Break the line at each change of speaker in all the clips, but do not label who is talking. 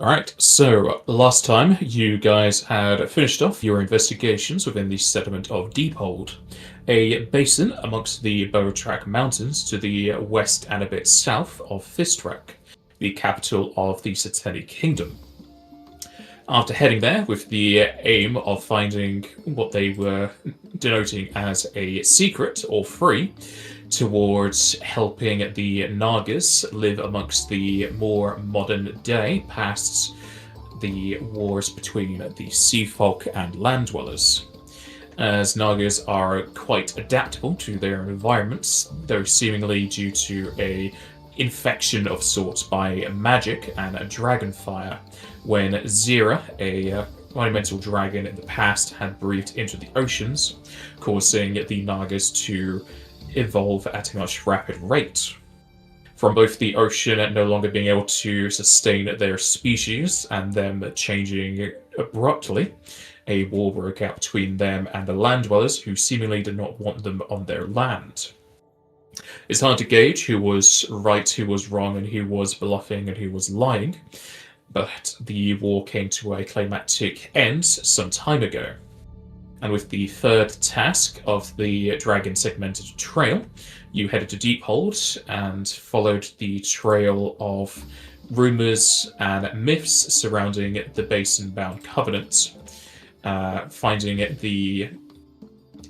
Alright, so last time you guys had finished off your investigations within the settlement of Deephold, a basin amongst the Bowtrack Mountains to the west and a bit south of Fistrak, the capital of the Sateni Kingdom. After heading there with the aim of finding what they were denoting as a secret or free, towards helping the Nagas live amongst the more modern day past the wars between the sea folk and land dwellers. As Nagas are quite adaptable to their environments, though seemingly due to a infection of sorts by magic and dragonfire, when Zira, a monumental dragon in the past, had breathed into the oceans, causing the Nagas to evolve at a much rapid rate. From both the ocean no longer being able to sustain their species and them changing abruptly, a war broke out between them and the land dwellers who seemingly did not want them on their land. It's hard to gauge who was right, who was wrong, and who was bluffing and who was lying, but the war came to a climactic end some time ago. And with the third task of the dragon segmented trail, you headed to Deephold and followed the trail of rumors and myths surrounding the basin-bound covenant, finding the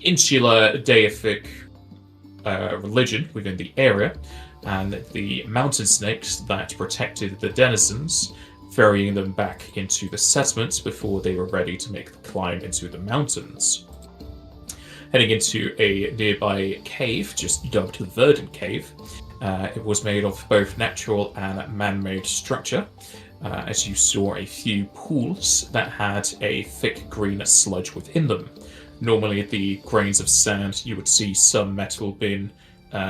insular deific religion within the area and the mountain snakes that protected the denizens, ferrying them back into the settlements before they were ready to make the climb into the mountains. Heading into a nearby cave, just dubbed the Verdant Cave, it was made of both natural and man-made structure, as you saw a few pools that had a thick green sludge within them. Normally, the grains of sand you would see some metal being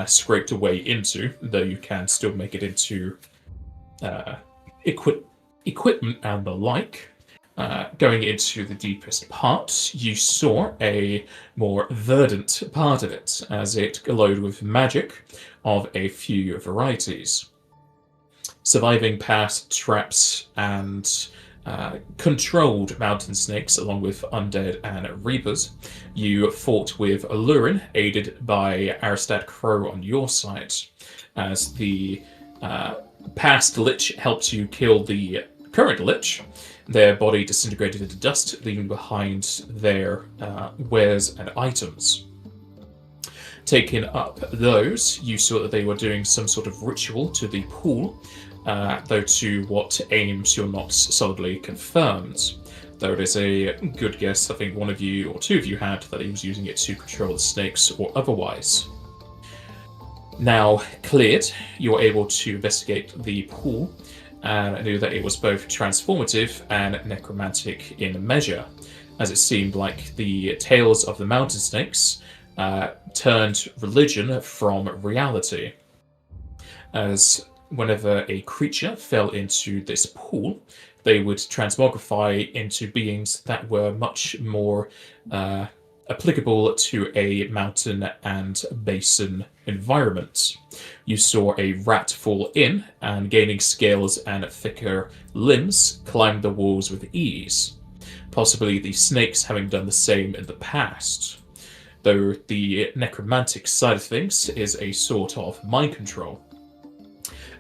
scraped away into, though you can still make it into equipment and the like. Going into the deepest part, you saw a more verdant part of it, as it glowed with magic of a few varieties. Surviving past traps and controlled mountain snakes, along with undead and reapers, you fought with Alurin, aided by Aristad Crow on your side, as the past lich helped you kill the current lich. Their body disintegrated into dust, leaving behind their wares and items. Taking up those, you saw that they were doing some sort of ritual to the pool, though to what aims you're not solidly confirmed. Though it is a good guess, I think one of you or two of you had, that he was using it to control the snakes or otherwise. Now cleared, you're able to investigate the pool, and knew that it was both transformative and necromantic in measure, as it seemed like the tales of the mountain snakes turned religion from reality. As whenever a creature fell into this pool, they would transmogrify into beings that were much more applicable to a mountain and basin environment. You saw a rat fall in, and gaining scales and thicker limbs, climb the walls with ease, possibly the snakes having done the same in the past. Though the necromantic side of things is a sort of mind control.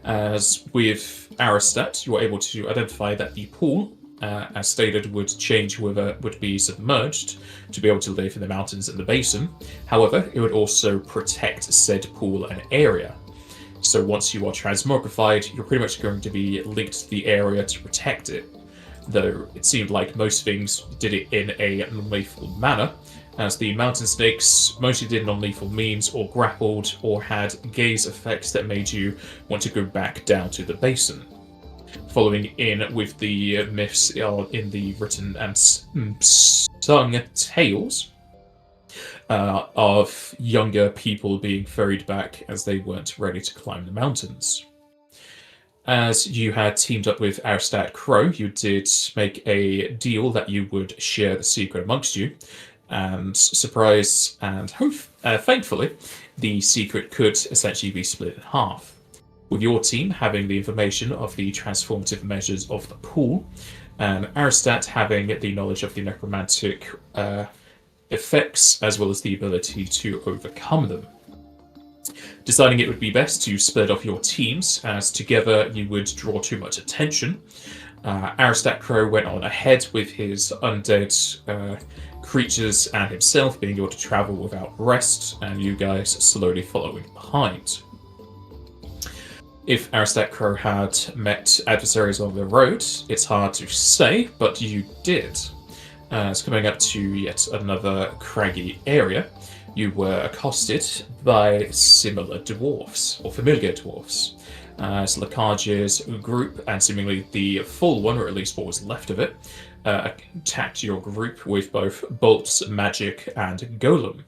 As with Aristat, you are able to identify that the pool, as stated, would change whoever would be submerged to be able to live in the mountains and the basin. However, it would also protect said pool and area. So once you are transmogrified, you're pretty much going to be linked to the area to protect it. Though it seemed like most things did it in a non-lethal manner, as the mountain snakes mostly did non-lethal means or grappled or had gaze effects that made you want to go back down to the basin. Following in with the myths in the written and sung tales of younger people being ferried back as they weren't ready to climb the mountains. As you had teamed up with Aristad Crow, you did make a deal that you would share the secret amongst you, and surprise and thankfully, the secret could essentially be split in half. with your team having the information of the transformative measures of the pool, and Aristat having the knowledge of the necromantic effects as well as the ability to overcome them. Deciding it would be best to split off your teams, as together you would draw too much attention. Aristat Crow went on ahead with his undead creatures and himself being able to travel without rest, and you guys slowly following behind. If Aristat Crow had met adversaries on the road, it's hard to say, but you did. As coming up to yet another craggy area, you were accosted by similar dwarfs, or familiar dwarfs. As Lakarge's group, and seemingly the full one, or at least what was left of it, attacked your group with both bolts, magic, and golem.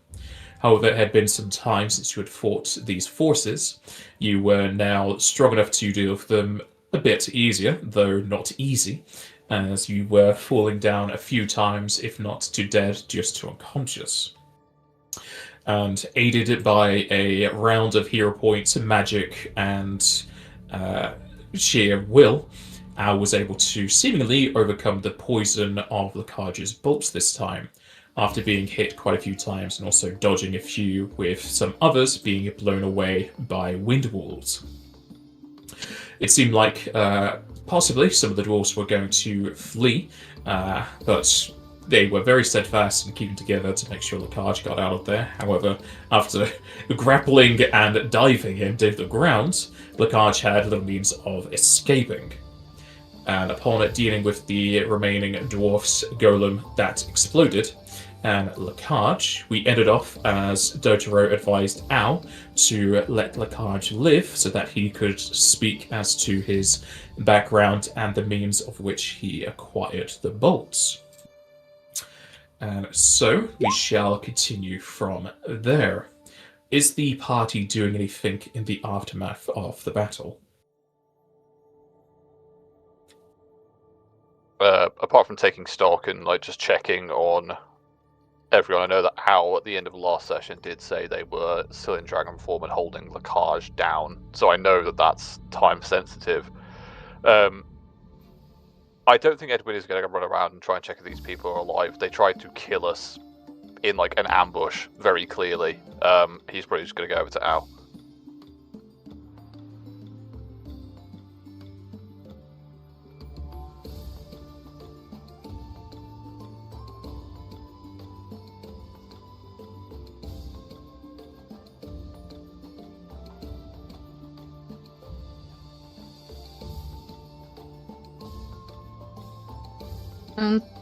However, it had been some time since you had fought these forces. You were now strong enough to deal with them a bit easier, though not easy, as you were falling down a few times, if not to dead, just to unconscious. And aided by a round of hero points, magic, and sheer will, Al was able to seemingly overcome the poison of Lakarge's bolts this time, after being hit quite a few times and also dodging a few, with some others being blown away by wind walls. It seemed like possibly some of the dwarves were going to flee, but they were very steadfast in keeping together to make sure Lakarge got out of there. However, after grappling and diving him to the ground, Lakarge had little means of escaping. And upon dealing with the remaining dwarf's golem, that exploded, and Lakarge, we ended off as Dotaro advised Al to let Lakarge live so that he could speak as to his background and the means of which he acquired the bolts. And so we shall continue from there. Is the party doing anything in the aftermath of the battle?
Apart from taking stock and just checking on everyone, I know that Al at the end of the last session did say they were still in dragon form and holding Lakarge down, so I know that that's time sensitive. I don't think Edwin is going to run around and try and check if these people are alive. They tried to kill us in an ambush, very clearly. He's probably just going to go over to Al.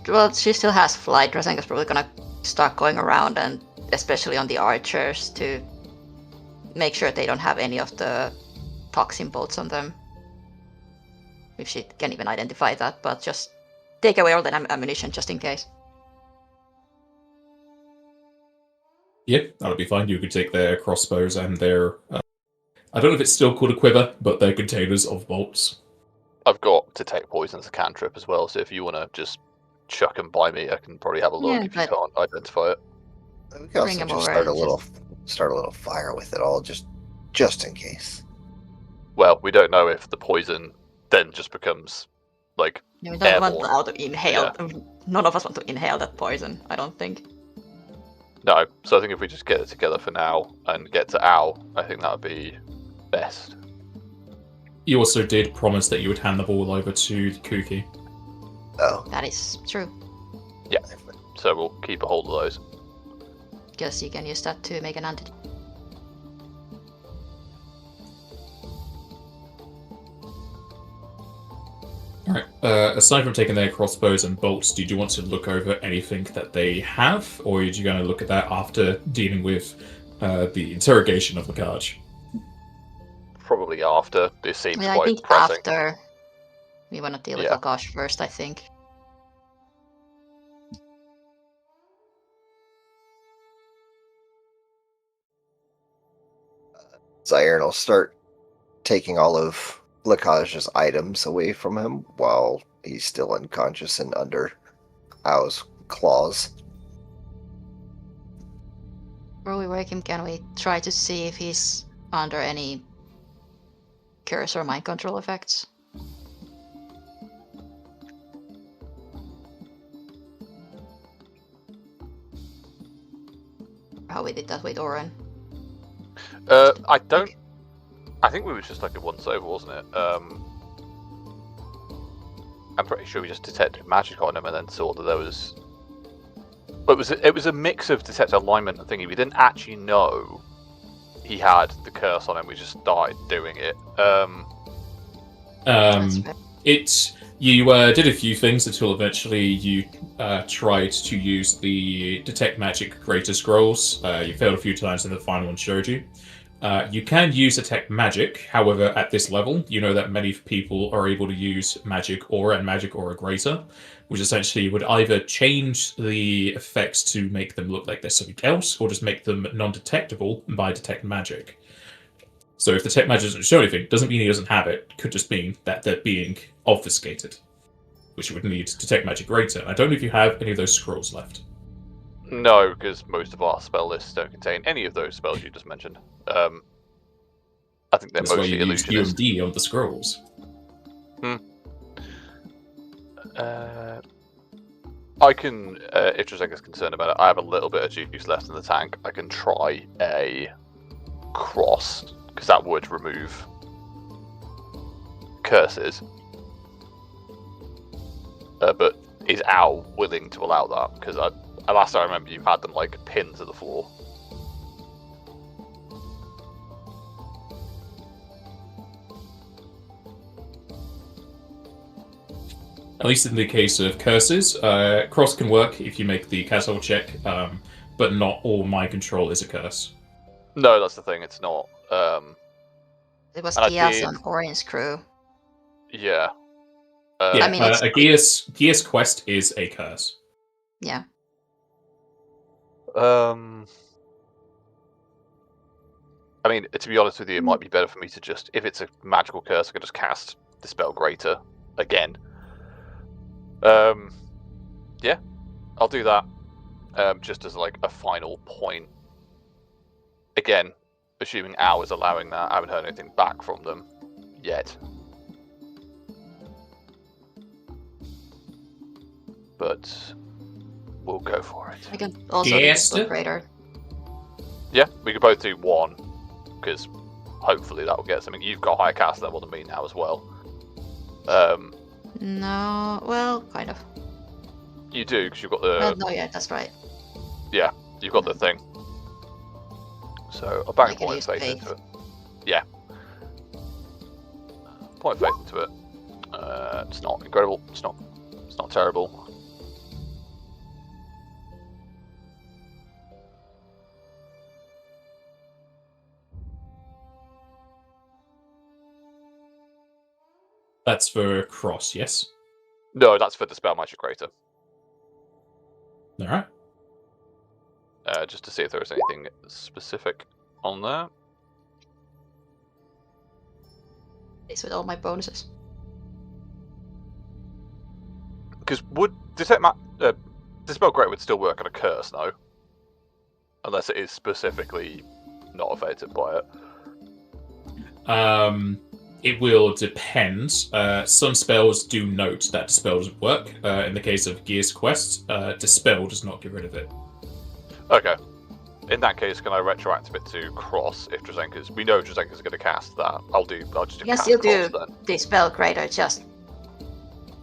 Well, she still has flight. Rasenga's probably gonna start going around, and especially on the archers, to make sure they don't have any of the toxin bolts on them. If she can even identify that, but just take away all the ammunition just in case.
Yep, that'll be fine. You could take their crossbows and their... I don't know if it's still called a quiver, but they're containers of bolts.
I've got Detect Poison as a cantrip as well, so if you want to just chuck them by me, I can probably have a look if you can't identify it.
We can also just start a little fire with it all, just in case.
Well, we don't know if the poison then just becomes
we don't want to inhale. Yeah. None of us want to inhale that poison, I don't think.
No, so I think if we just get it together for now and get to Al, I think that would be best.
You also did promise that you would hand the ball over to the Kuki.
Oh.
That is true.
Yeah, so we'll keep a hold of those.
Guess you can use that to make an antidote.
Alright, aside from taking their crossbows and bolts, did you want to look over anything that they have, or are you going to look at that after dealing with the interrogation of Lakarge?
Probably after. This seems quite
I think
pressing.
After. We want to deal with Lakarge first, I think.
Zyrn will start taking all of Lakarge's items away from him while he's still unconscious and under Ao's claws.
While we wake him, can we try to see if he's under any curse or mind control effects. How we did that with Oren.
I don't. I think we were just like a once over, wasn't it? I'm pretty sure we just detected magic on him and then saw that there was. But it was a mix of detect alignment and thingy. We didn't actually know he had the curse on him. We just started doing it.
You did a few things until eventually you tried to use the detect magic greater scrolls. You failed a few times, and the final one showed you. You can use detect magic, however, at this level, you know that many people are able to use magic aura and magic aura greater, which essentially would either change the effects to make them look like they're something else, or just make them non-detectable by detect magic. So if detect magic doesn't show anything, doesn't mean he doesn't have it. Could just mean that they're being obfuscated, which would need detect magic greater. I don't know if you have any of those scrolls left.
No, because most of our spell lists don't contain any of those spells you just mentioned. I think they're
That's why
mostly
you use
illusionist.
UMD on the scrolls.
I can, if Drazenka's concerned about it, I have a little bit of juice left in the tank. I can try a cross, because that would remove curses. But is Al willing to allow that? Because last I remember, you had them like pinned to the floor.
At least in the case of curses, cross can work if you make the castle check, but not all mind control is a curse.
No, that's the thing. It's not.
It was
and I
Gia's
did-
on Oren's crew.
Yeah.
Yeah,
I mean, it's-
Gear's quest is a curse.
Yeah.
I mean, to be honest with you, it might be better for me to just, if it's a magical curse, I can just cast Dispel Greater again. Yeah, I'll do that. Just as like a final point. Again, assuming Al is allowing that, I haven't heard anything back from them yet. But we'll go for it.
I can also do
Yes,
the greater.
Yeah, we could both do one, because hopefully that will get something. You've got higher cast level than me now as well.
No, well, kind of.
You do, because you've got the
No, yeah, that's right.
you've got the thing. So I'll bang
I
a
can
point
use
of faith
faith.
into it. Yeah. Point of faith into it. It's not incredible. It's not terrible.
That's for cross, yes?
No, that's for the spell magic greater.
Alright.
Just to see if there is anything specific on there.
It's with all my bonuses.
Because would Dispel Greater would still work on a curse, no? Unless it is specifically not affected by it.
It will depend. Some spells do note that Dispel doesn't work. In the case of Gear's Quest, Dispel does not get rid of it.
Okay. In that case, can I retroactive it to cross if Drazenka's... We know Drazenka's going to cast that. I'll just do
You can
cast
still
cross
do
then.
Dispel Greater just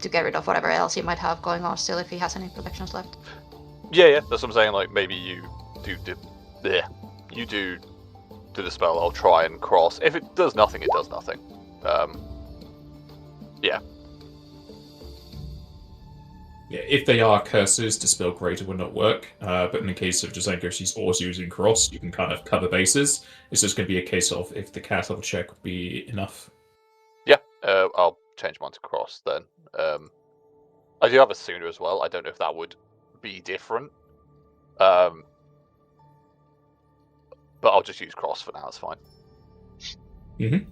to get rid of whatever else he might have going on still if he has any protections left.
Yeah, that's what I'm saying. Like, maybe you do the spell, I'll try and cross. If it does nothing, it does nothing. Yeah.
Yeah, if they are curses, Dispel Greater would not work. But in the case of Drazenka, she's also using cross. You can kind of cover bases. It's just going to be a case of if the cast level check would be enough.
Yeah, I'll change mine to cross then. I do have a sooner as well. I don't know if that would be different. But I'll just use cross for now, it's fine.
Mm-hmm.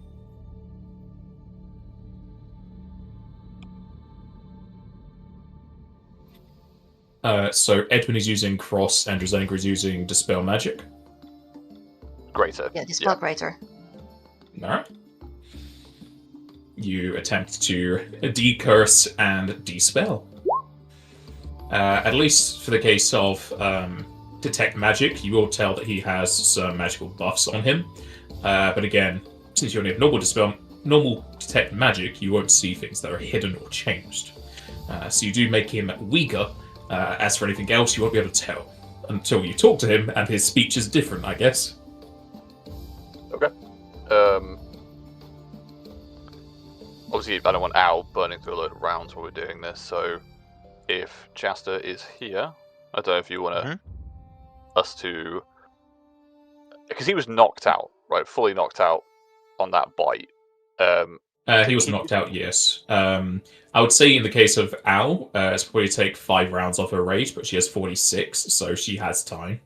So Edwin is using cross and Drazenka is using Dispel Magic.
Greater.
Yeah, Dispel Greater.
Alright. you attempt to decurse and dispel. At least for the case of detect magic, you will tell that he has some magical buffs on him. But again, since you only have normal detect magic, you won't see things that are hidden or changed. So you do make him weaker. As for anything else, you won't be able to tell until you talk to him, and his speech is different, I guess.
Okay. Obviously, I don't want Al burning through a load of rounds while we're doing this, so if Chasta is here, I don't know if you want us to... Because he was knocked out, right? Fully knocked out on that bite.
He was knocked out, yes. I would say in the case of Al, it's probably take 5 rounds off her rage, but she has 46, so she has time.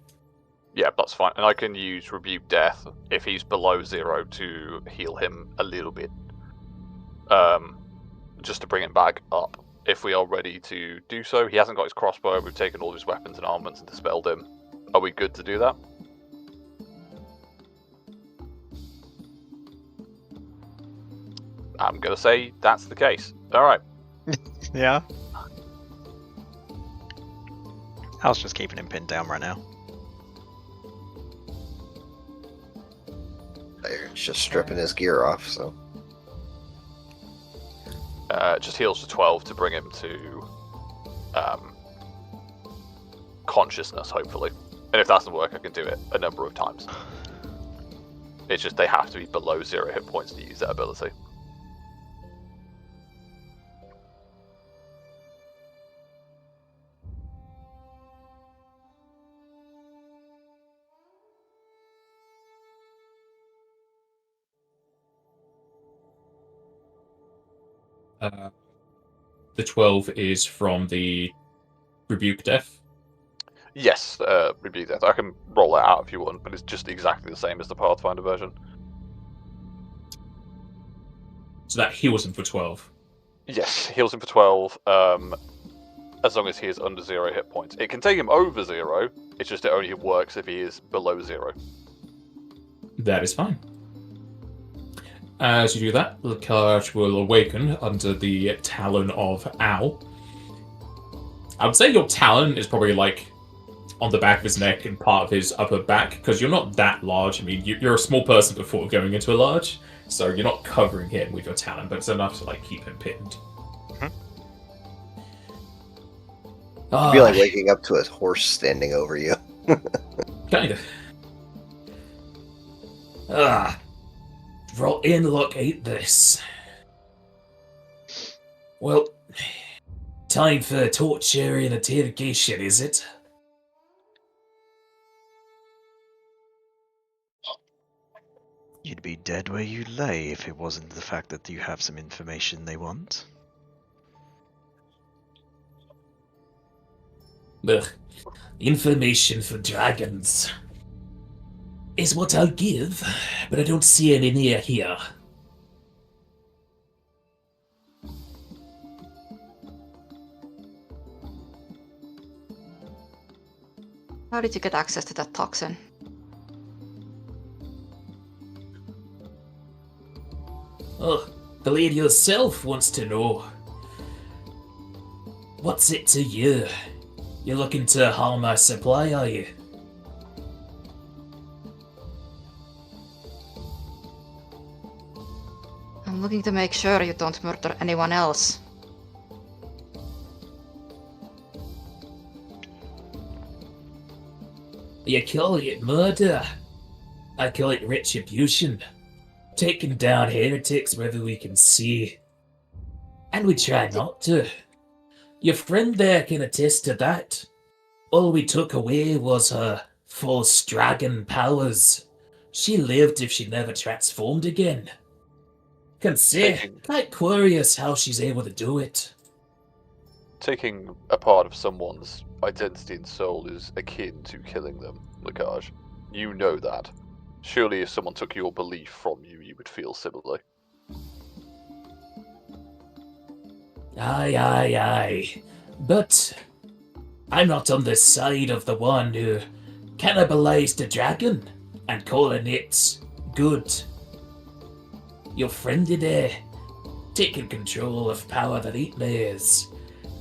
Yeah, that's fine. And I can use Rebuke Death if he's below 0 to heal him a little bit. Just to bring him back up. If we are ready to do so, he hasn't got his crossbow, we've taken all his weapons and armaments and dispelled him. Are we good to do that? I'm going to say that's the case. Alright.
Yeah. Al's just keeping him pinned down right now.
It's just stripping his gear off, so.
Just heals to 12 to bring him to consciousness, hopefully. And if that doesn't work, I can do it a number of times. It's just they have to be below 0 hit points to use that ability.
The 12 is from the Rebuke Death.
Yes, Rebuke Death. I can roll it out if you want, but it's just exactly the same as the Pathfinder version.
So that heals him for 12.
Yes, heals him for 12, as long as he is under 0 hit points. It can take him over 0, it's just it only works if he is below 0.
That is fine. As you do that, Lacage will awaken under the talon of Al. I would say your talon is probably like on the back of his neck and part of his upper back, because you're not that large. I mean, you're a small person before going into a large, so you're not covering him with your talon, but it's enough to like keep him pinned.
It'd be like waking up to a horse standing over you.
Kind of. Rotten look at this. Well, time for torture and interrogation, is it?
You'd be dead where you lay if it wasn't the fact that you have some information they want.
Ugh. Information for dragons is what I'll give, but I don't see any near here.
How did you get access to that toxin?
Oh, the lady herself wants to know. What's it to you? You're looking to harm my supply, are you?
I'm looking to make sure you don't murder anyone else.
You call it murder. I call it retribution. Taking down heretics wherever we can see. And we try not to. Your friend there can attest to that. All we took away was her false dragon powers. She lived if she never transformed again. Can say, quite curious how she's able to do it.
Taking a part of someone's identity and soul is akin to killing them, Lacage. You know that. Surely if someone took your belief from you, you would feel similarly.
Aye. But I'm not on the side of the one who cannibalized a dragon and calling it good. Your friend today,
taking control of power that it bears,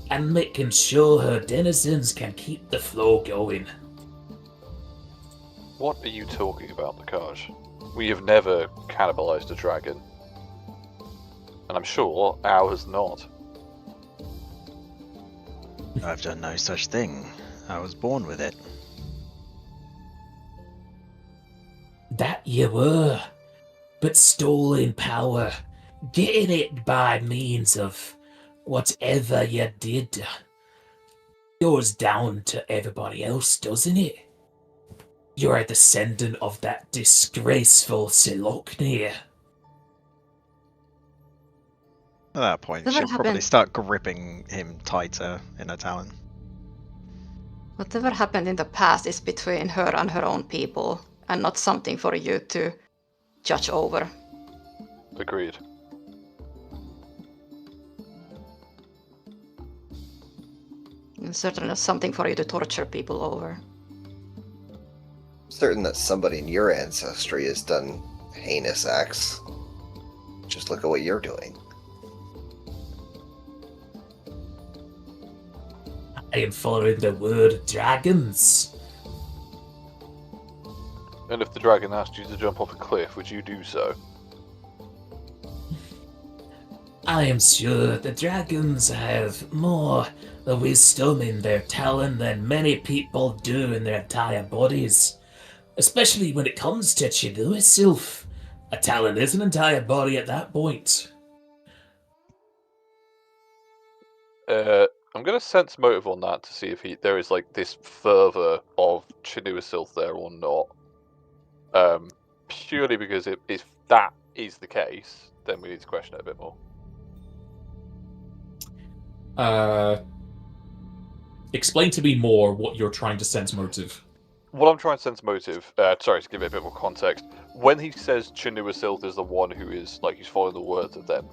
and making sure her denizens can keep the flow going.
What are you talking about, Lakaj? We have never cannibalized a dragon. And I'm sure ours not.
I've done no such thing. I was born with it.
That you were, but stolen power, getting it by means of whatever you did, goes down to everybody else, doesn't it? You're a descendant of that disgraceful Siloknir.
At that point,
Whatever
she'll probably
happened-
start gripping him tighter in her talon.
Whatever happened in the past is between her and her own people, and not something for you to judge over.
Agreed.
And certainly not something for you to torture people over.
Certain that somebody in your ancestry has done heinous acts. Just look at what you're doing.
I am following the word of dragons.
And if the dragon asked you to jump off a cliff, would you do so?
I am sure the dragons have more wisdom in their talon than many people do in their entire bodies. Especially when it comes to Chinua itself. A talon is an entire body at that point.
I'm gonna sense motive on that to see if there is like this fervor of Chinua Silth there or not. Purely because if that is the case, then we need to question it a bit more.
Explain to me more what you're trying to sense motive.
What I'm trying to sense motive, sorry to give it a bit more context, when he says Chinua Silth is the one who is, like, he's following the words of them,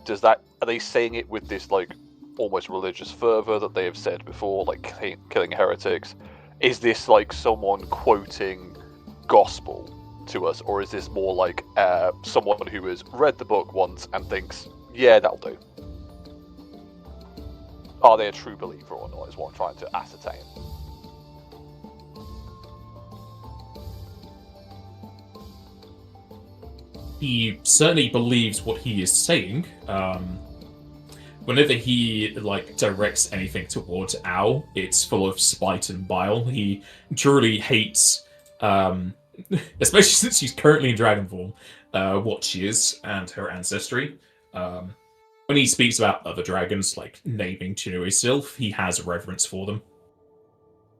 are they saying it with this, like, almost religious fervor that they have said before, like killing heretics? Is this, like, someone quoting gospel to us, or is this more like someone who has read the book once and thinks, yeah, that'll do? Are they a true believer or not, is what I'm trying to ascertain.
He certainly believes what he is saying. Whenever he directs anything towards Ao, it's full of spite and bile. He truly hates, especially since she's currently in dragon form, what she is and her ancestry. When he speaks about other dragons, like naming Chinua Silth, he has reverence for them.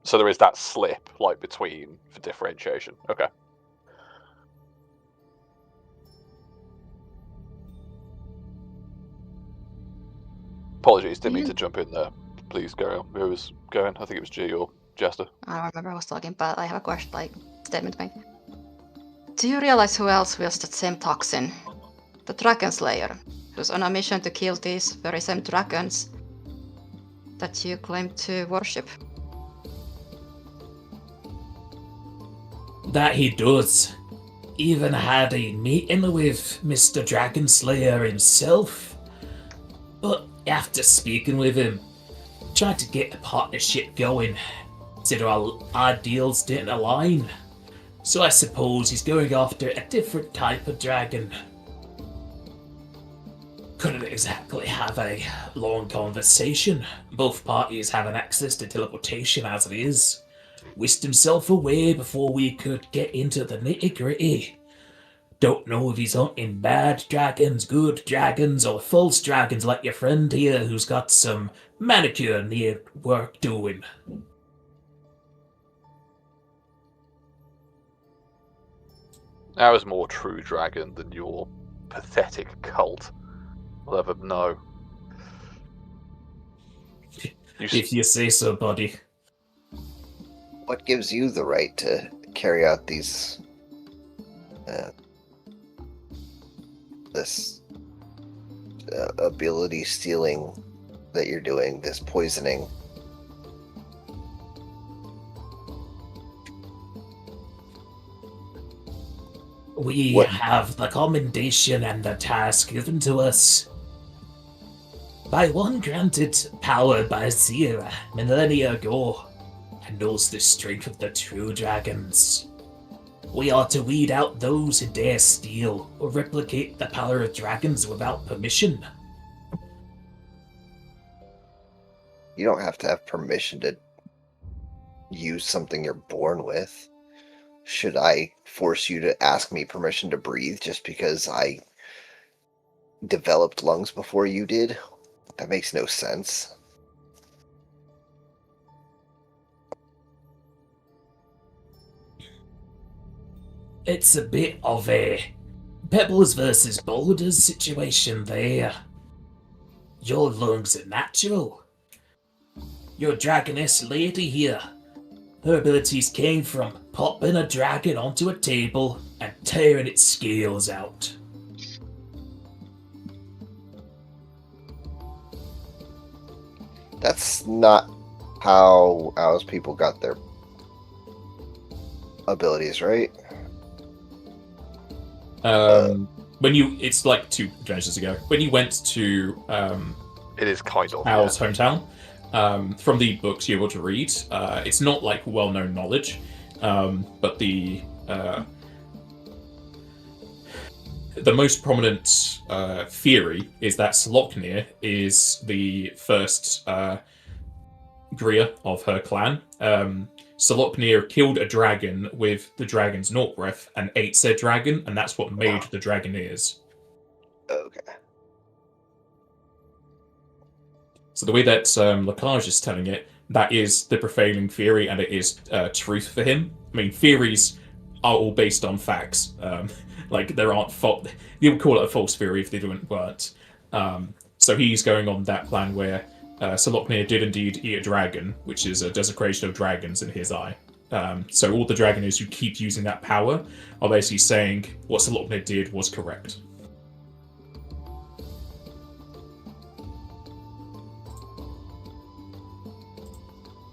So there is that slip, like, between for differentiation. Okay. Apologies, didn't mean to jump in there. Please go on. Who was going? I think it was G or Jester.
I don't remember who was talking, but I have a question, statement to make. Do you realize who else wields that same toxin? The Dragon Slayer, who's on a mission to kill these very same dragons that you claim to worship.
That he does. Even had a meeting with Mr. Dragon Slayer himself. But after speaking with him, tried to get a partnership going, said our ideals didn't align. So I suppose he's going after a different type of dragon. Couldn't exactly have a long conversation. Both parties having access to teleportation as it is. Whisked himself away before we could get into the nitty-gritty. Don't know if he's hunting bad dragons, good dragons, or false dragons like your friend here who's got some manicure near work doing.
I was more true dragon than your pathetic cult. I'll ever know.
If you say so, buddy.
What gives you the right to carry out these this ability stealing that you're doing, this poisoning?
We
What?
have the commendation and the task given to us. By one granted power by Zira millennia ago, and knows the strength of the true dragons. We are to weed out those who dare steal or replicate the power of dragons without permission.
You don't have to have permission to use something you're born with. Should I force you to ask me permission to breathe just because I developed lungs before you did? That makes no sense.
It's a bit of a pebbles versus boulders situation there. Your lungs are natural. Your dragoness lady here, her abilities came from popping a dragon onto a table and tearing its scales out.
That's not how Owl's people got their abilities, right?
It's like 2 generations ago. When you went to
It is kind of.
Owl's hometown, from the books you're able to read, it's not like well-known knowledge, but the most prominent theory is that Sloknir is the first Grier of her clan. Sloknir killed a dragon with the dragon's Naught breath and ate said dragon, and that's what made the Dragoneers.
Okay.
So the way that Lacage is telling it, that is the prevailing theory, and it is truth for him. I mean, theories are all based on facts. Like, there aren't you would call it a false theory if they weren't. So he's going on that plan where Sloknir did indeed eat a dragon, which is a desecration of dragons in his eye. So all the Dragoners who keep using that power are basically saying what Sloknir did was correct.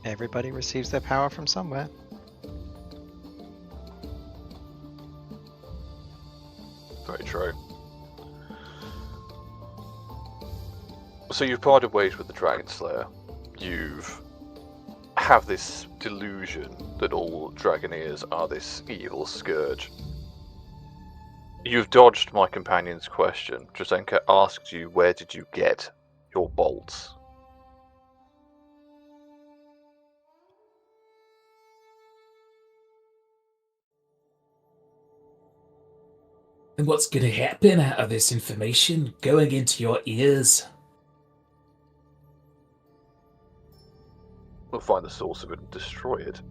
Everybody receives their power from somewhere.
Very true. So you've parted ways with the Dragon Slayer. You've have this delusion that all Dragoneers are this evil scourge. You've dodged my companion's question. Drazenka asked you, where did you get your bolts?
And what's going to happen out of this information going into your ears?
We'll find the source of it and destroy it.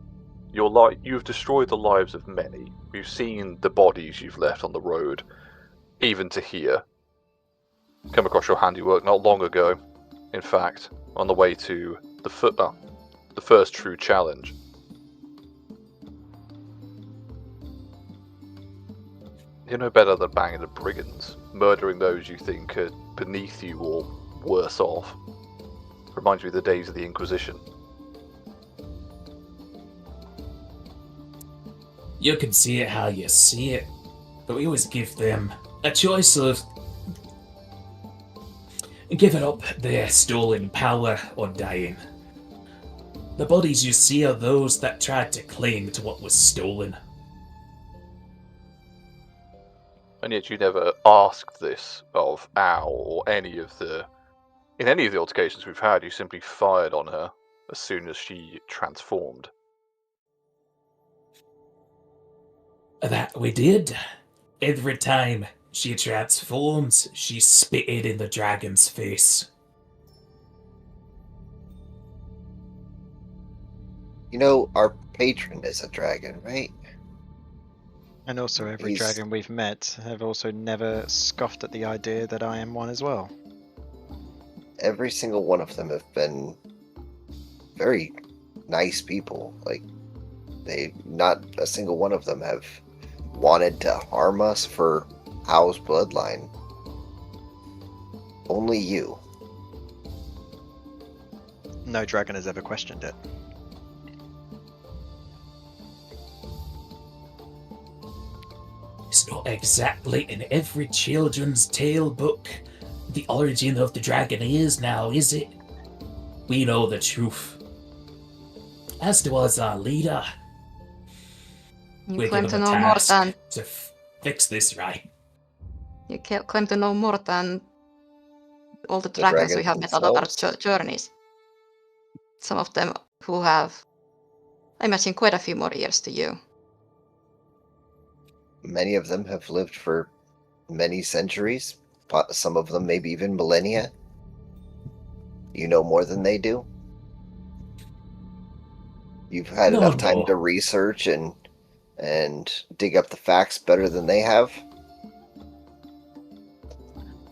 You've destroyed the lives of many. We've seen the bodies you've left on the road, even to here. Come across your handiwork not long ago. In fact, on the way to the first true challenge. You're no better than banging the brigands, murdering those you think are beneath you or worse off. Reminds me of the days of the Inquisition.
You can see it how you see it, but we always give them a choice of giving up their stolen power or dying. The bodies you see are those that tried to cling to what was stolen.
And yet you never asked this of Al or in any of the altercations we've had. You simply fired on her as soon as she transformed.
That we did. Every time she transforms, she spitted in the dragon's face.
You know, our patron is a dragon, right?
And also every
He's-
dragon we've met have also never scoffed at the idea that I am one as well.
Every single one of them have been very nice people. Like, not a single one of them have wanted to harm us for Owl's bloodline. Only you.
No dragon has ever questioned it.
It's not exactly in every children's tale book the origin of the dragon is now, is it? We know the truth. As towards our leader,
You
we're
claim
given
to
the
know more
task
than
to fix this, right?
you claim to know more than all the
The
dragons we
dragons
have met on our
themselves?
journeys. Some of them who have, I imagine, quite a few more years to you.
Many of them have lived for many centuries, some of them maybe even millennia. You know more than they do. You've had
No,
enough time
no.
to research and dig up the facts better than they have.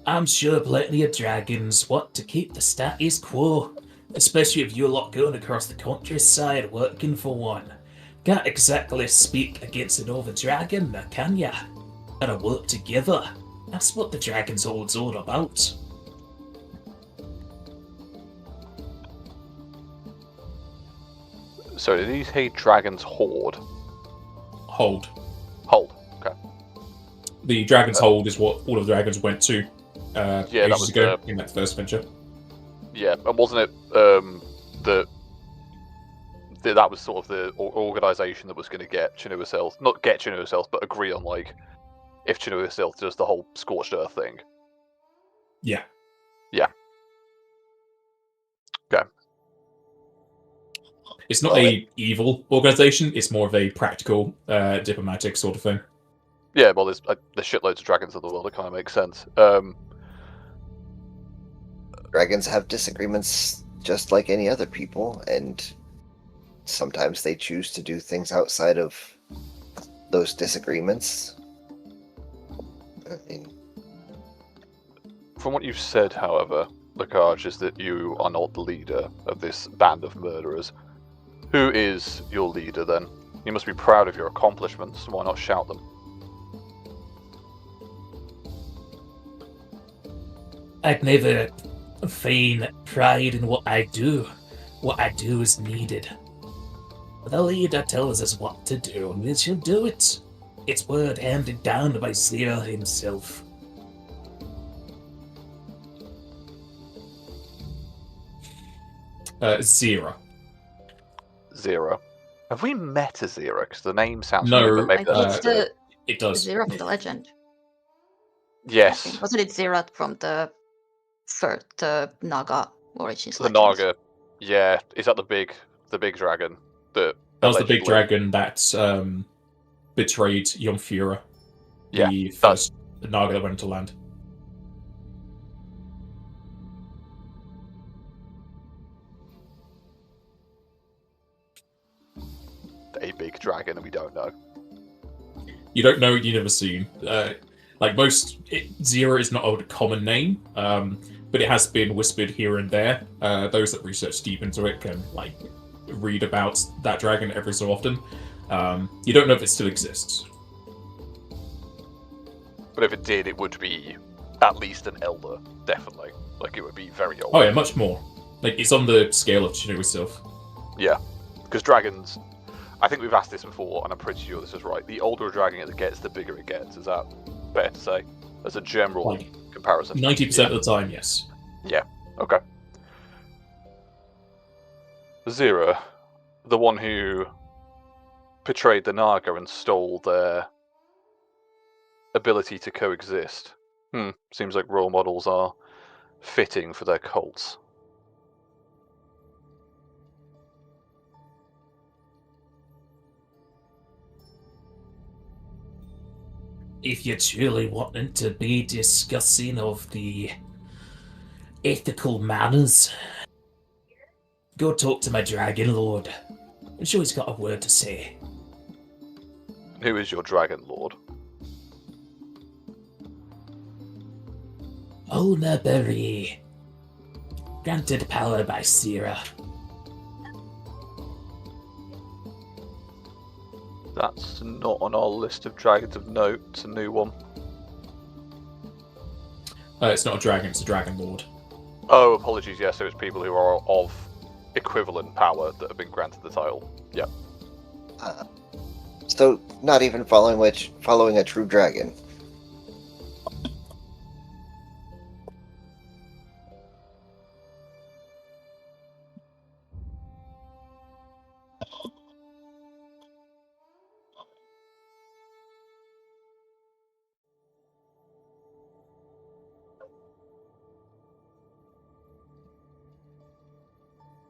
I'm sure plenty of dragons want to keep the status quo, especially if you're lot going across the countryside working for one. Can't exactly speak against another dragon, can ya? Gotta work together. That's what the Dragon's Hold's all about.
So did he say Dragon's Horde?
Hold.
Hold. Okay.
The Dragon's Hold is what all of the dragons went to
that
ages
was
ago in that first venture.
Yeah, and wasn't it that was sort of the organisation that was going to get Chinua Cells, not get Chinua Cells, but agree on like if Chinua Cells does the whole scorched earth thing.
Yeah.
Yeah. Okay.
It's not a evil organization. It's more of a practical, diplomatic sort of thing.
Yeah, well, there's shitloads of dragons in the world. It kind of makes sense.
Dragons have disagreements just like any other people, and sometimes they choose to do things outside of those disagreements. I mean,
From what you've said, however, Lacage, is that you are not the leader of this band of murderers. Who is your leader, then? You must be proud of your accomplishments. Why not shout them?
I'd never feign pride in what I do. What I do is needed. The leader tells us what to do, and we shall do it. It's word handed down by Zero himself.
Zero.
Zero. Have we met a Zero? Because the name sounds
No,
familiar, but maybe
I think
that's
it's
just it.
It does.
Zero from the legend.
Yes,
Wasn't it Zero from the Naga Origins
the
Legends?
Naga. Yeah, is that the big dragon?
That was the big
allegedly-
dragon that betrayed Yomfura,
Yeah,
the first Naga that went to land.
a big dragon, and we don't know.
You don't know, you've never seen. Like Zero is not a common name, but it has been whispered here and there. Those that research deep into it can like read about that dragon every so often. You don't know if it still exists.
But if it did, it would be at least an elder, definitely. Like, it would be very old.
Oh yeah, much more. Like it's on the scale of Chinua itself.
Yeah, because dragons, I think we've asked this before, and I'm pretty sure this is right. The older a dragon it gets, the bigger it gets. Is that fair to say? As a general
Like
comparison.
90% of the time, yes.
Yeah, okay. Zero, the one who betrayed the Naga and stole their ability to coexist. Seems like role models are fitting for their cults.
If you're truly wanting to be discussing of the ethical manners, go talk to my Dragon Lord. I'm sure he's got a word to say.
Who is your Dragon Lord?
Olnaberry. Granted power by Sira.
That's not on our list of dragons of note. It's a new one.
It's not a dragon, it's a Dragon Lord.
Oh, apologies, yes, so it's people who are of equivalent power that have been granted the title. Yeah.
So, not even following a true dragon.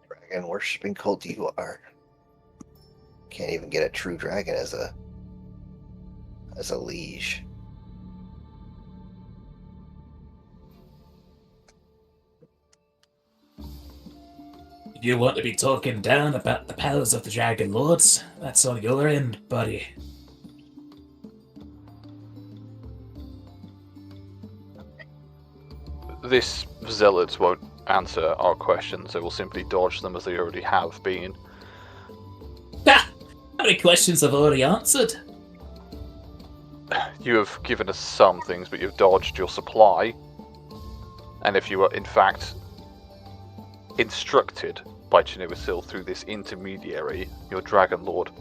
Dragon worshipping cult you are. Can't even get a true dragon as a liege.
You want to be talking down about the powers of the Dragon Lords? That's on your end, buddy.
This zealot won't answer our questions, they will simply dodge them as they already have been.
Ha! How many questions I've already answered?
You have given us some things, but you've dodged your supply. And if you were, in fact, instructed by Chiniwasil through this intermediary, your Dragon Lord.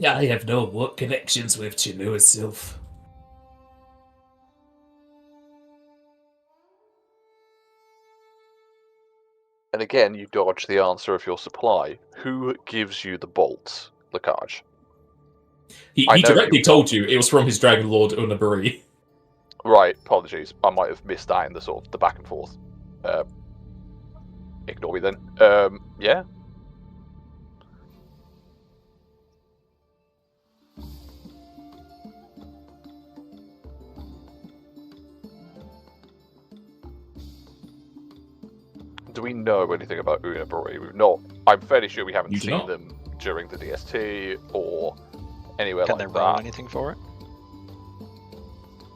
I have no work connections with Chiniwasil.
And again, you dodge the answer of your supply. Who gives you the bolts, Lakaj?
He
I know
directly
you
told you it was from his Dragon Lord Unabari.
Right, apologies. I might have missed that in the sort of the back and forth. Ignore me then. Yeah. Do we know anything about Unabari? We've not. I'm fairly sure we haven't
You do
seen
not.
them during the DST or anywhere
Can
like
they
that.
roll anything for it?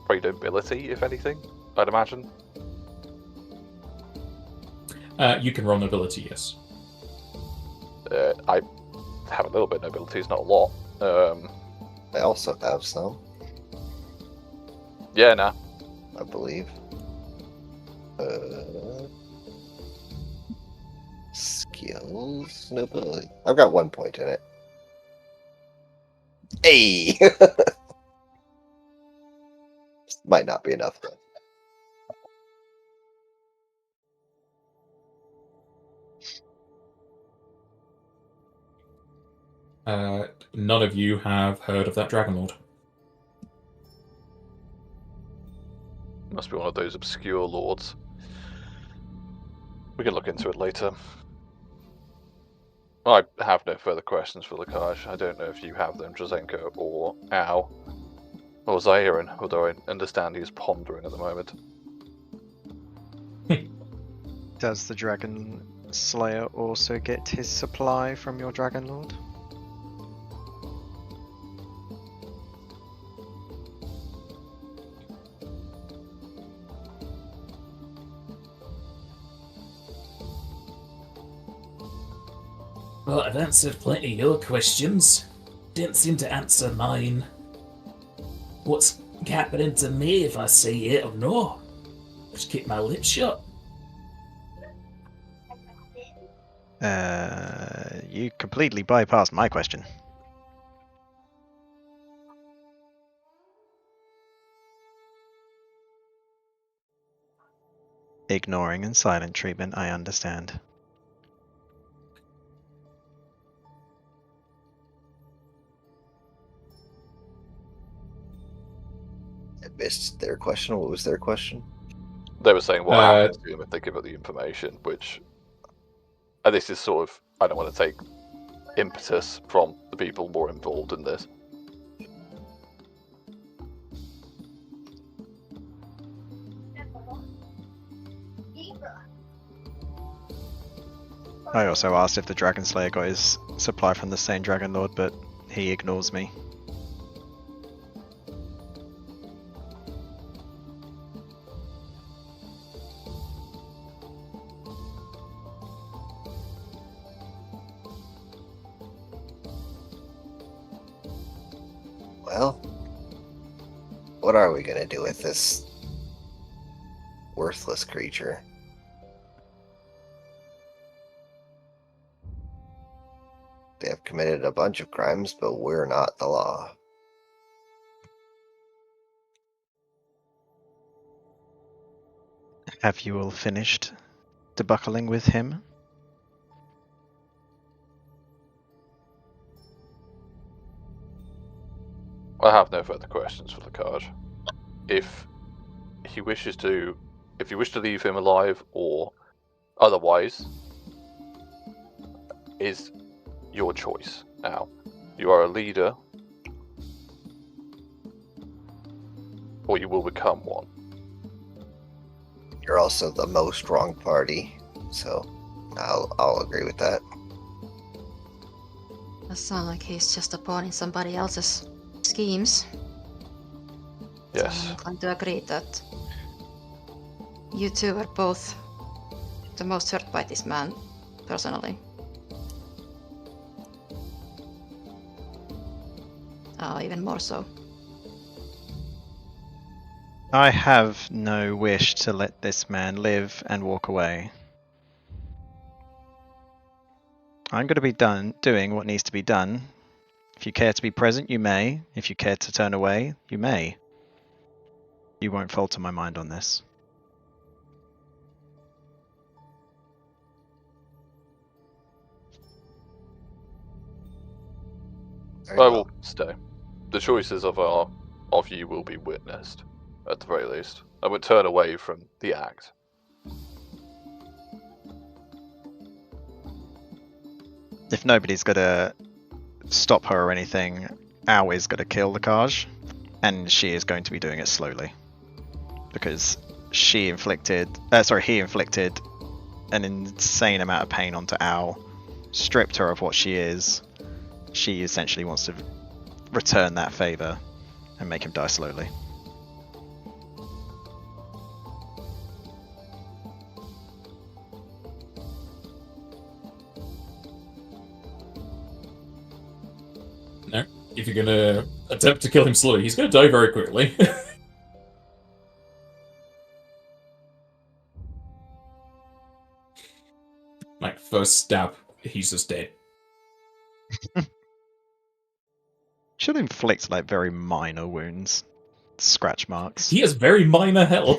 Probably nobility, if anything, I'd imagine.
You can roll nobility, yes.
I have a little bit of nobility, it's not a lot.
I also have some,
Yeah, nah.
I believe. Skills, nobility. I've got 1 point in it. Hey! Might not be enough though.
None of you have heard of that Dragon Lord.
Must be one of those obscure lords. We can look into it later. I have no further questions for Lakaj. I don't know if you have them, Drazenko or Al. Or Zahirin, although I understand he's pondering at the moment.
Does the Dragon Slayer also get his supply from your Dragon Lord?
Well, I've answered plenty of your questions. Didn't seem to answer mine. What's happening to me if I say it or no? Just keep my lips shut.
You completely bypassed my question. Ignoring and silent treatment, I understand.
I missed their question. What was their question?
They were saying what happens to them if they give up the information, which... And this is sort of... I don't want to take impetus from the people more involved in this.
I also asked if the Dragon Slayer got his supply from the same Dragon Lord, but he ignores me.
Well, what are we gonna do with this worthless creature? They have committed a bunch of crimes, but we're not the law.
Have you all finished debuckling with him?
I have no further questions for Lakaj. If you wish to leave him alive or otherwise, is your choice. Now, you are a leader, or you will become one.
You're also the most wrong party, so I'll agree with that.
That sounds like he's just a pawn in somebody else's schemes. So
Yes.
I'm inclined to agree that you two are both the most hurt by this man, personally. Even more so.
I have no wish to let this man live and walk away. I'm going to be doing what needs to be done. If you care to be present, you may. If you care to turn away, you may. You won't falter my mind on this.
Very
I
well.
will stay. The choices of you will be witnessed, at the very least. I would turn away from the act.
If nobody's going to stop her or anything, Ao is going to kill Lakaj, and she is going to be doing it slowly. Because he inflicted an insane amount of pain onto Ao, stripped her of what she is. She essentially wants to return that favor and make him die slowly.
No. If you're gonna attempt to kill him slowly, he's gonna die very quickly. Like, first stab, he's just dead.
Should inflict like very minor wounds, scratch marks.
He has very minor health.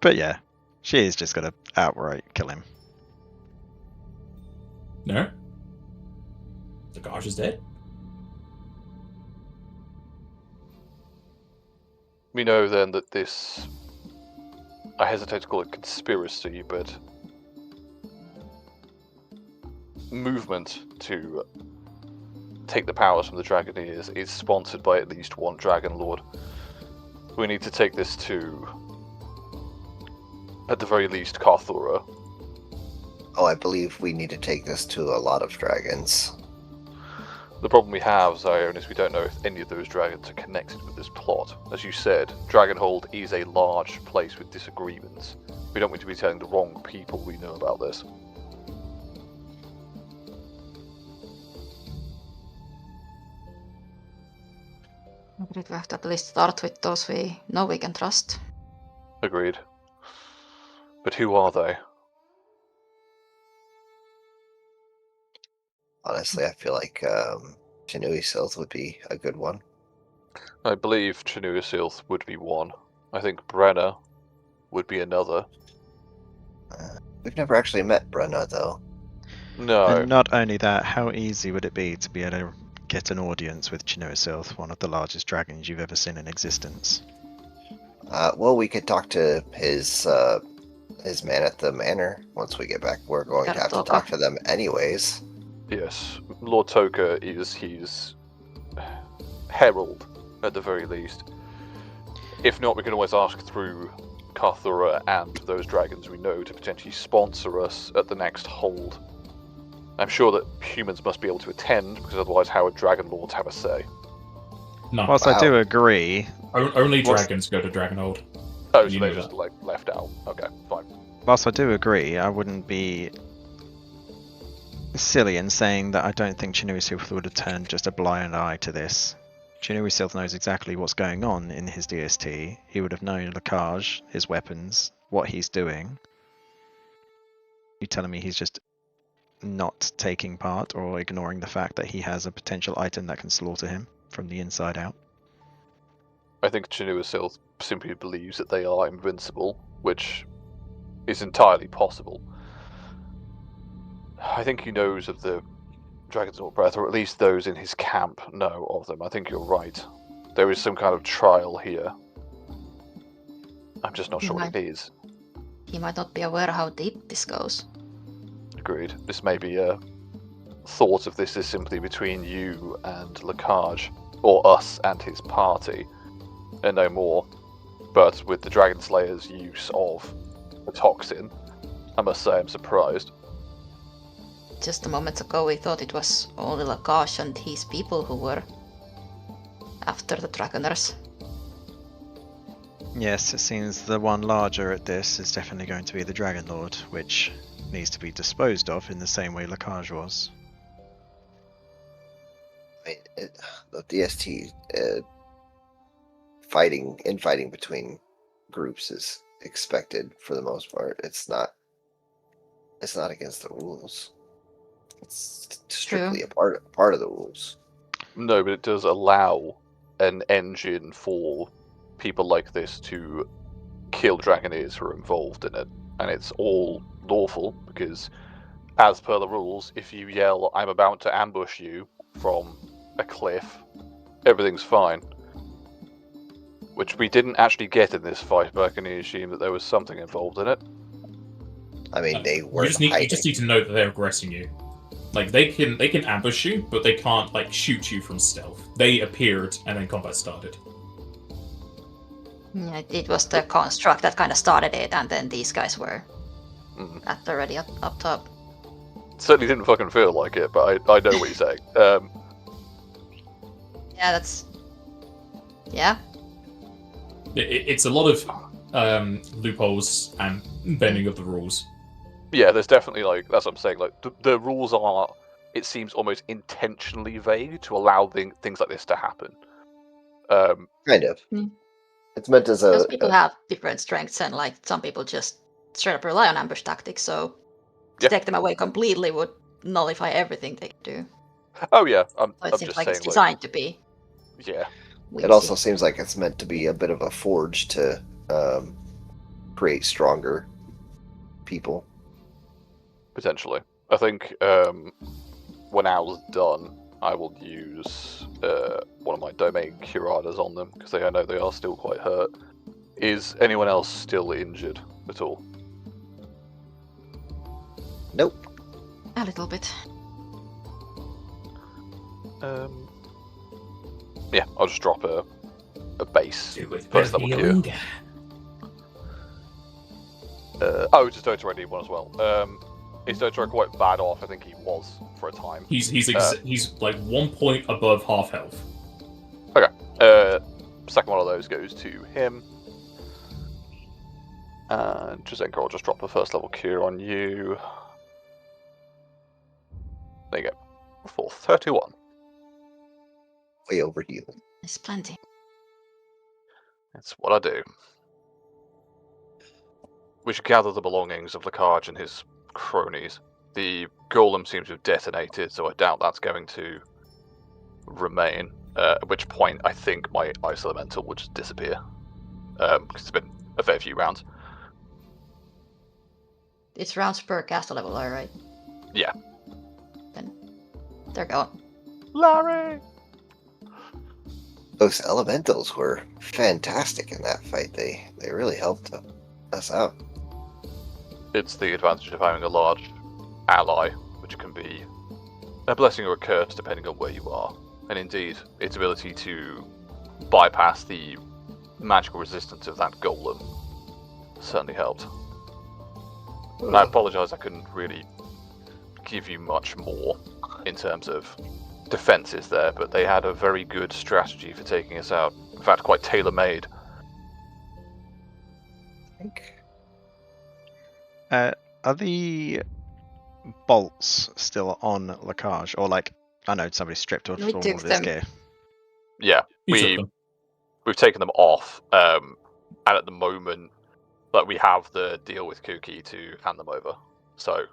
But yeah, she is just gonna outright kill him.
No. The Garge is dead.
We know then that this, I hesitate to call it conspiracy, but movement to take the powers from the Dragoneers is sponsored by at least one Dragon Lord. We need to take this to, at the very least, Karthurra.
Oh, I believe we need to take this to a lot of dragons.
The problem we have, Zion, is we don't know if any of those dragons are connected with this plot. As you said, Dragonhold is a large place with disagreements. We don't want to be telling the wrong people we know about this.
I believe we have to at least start with those we know we can trust.
Agreed. But who are they?
Honestly, I feel like Chinui Silth would be a good one.
I believe Chinuasilth would be one. I think Brenna would be another.
We've never actually met Brenna, though.
No.
And not only that, how easy would it be to be able to get an audience with Chinuasilth, one of the largest dragons you've ever seen in existence?
Well, we could talk to his man at the manor once we get back. We're going to have to talk to them anyways.
Yes, Lord Toka is his herald, at the very least. If not, we can always ask through Karthurra and those dragons we know to potentially sponsor us at the next hold. I'm sure that humans must be able to attend, because otherwise how would Dragon Lords have a say?
No.
Whilst I do agree,
Only dragons go to Dragonhold.
Oh, so
You
they're
knew
just like left out. Okay, fine.
whilst I do agree, I wouldn't be silly in saying that I don't think Chinuasilth would have turned just a blind eye to this. Chinuasilth knows exactly what's going on in his DST. He would have known Lakaj, his weapons, what he's doing. You telling me he's just not taking part or ignoring the fact that he has a potential item that can slaughter him from the inside out?
I think Chinuasilth simply believes that they are invincible, which is entirely possible. I think he knows of the Dragon's Lord Breath, or at least those in his camp know of them. I think you're right. There is some kind of trial here. I'm just not sure what it is.
He might not be aware how deep this goes.
Agreed. This may be a thought of this is simply between you and Lacage, or us and his party, and no more. But with the Dragon Slayer's use of the toxin, I must say I'm surprised.
Just a moment ago we thought it was only Lacage and his people who were after the Dragoners.
Yes, it seems the one larger at this is definitely going to be the Dragon Lord, which needs to be disposed of in the same way Lacage was.
The DST fighting between groups is expected for the most part. It's not against the rules. It's strictly a part of the rules.
No, but it does allow an engine for people like this to kill Dragoneers who are involved in it, and it's all lawful because, as per the rules, if you yell "I'm about to ambush you" from a cliff, everything's fine. Which we didn't actually get in this fight, but I can assume that there was something involved in it.
I mean, they were
You just need to know that they're aggressing you. Like they can ambush you, but they can't like shoot you from stealth. They appeared and then combat started.
Yeah, it was the construct that kind of started it, and then these guys were already up top.
Certainly didn't fucking feel like it, but I know what you're saying.
Yeah, that's... Yeah.
It's a lot of loopholes and bending of the rules.
Yeah, there's definitely, like, that's what I'm saying, like, the rules are, it seems almost intentionally vague to allow things like this to happen.
Kind of. It's meant as
Because people have different strengths, and, like, some people just straight up rely on ambush tactics, so to take them away completely would nullify everything they do.
Oh, yeah, I'm
So it
just
seems like
saying,
it's designed to be.
Yeah.
It also seems like it's meant to be a bit of a forge to create stronger people.
Potentially. I think when Owl's done, I will use one of my domain curadas on them, because I know they are still quite hurt. Is anyone else still injured at all?
Nope.
A little bit.
Yeah, I'll just drop a base
With
first level cure.
healing.
Just Dota I need one as well. Is Dota quite bad off? I think he was for a time.
He's like 1 point above half health.
Okay. Second one of those goes to him. And Jazenka, I'll just drop a first level cure on you. There you go. For 31.
Way over healed.
It's plenty.
That's what I do. We should gather the belongings of Lacage and his cronies. The golem seems to have detonated, so I doubt that's going to remain. At which point, I think my ice elemental would just disappear. Because it's been a fair few rounds.
It's rounds per caster level, alright?
Yeah.
Then they're gone.
Larry!
Those elementals were fantastic in that fight. They really helped us out.
It's the advantage of having a large ally, which can be a blessing or a curse depending on where you are. And indeed, its ability to bypass the magical resistance of that golem certainly helped. And I apologise, I couldn't really give you much more in terms of defences there, but they had a very good strategy for taking us out. In fact, quite tailor-made.
Are the bolts still on Lacage? Or, like, I know somebody stripped off
We
all
took
of his
them.
gear.
Yeah,
You took them.
we've taken them off, and at the moment, like, we have the deal with Kuki to hand them over. So,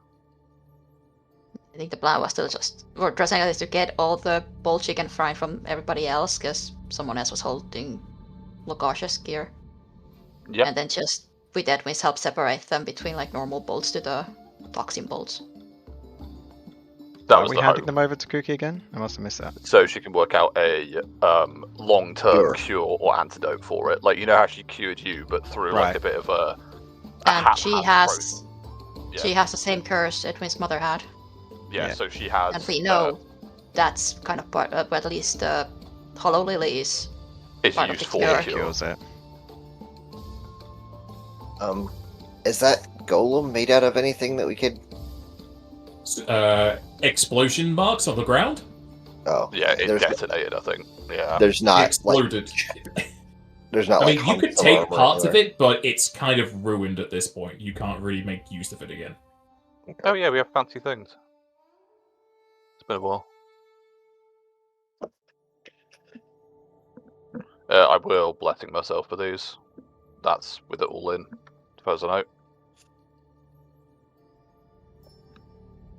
I think the plan was to just, or Drasenga is to get all the bolt she can find from everybody else, because someone else was holding Lacage's gear.
yeah,
And then just with Edwin's help, separate them between like normal bolts to the toxin bolts.
That
Are
was
we
the
handing
hope.
them over to Cookie again? I must have missed that.
So she can work out a long-term cure or antidote for it. Like, you know how she cured you, but through like
Right.
a bit of a
And she
haphazard
has the same curse Edwin's mother had,
Yeah, so she has.
and we know that's kind of part of, at least the Hollow Lily is
It's
part of
used
the
for
cure.
the cure.
Cures it.
Is that golem made out of anything that we could?
Explosion marks on the ground.
Oh,
Yeah, it
there's
detonated, I think. Yeah.
there's
It
not like
exploded.
there's not
I
like
mean, you could
hunks of
take
armor
parts of
anywhere.
it, but it's kind of ruined at this point. You can't really make use of it again.
Oh yeah, we have fancy things. It's been a while. I will blessing myself for these. That's with it all in, as far as I know.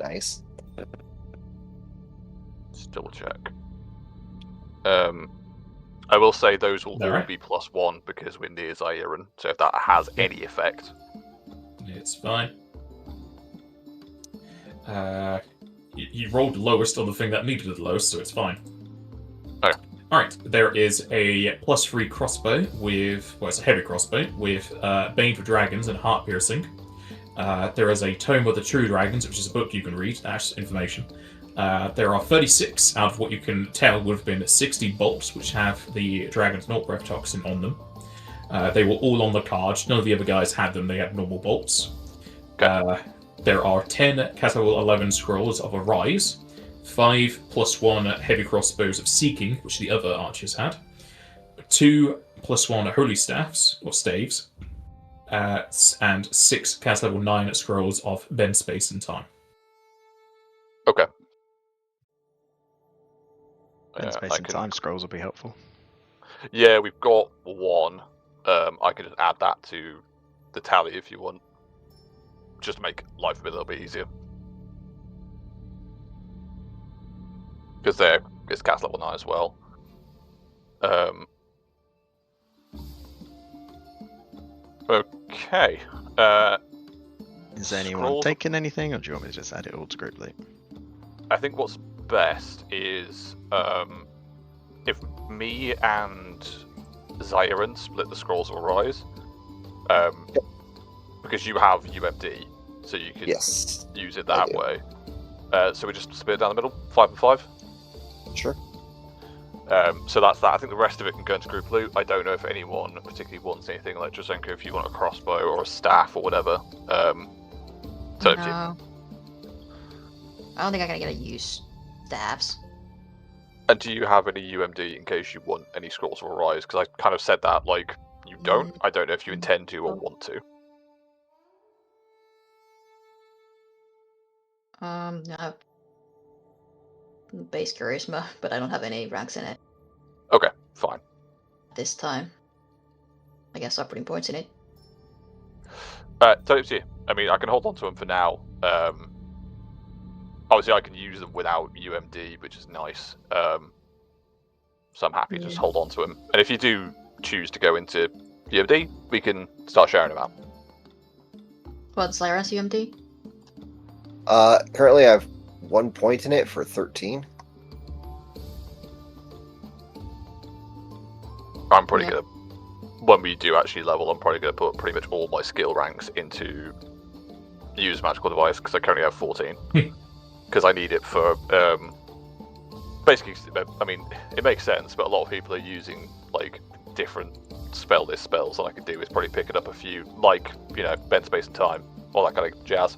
Nice.
Just double check. I will say those will all
Alright.
be +1 because we're near Zyron, so if that has any effect.
It's fine. You rolled lowest on the thing that needed it lowest, so it's fine.
Okay.
Alright, there is a +3 crossbow with, well, it's a heavy crossbow with Bane for Dragons and Heart Piercing. There is a Tome of the True Dragons, which is a book you can read, that's information. There are 36 out of what you can tell would have been 60 bolts, which have the Dragon's Naught Breath Toxin on them. They were all on the card. None of the other guys had them, they had normal bolts. There are 10 Capital 11 Scrolls of Arise, 5 +1 Heavy Crossbows of Seeking, which the other archers had, 2 +1 Holy Staffs, or Staves, and 6 Cast Level 9 Scrolls of Bend Space and Time.
Okay.
And space and time scrolls will be helpful.
Yeah, we've got 1. I can just add that to the tally if you want. Just to make life a little bit easier. Because it's cast level 9 as well. Okay.
Is anyone
Scrolls-
taking anything, or do you want me to just add it all to group loot?
I think what's best is if me and Zyron split the Scrolls of Arise. Because you have UMD, so you can
Yes.
use it
I
that
do.
way. So we just split it down the middle, 5 and 5.
Sure.
So that's that. I think the rest of it can go into group loot. I don't know if anyone particularly wants anything like Josenko, if you want a crossbow or a staff or whatever. So if you-
No. I don't think I'm gonna get to use staffs.
And do you have any UMD in case you want any Scrolls of Arise? Because I kind of said that like you don't. I don't know if you intend to or want to.
No. Base charisma, but I don't have any ranks in it
Okay, fine.
this time. I guess start putting points in it.
So it's you. I mean, I can hold on to them for now. Obviously, I can use them without UMD, which is nice. So I'm happy to just
Yeah.
hold on to them. And if you do choose to go into UMD, we can start sharing them out.
What's Lyra's UMD?
Currently I have 1 point in it for 13.
I'm probably
Yeah.
gonna, when we do actually level, I'm probably gonna put pretty much all my skill ranks into use magical device because I currently have 14. Because I need it for basically. I mean, it makes sense, but a lot of people are using like different spell list spells. All I could do is probably pick it up a few, like bend space and time, all that kind of jazz.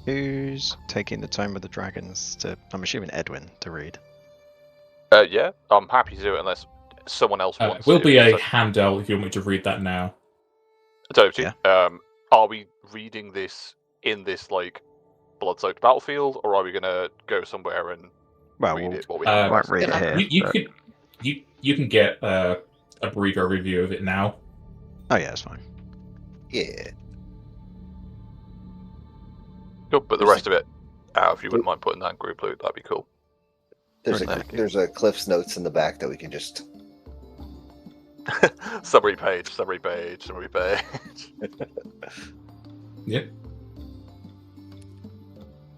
Who's taking the Tome of the Dragons to, I'm assuming Edwin, to read?
Yeah, I'm happy to do it unless someone else wants
Will
to.
be a
So-
handout if you want me to read that now.
Totally.
Yeah.
Are we reading this in this like blood-soaked battlefield, or are we gonna go somewhere and
Well,
read
we'll,
it? What we
I
have
won't read it
Gonna-
here.
You
but-
could you can get a brief overview of it now.
Oh yeah, it's fine.
Yeah.
Cool, but the rest of it, if you wouldn't mind putting that in group loot, that'd be cool.
There's
Right.
a Cliff's Notes in the back that we can just
Summary page.
Yep.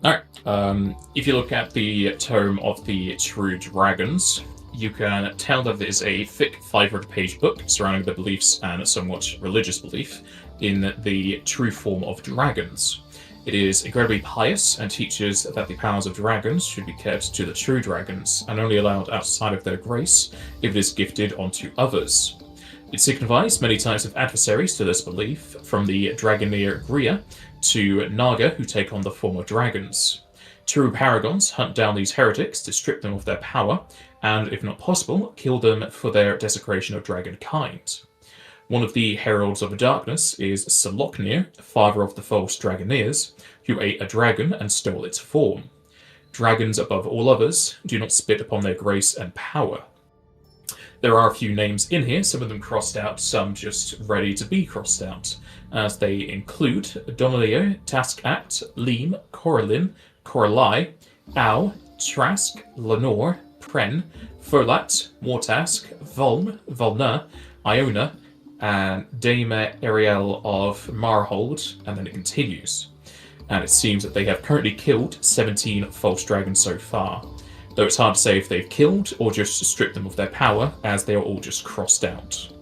Alright, if you look at the Tome of the True Dragons, you can tell that it is a thick 500-page book surrounding the beliefs and somewhat religious belief in the true form of dragons. It is incredibly pious and teaches that the powers of dragons should be kept to the true dragons and only allowed outside of their grace if it is gifted onto others. It signifies many types of adversaries to this belief, from the Dragoneer Griya to Naga, who take on the form of dragons. True paragons hunt down these heretics to strip them of their power, and, if not possible, kill them for their desecration of dragonkind. One of the Heralds of Darkness is Seloknir, father of the false Dragoneers, who ate a dragon and stole its form. Dragons, above all others, do not spit upon their grace and power. There are a few names in here, some of them crossed out, some just ready to be crossed out, as they include Donaleo, Taskact, Leem, Coralim, Coralai, Au, Trask, Lenore, Pren, Folat, Mortask, Volm, Volna, Iona, and Dame Ariel of Marhold, and then it continues. And it seems that they have currently killed 17 false dragons so far, though it's hard to say if they've killed or just stripped them of their power, as they are all just crossed out.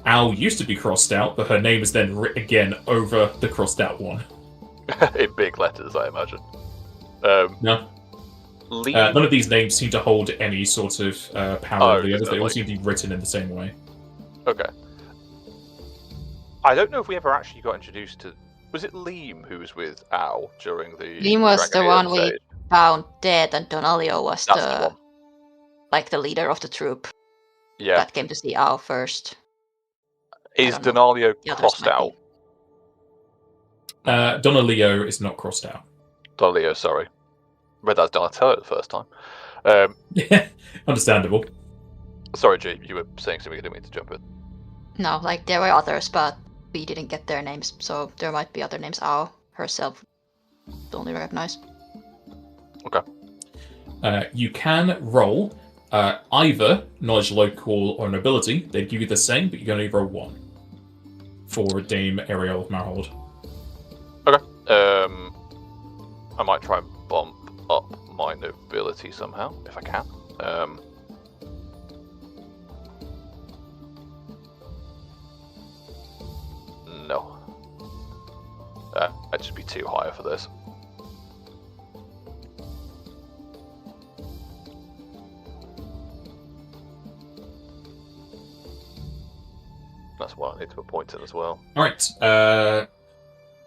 Al used to be crossed out, but her name is then written again over the crossed out one.
In big letters, I imagine.
No. None of these names seem to hold any sort of power over the others. They all seem to be written in the same way.
Okay. I don't know if we ever actually got introduced to... Was it Leem who was with Al during the...
Leem was the one we
stage?
found dead, and Donaleo was
That's the one.
like the leader of the troop
Yeah.
that came to see Al first.
Is
don't know.
Donaleo
The others
crossed
might
out?
be.
Donaleo is not crossed out.
Donaleo, sorry. Read that as Donatello the first time.
Yeah, understandable.
Sorry, G, you were saying something, I didn't mean to jump in.
No, like there were others, but we didn't get their names, so there might be other names. Al herself only recognize.
Okay.
You can roll either knowledge, local, or nobility. They give you the same, but you can only roll one for Dame Ariel of Marhold.
Okay. I might try and bump up my nobility somehow, if I can. No. I'd just be too high for this. That's why I need to put points in as well.
Alright,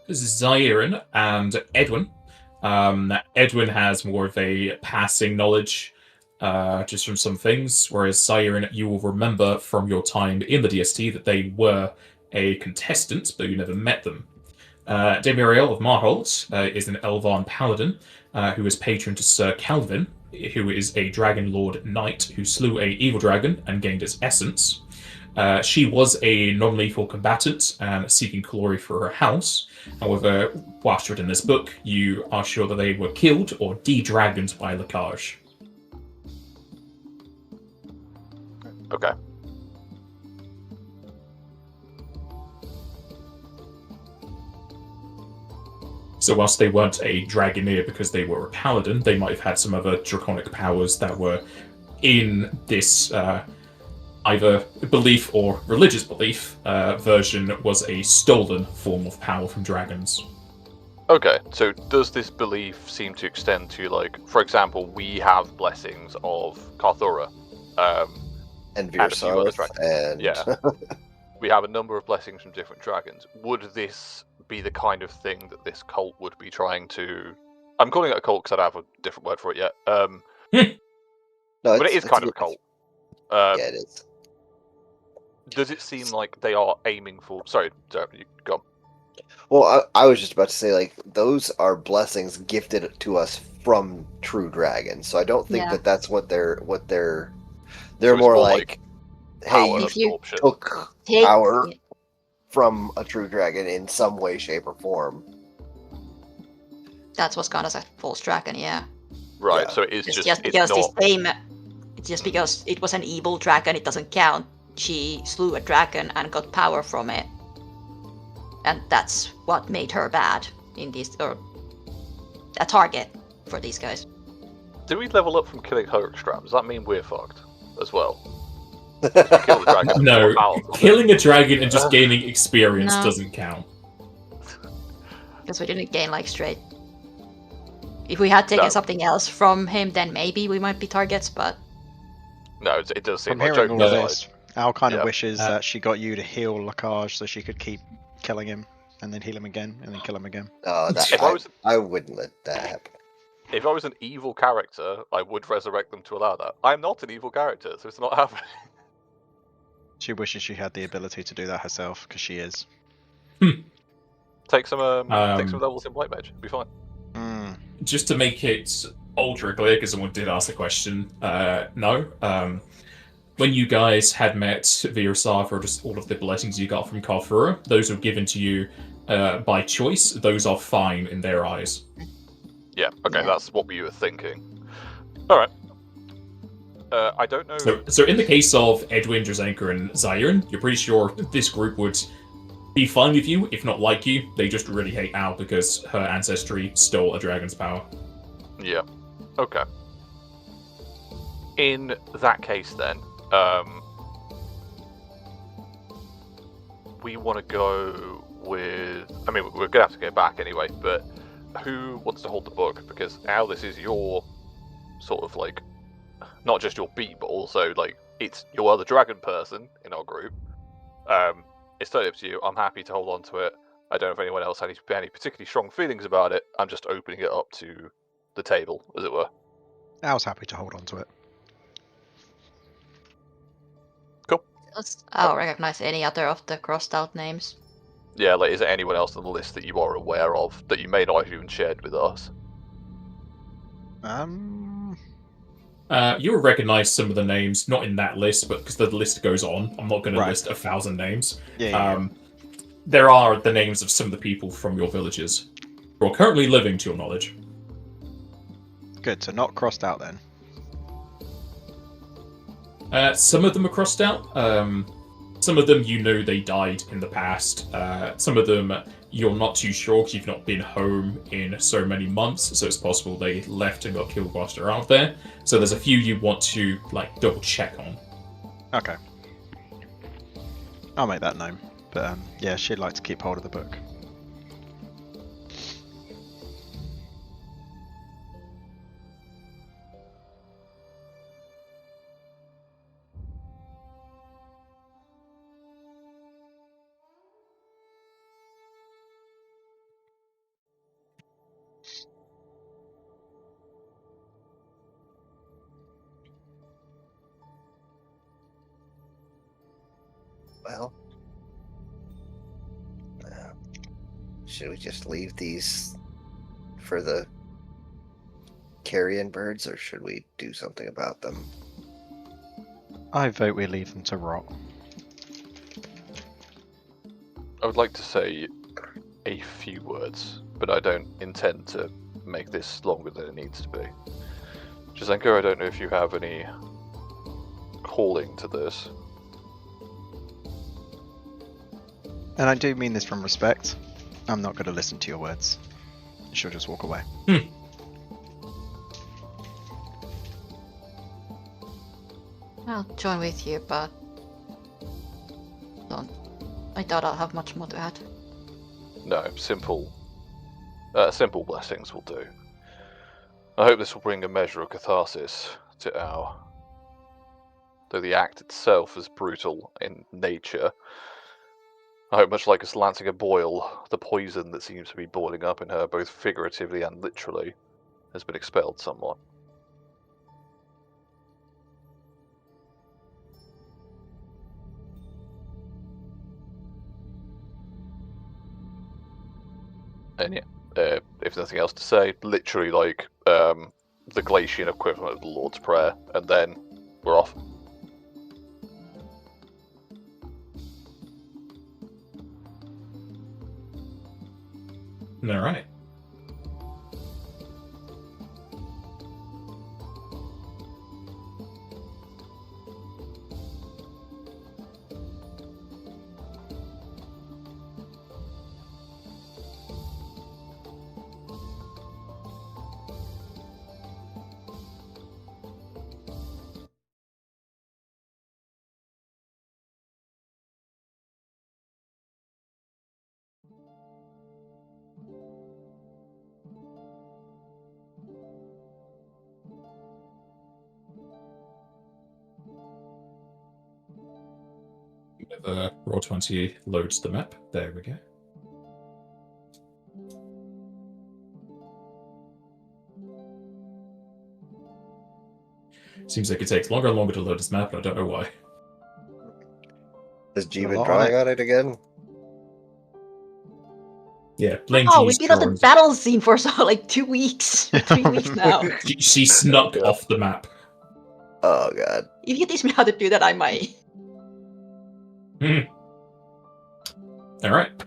Zyron and Edwin. Edwin has more of a passing knowledge just from some things, whereas Zyron, you will remember from your time in the DST that they were a contestant, but you never met them. Dame Ariel of Marhold is an Elvan paladin who is patron to Sir Calvin, who is a Dragon Lord Knight who slew a evil dragon and gained its essence. She was a non-lethal combatant and seeking glory for her house. However, whilst reading this book, you are sure that they were killed or de-dragoned by Lacage.
Okay.
So whilst they weren't a Dragoneer because they were a paladin, they might have had some other draconic powers that were in this either belief or religious belief version was a stolen form of power from dragons.
Okay, so does this belief seem to extend to, like, for example, we have blessings of Karthurra,
And
and a few other
Virsarth,
dragons.
and
Yeah. We have a number of blessings from different dragons. Would this be the kind of thing that this cult would be trying to... I'm calling it a cult because I don't have a different word for it yet.
no,
But it is kind of a cult.
Yeah, it is.
Does it seem like they are aiming for... Sorry, you go on.
Well, I was just about to say, like, those are blessings gifted to us from true dragons. So I don't think
Yeah.
that's what they're
So
they're
it's
more
more
like, hey,
Power
you
if you
absorption.
took
Take
power from a true dragon in some way, shape, or form.
That's what's gone as a false dragon, yeah.
Right,
Yeah.
so it is
It's
just
just
it's
because
not...
this name, it's just because it was an evil dragon, it doesn't count. she slew a dragon and got power from it. And that's what made her bad in these, or a target for these guys.
Do we level up from killing Hookstram? Does that mean we're fucked as well? We kill the dragon and
No,
get power from it.
killing a dragon and just gaining experience
No.
doesn't count.
Because we didn't gain like straight. If we had taken
No.
something else from him, then maybe we might be targets, but
No, it does seem
From
like
hearing
joking
all of
aside.
this, Al kind of
Yeah.
wishes that she got you to heal Lacage so she could keep killing him, and then heal him again, and then kill him again.
Oh, that,
If
I wouldn't let that happen.
If I was an evil character, I would resurrect them to allow that. I'm not an evil character, so it's not happening.
She wishes she had the ability to do that herself, because she is.
Take some levels in White Mage, be fine.
Just to make it ultra clear, because someone did ask the question, no. When you guys had met via Saga, just all of the blessings you got from Karthurra, those were given to you by choice. Those are fine in their eyes.
Yeah, okay,
Yeah.
that's what we were thinking. Alright. I don't know...
So in the case of Edwin, Drazenka, and Zyron, you're pretty sure this group would be fine with you, if not like you. They just really hate Al because her ancestry stole a dragon's power.
Yeah. Okay. In that case, then, we want to go with... I mean, we're going to have to go back anyway, but who wants to hold the book? Because now this is your sort of, like, not just your beat, but also, like, it's your other dragon person in our group. It's totally up to you. I'm happy to hold on to it. I don't know if anyone else had any particularly strong feelings about it. I'm just opening it up to the table, as it were.
Al's happy to hold on to it.
I don't recognize any other of the crossed out names.
Yeah, like, is there anyone else on the list that you are aware of that you may not have even shared with us?
You will recognize some of the names, not in that list, but because the list goes on. I'm not going to list 1,000 names.
Yeah.
There are the names of some of the people from your villages who are currently living, to your knowledge.
Good, so not crossed out then.
Some of them are crossed out. Some of them you know they died in the past. Some of them you're not too sure because you've not been home in so many months, so it's possible they left and got killed whilst they're out there. So there's a few you want to like double check on.
Okay. I'll make that known. But yeah, she'd like to keep hold of the book.
Well, should we just leave these for the carrion birds, or should we do something about them?
I vote we leave them to rot.
I would like to say a few words, but I don't intend to make this longer than it needs to be. Jazenko, I don't know if you have any calling to this.
And I do mean this from respect. I'm not going to listen to your words. She'll just walk away.
I'll join with you, but I doubt I'll have much more to add.
No, simple blessings will do. I hope this will bring a measure of catharsis to our... Though the act itself is brutal in nature, I hope, much like us lancing a boil, the poison that seems to be boiling up in her, both figuratively and literally, has been expelled somewhat. And yeah, if nothing else to say, literally like the Glacian equivalent of the Lord's Prayer, and then we're off.
All right. Roll20 loads the map. There we go. Seems like it takes longer and longer to load this map, and I don't know why.
Has G
A
been
lot on
drawing
it.
on it again?
Yeah, blame
Oh, we
G's
did on the
drawings.
battle scene for like 2 weeks, 3 weeks now.
She snuck
Yeah.
off the map.
Oh god.
If you teach me how to do that, I might.
Alright.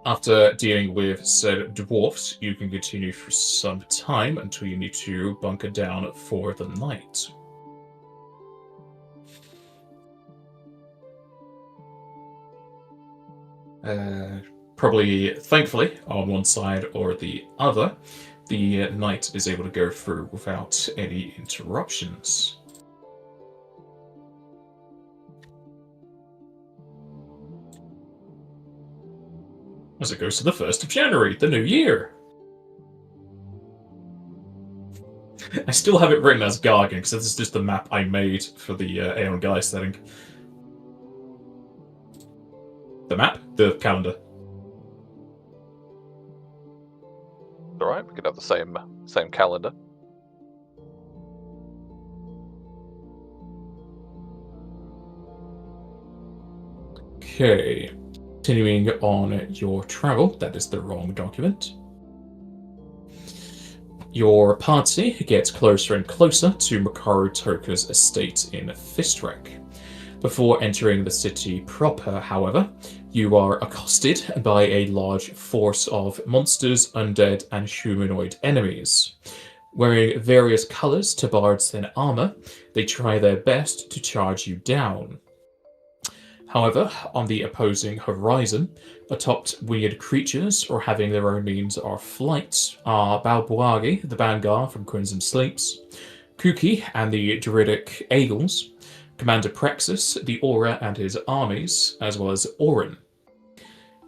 After dealing with said dwarfs, you can continue for some time until you need to bunker down for the night. Probably, thankfully, on one side or the other, the night is able to go through without any interruptions. As it goes to the 1st of January, the new year. I still have it written as Gargan, because this is just the map I made for the Aeon Guy setting. The map? The calendar.
Alright, we could have the same calendar.
Okay. Continuing on your travel, that is the wrong document. Your party gets closer and closer to Makaru Toka's estate in Fistrek. Before entering the city proper, however, you are accosted by a large force of monsters, undead, and humanoid enemies. Wearing various colours to bards than armour, they try their best to charge you down. However, on the opposing horizon, atop weird creatures or having their own means of flight are Balbuagi, the Bangar from Crimson Sleeps, Kuki and the Druidic Eagles, Commander Praxis, the Aura and his armies, as well as Orin.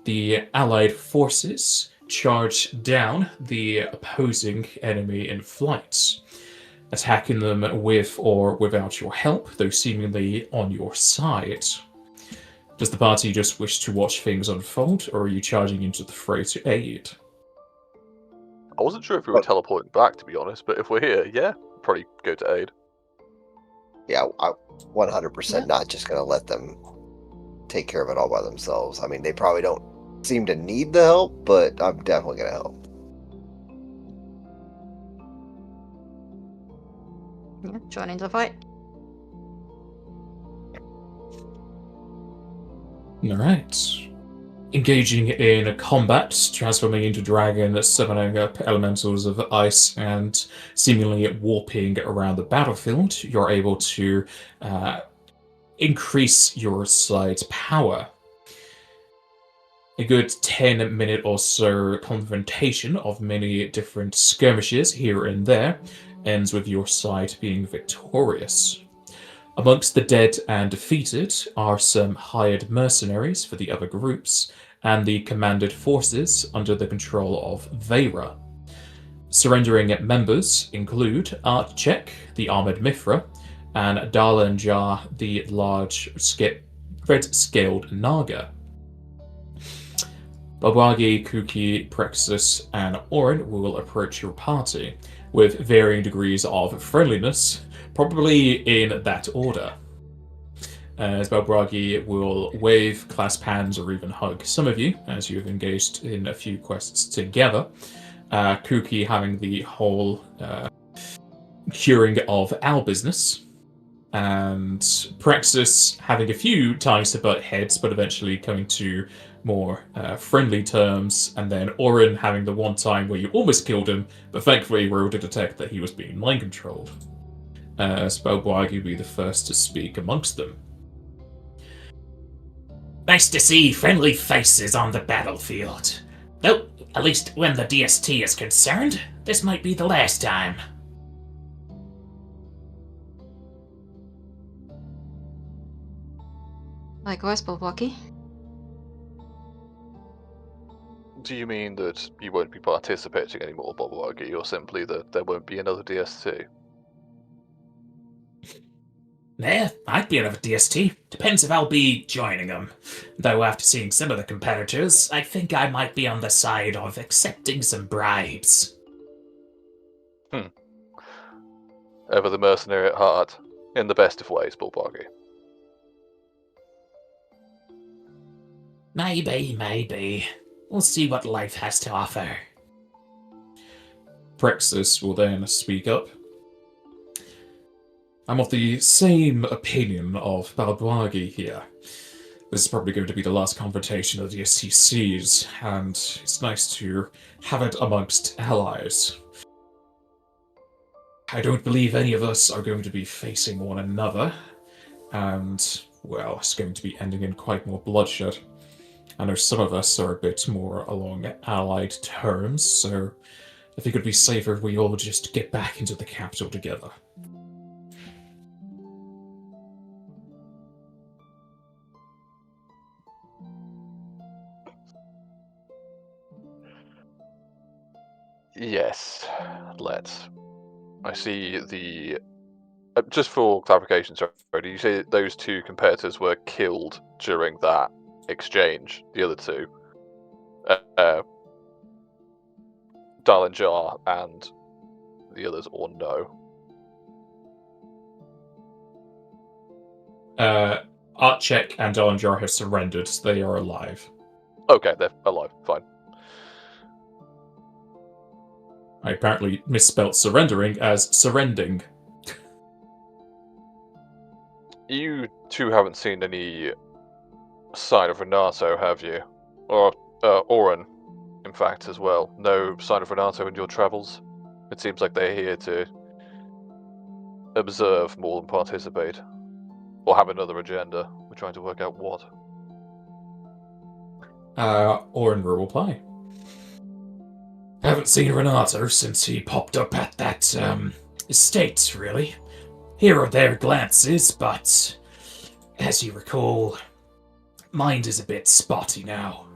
The allied forces charge down the opposing enemy in flight, attacking them with or without your help, though seemingly on your side. Does the party just wish to watch things unfold, or are you charging into the fray to aid?
I wasn't sure if we were teleporting back, to be honest, but if we're here, yeah, probably go to aid.
Yeah, I 100%
Yeah.
not just gonna let them take care of it all by themselves. I mean, they probably don't seem to need the help, but I'm definitely gonna help.
Yeah, join into the fight.
Alright. Engaging in combat, transforming into dragon, summoning up elementals of ice, and seemingly warping around the battlefield, you're able to increase your side's power. A good 10-minute or so confrontation of many different skirmishes here and there ends with your side being victorious. Amongst the dead and defeated are some hired mercenaries for the other groups, and the commanded forces under the control of Veira. Surrendering members include Artchek, the armored Mithra, and Dalanjar, the large red-scaled Naga. Babagi, Kuki, Praxis, and Orin will approach your party, with varying degrees of friendliness, probably in that order. As Balbragi will wave, clasp hands, or even hug some of you as you have engaged in a few quests together. Kuki having the whole curing of our business, and Praxis having a few times to butt heads, but eventually coming to more friendly terms, and then Orin having the one time where you almost killed him, but thankfully were able to detect that he was being mind-controlled. Spellbwag will be the first to speak amongst them.
Nice to see friendly faces on the battlefield. Though, at least when the DST is concerned, this might be the last time.
Likewise, Bulwaki.
Do you mean that you won't be participating anymore, Bobwagi, or simply that there won't be another DST?
Yeah, I'd be another DST. Depends if I'll be joining them. Though after seeing some of the competitors, I think I might be on the side of accepting some bribes.
Ever the mercenary at heart, in the best of ways, Bullparky.
Maybe. We'll see what life has to offer.
Praxis will then speak up. I'm of the same opinion of Balbuagi here. This is probably going to be the last confrontation of the SCCs, and it's nice to have it amongst allies. I don't believe any of us are going to be facing one another, and, well, it's going to be ending in quite more bloodshed. I know some of us are a bit more along allied terms, so I think it would be safer if we all just get back into the capital together.
Yes, let's. I see the. Just for clarification, sorry, did you say that those two competitors were killed during that exchange? The other two, Dalinjar and the others, or no?
Archek and Dalinjar have surrendered, so they are alive.
Okay, they're alive. Fine.
I apparently misspelt surrendering as surrending.
You two haven't seen any sign of Renato, have you? Or Oren, in fact, as well. No sign of Renato in your travels? It seems like they're here to observe more than participate. Or have another agenda. We're trying to work out what.
Orin will reply.
Haven't seen Renato since he popped up at that, estate, really. Here or there glances, but as you recall, mind is a bit spotty now.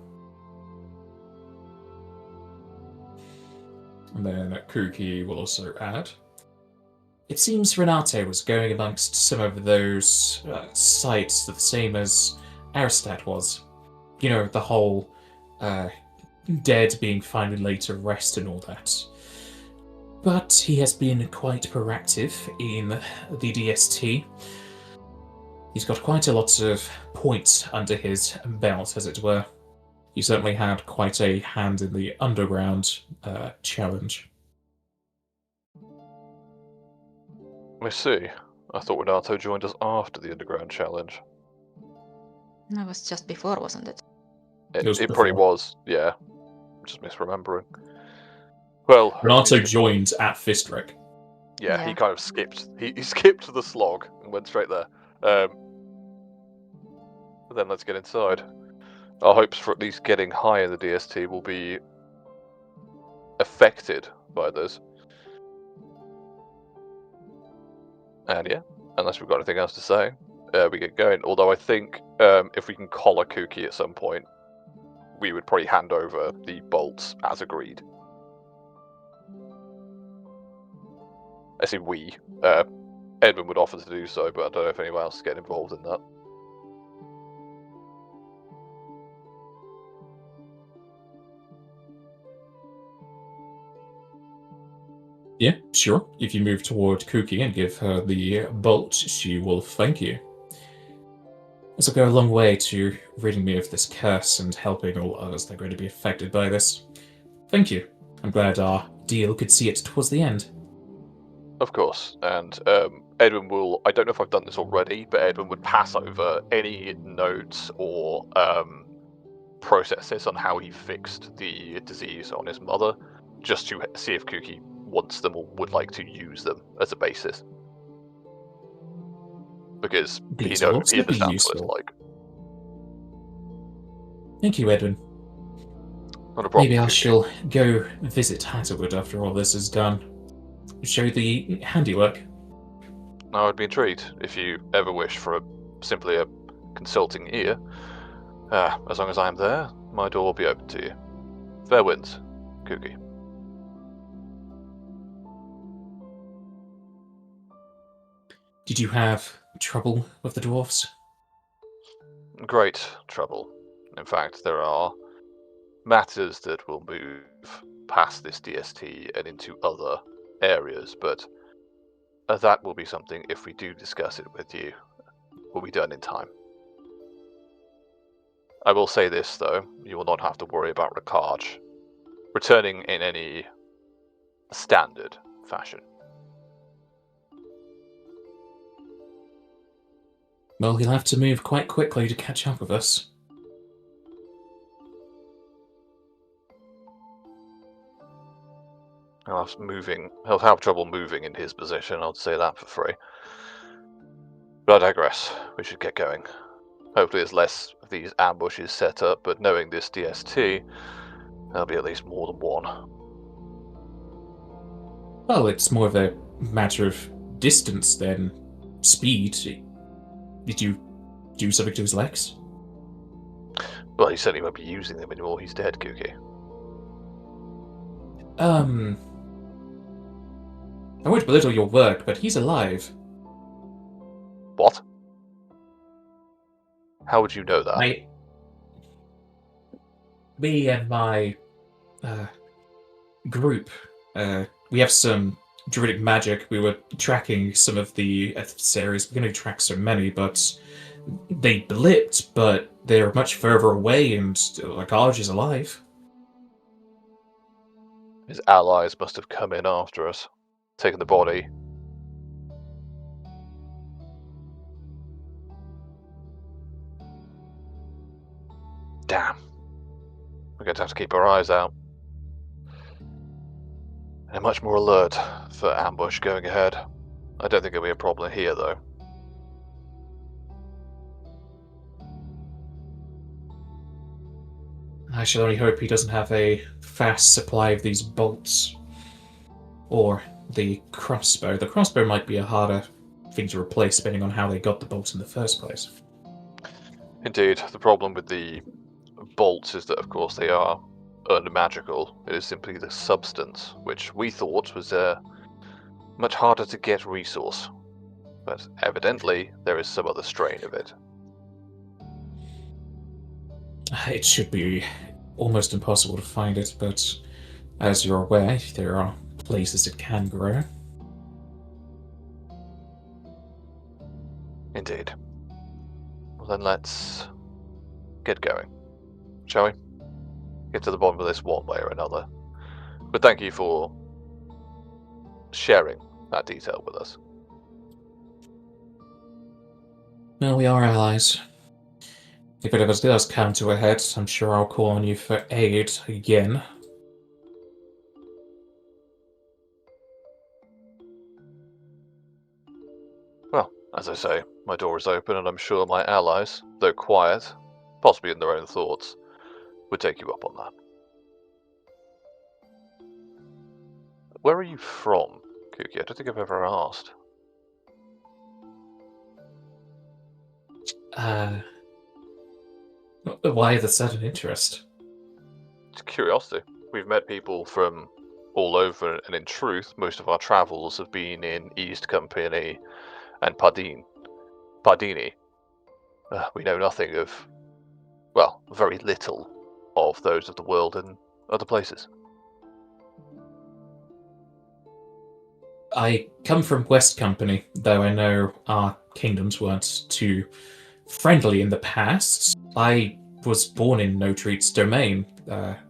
And then Kuki will also add.
It seems Renato was going amongst some of those sites the same as Aristad was. You know, the whole dead being finally laid to rest and all that. But he has been quite proactive in the DST. He's got quite a lot of points under his belt, as it were. He certainly had quite a hand in the underground challenge.
I see. I thought Renato joined us after the Underground Challenge.
That was just before, wasn't it?
It
was
probably
before.
was, yeah. I'm just misremembering. Well,
Renato joined at Fistrek.
yeah, he
Yeah.
kind of skipped. He skipped the slog and went straight there. Then let's get inside. Our hopes for at least getting high in the DST will be affected by this. And yeah, unless we've got anything else to say, we get going. Although I think if we can collar Kuki at some point, we would probably hand over the bolts as agreed. I say we. Edwin would offer to do so, but I don't know if anyone else is getting involved in that.
Yeah, sure. If you move toward Kuki and give her the bolt, she will thank you. This will go a long way to ridding me of this curse and helping all others that are going to be affected by this. Thank you. I'm glad our deal could see it towards the end.
Of course, and Edwin will, I don't know if I've done this already, but Edwin would pass over any notes or processes on how he fixed the disease on his mother, just to see if Kuki wants them or would like to use them as a basis. Because
These
he
will
knows, he
also be
understands what it's
useful.
like.
Thank you, Edwin.
Not a problem,
Maybe I
Kuki.
shall go visit Hattahwood after all this is done. Show the handiwork.
I would be intrigued if you ever wish for simply a consulting ear. As long as I am there, my door will be open to you. Fair winds, Kuki.
Did you have trouble with the dwarfs?
Great trouble. In fact, there are matters that will move past this DST and into other areas, but that will be something, if we do discuss it with you, will be done in time. I will say this, though, you will not have to worry about Ricard returning in any standard fashion.
Well, he'll have to move quite quickly to catch up with us.
He'll have trouble moving in his position, I'll say that for free. But I digress. We should get going. Hopefully there's less of these ambushes set up, but knowing this DST, there'll be at least more than one.
Well, it's more of a matter of distance than speed. Did you do something to his legs?
Well, he certainly won't be using them anymore. He's dead, Kuki.
I won't belittle your work, but he's alive.
What? How would you know that?
Me and my group, we have some druidic magic. We were tracking some of the adversaries. We're going to track so many, but they blipped, but they're much further away, and Lagage is alive.
His allies must have come in after us, taken the body. Damn. We're going to have to keep our eyes out. And much more alert for ambush going ahead. I don't think it'll be a problem here, though.
I shall only hope he doesn't have a fast supply of these bolts. Or the crossbow. The crossbow might be a harder thing to replace, depending on how they got the bolts in the first place.
Indeed, the problem with the bolts is that, of course, they are unmagical. It is simply the substance, which we thought was a much harder to get resource. But evidently, there is some other strain of it.
It should be almost impossible to find it, but as you're aware, there are places it can grow.
Indeed. Well, then let's get going, shall we? Get to the bottom of this one way or another. But thank you for sharing that detail with us.
Well, we are allies. If it ever does come to a head, I'm sure I'll call on you for aid again.
Well, as I say, my door is open, and I'm sure my allies, though quiet, possibly in their own thoughts, would take you up on that. Where are you from, Kuki? I don't think I've ever asked.
Why the sudden interest?
It's curiosity. We've met people from all over, and in truth, most of our travels have been in East Company and Pardini. We know nothing of, well, very little of those of the world and other places.
I come from West Company, though I know our kingdoms weren't too friendly in the past. I was born in No Treat's domain,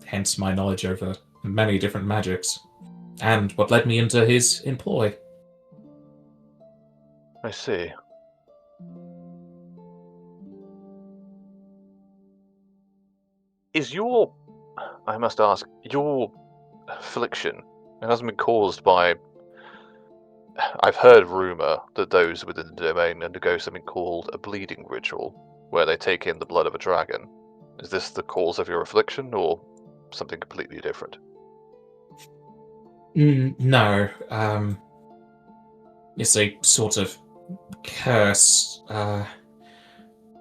hence my knowledge over many different magics, and what led me into his employ.
I see. Is your, I must ask, your affliction, it hasn't been caused by, I've heard rumour that those within the domain undergo something called a bleeding ritual, where they take in the blood of a dragon. Is this the cause of your affliction, or something completely different?
No, it's a sort of curse. I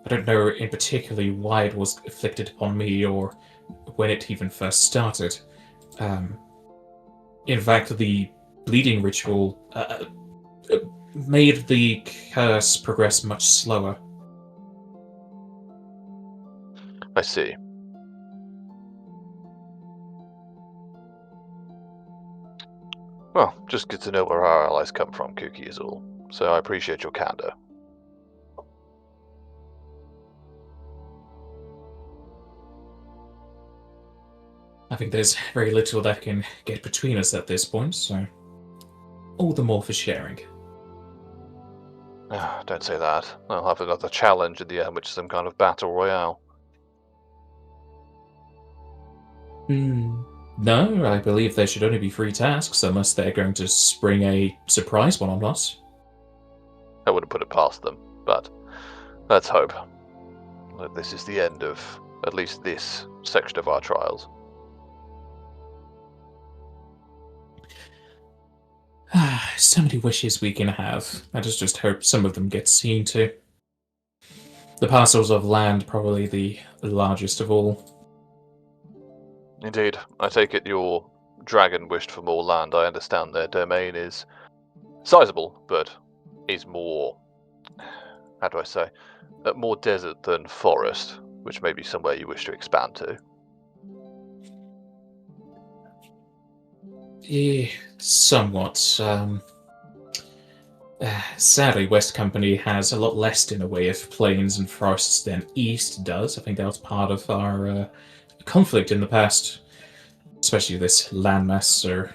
don't know in particularly why it was inflicted upon me or when it even first started. In fact, the bleeding ritual made the curse progress much slower.
I see. Well, just good to know where our allies come from, Kuki, is all. So I appreciate your candor.
I think there's very little that can get between us at this point, so all the more for sharing.
Don't say that. I'll have another challenge in the end, which is some kind of battle royale.
No, I believe there should only be 3 tasks, unless they're going to spring a surprise one on us.
I wouldn't put it past them, but let's hope that this is the end of at least this section of our trials.
So many wishes we can have. I just hope some of them get seen too. The parcels of land probably the largest of all.
Indeed, I take it your dragon wished for more land. I understand their domain is sizable, but is more, how do I say, more desert than forest, which may be somewhere you wish to expand to.
Somewhat. Sadly, West Company has a lot less in the way of plains and forests than East does. I think that was part of our conflict in the past, especially this landmass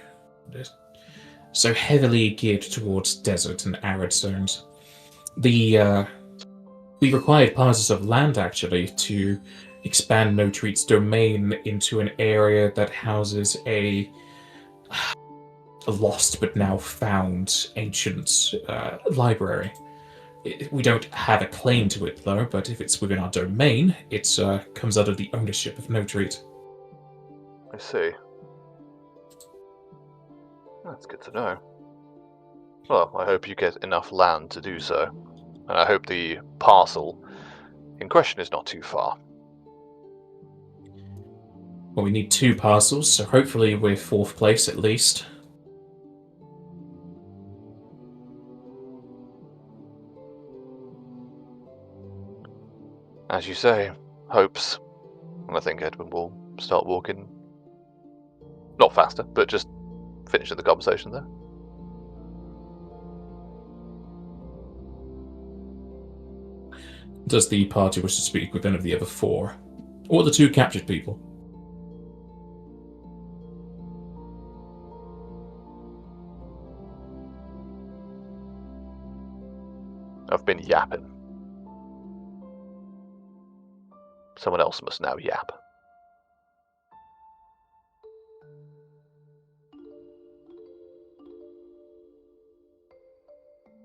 so heavily geared towards desert and arid zones. We required parcels of land actually to expand No Treat's domain into an area that houses a lost but now found ancient library. We don't have a claim to it though, but if it's within our domain, it comes under the ownership of No Treat.
I see. That's good to know. Well, I hope you get enough land to do so, and I hope the parcel in question is not too far.
Well, we need 2 parcels, so hopefully we're 4th place at least.
As you say, hopes. And I think Edwin will start walking, not faster, but just finishing the conversation there.
Does the party wish to speak with any of the other 4? Or the 2 captured people?
I've been yapping. Someone else must now yap.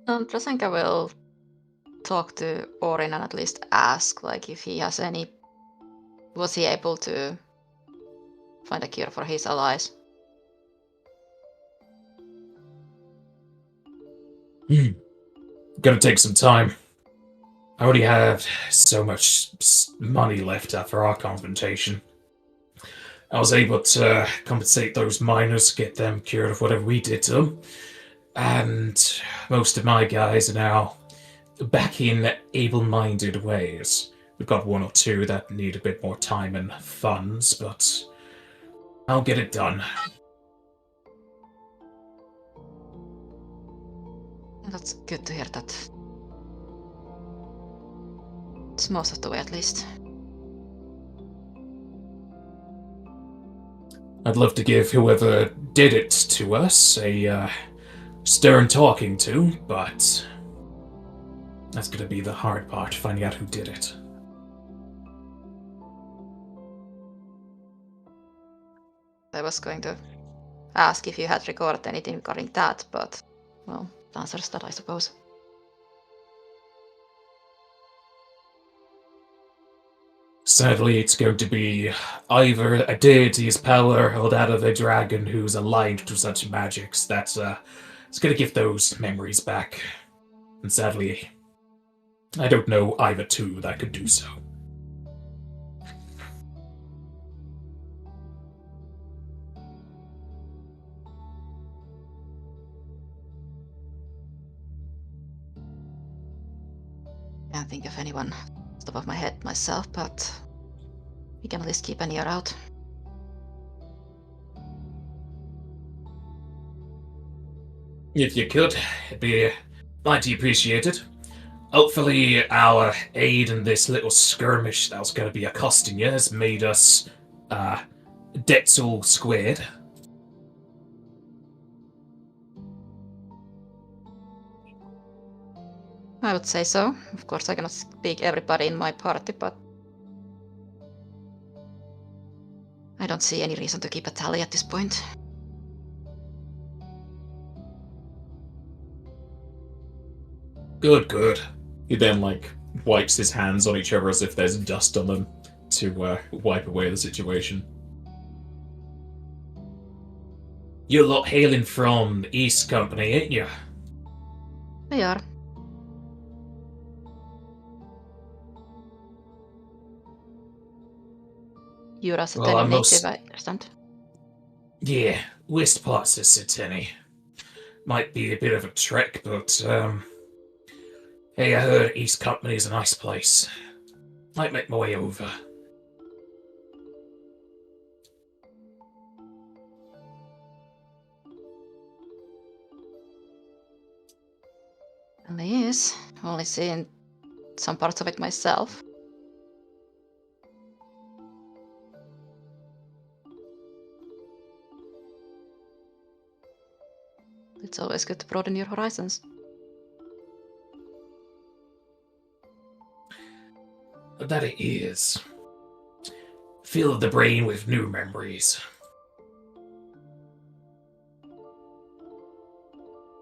Prasanka will talk to Orin and at least ask, like, if he has any. Was he able to find a cure for his allies?
Gonna take some time. I already have so much money left after our confrontation. I was able to compensate those miners, get them cured of whatever we did to them. And most of my guys are now back in able-minded ways. We've got 1 or 2 that need a bit more time and funds, but I'll get it done.
That's good to hear that. It's most of the way at least.
I'd love to give whoever did it to us a stern talking to, but that's gonna be the hard part, finding out who did it.
I was going to ask if you had recorded anything regarding that, but, well, the answer is that, I suppose.
Sadly, it's going to be either a deity's power or that of a dragon who's aligned to such magics that's it's gonna give those memories back. And sadly, I don't know either 2 that could do so.
Can't think of anyone off the top of my head myself, but we can at least keep an ear out.
If you could, it'd be mighty appreciated. Hopefully, our aid in this little skirmish that was going to be accosting you has made us debts all squared.
I would say so. Of course, I cannot speak everybody in my party, but I don't see any reason to keep a tally at this point.
Good, good.
He then wipes his hands on each other as if there's dust on them to wipe away the situation.
You're lot hailing from the East Company, ain't you?
We are. You're a
Well, I'm
Seteni
most-
native, I understand.
Yeah, west parts of Seteni. Might be a bit of a trek, but hey, I heard East Company's a nice place. Might make my way over.
And he is. Only seen some parts of it myself. It's always good to broaden your horizons.
That it is. Fill the brain with new memories.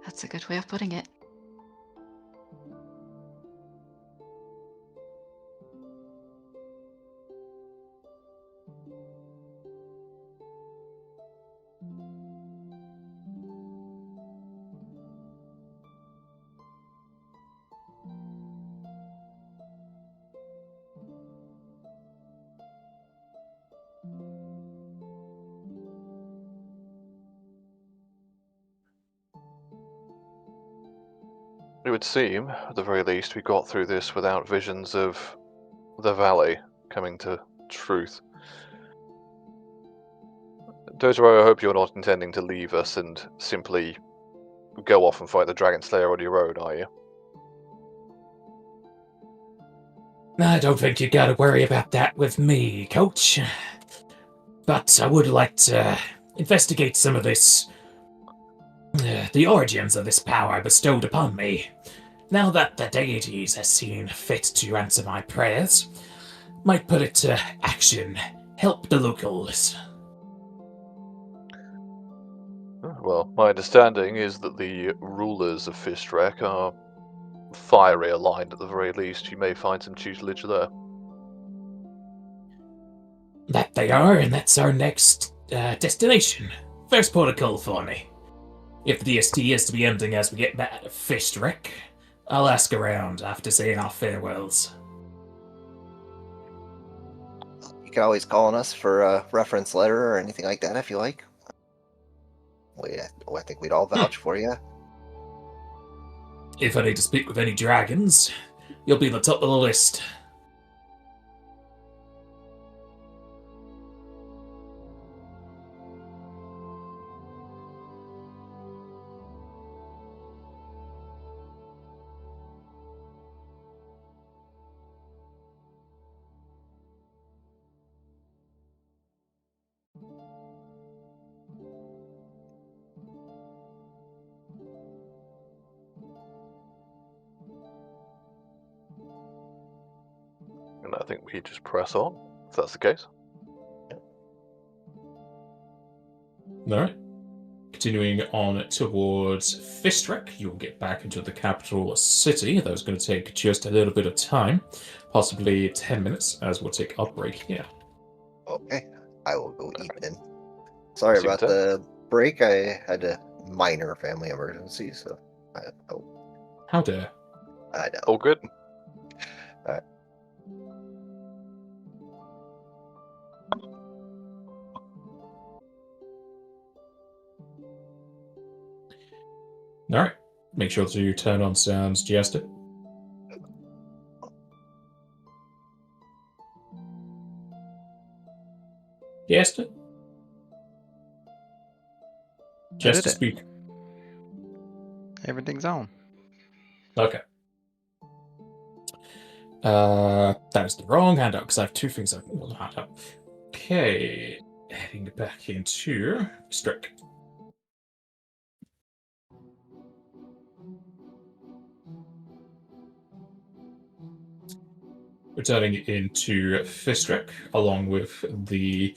That's a good way of putting it.
It would seem, at the very least, we got through this without visions of the valley coming to truth. Totoro, I hope you're not intending to leave us and simply go off and fight the Dragon Slayer on your own, are you?
I don't think you gotta worry about that with me, Coach. But I would like to investigate some of this. The origins of this power bestowed upon me. Now that the deities have seen fit to answer my prayers, might put it to action. Help the locals.
Well, my understanding is that the rulers of Fistrek are fiery aligned at the very least. You may find some tutelage there.
That they are, and that's our next destination. First protocol for me. If the DST is to be ending as we get back to Fistrek, I'll ask around after saying our farewells.
You can always call on us for a reference letter or anything like that if you like. I think we'd all vouch for you.
If I need to speak with any dragons, you'll be at the top of the list.
And I think we just press on, if that's the case.
Alright. Continuing on towards Fistrek, you'll get back into the capital city. That's going to take just a little bit of time, possibly 10 minutes, as we'll take a break here.
Okay, I will go eat then. Sorry
Super
about the break. I had a minor family emergency, so
How dare.
I know.
All good.
Alright. Make sure to turn on sounds, Jester. Yes. Just
did
to
it.
speak.
Everything's on.
Okay. That is the wrong handout because I have two things I want to hand out. Okay, heading back into Strick. Returning into Fistrick, along with the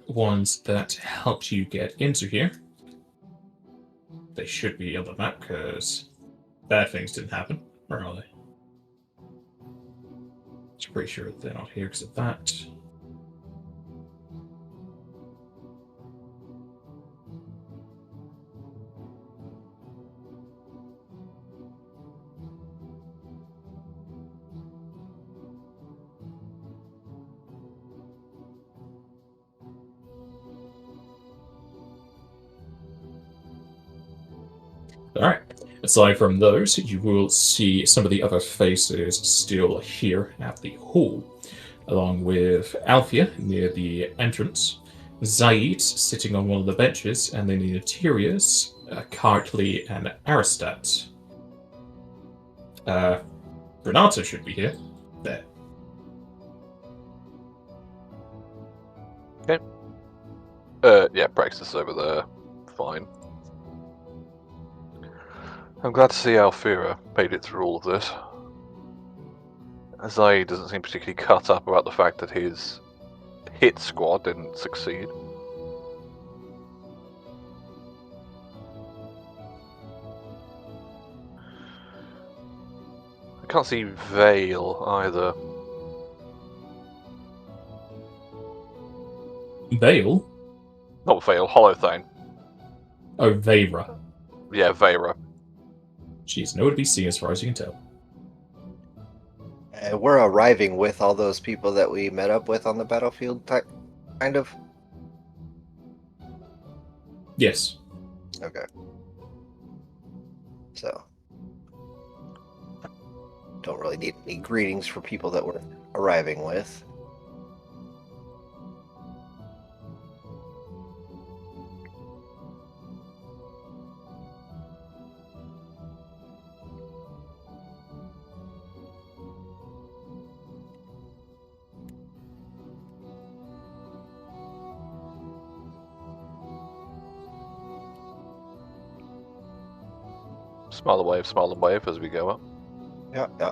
ones that helped you get into here. They should be on the map because bad things didn't happen, or are they? I'm pretty sure they're not here because of that. Alright. Aside from those, you will see some of the other faces still here at the hall, along with Althea near the entrance, Zaid sitting on one of the benches, and then the interiors, Kartley and Aristat. Renata should be here. There.
Yeah, Brax is over there. Fine. I'm glad to see Althea made it through all of this. Zaid doesn't seem particularly cut up about the fact that his hit squad didn't succeed. I can't see Vale either.
Vale?
Not Vale, Holothane.
Oh, Vera.
Yeah, Vera.
She's nowhere to be seen as far as you can tell.
We're arriving with all those people that we met up with on the battlefield, kind of?
Yes.
Okay. So, don't really need any greetings for people that we're arriving with.
Smile and wave as we go up.
Yeah, yeah.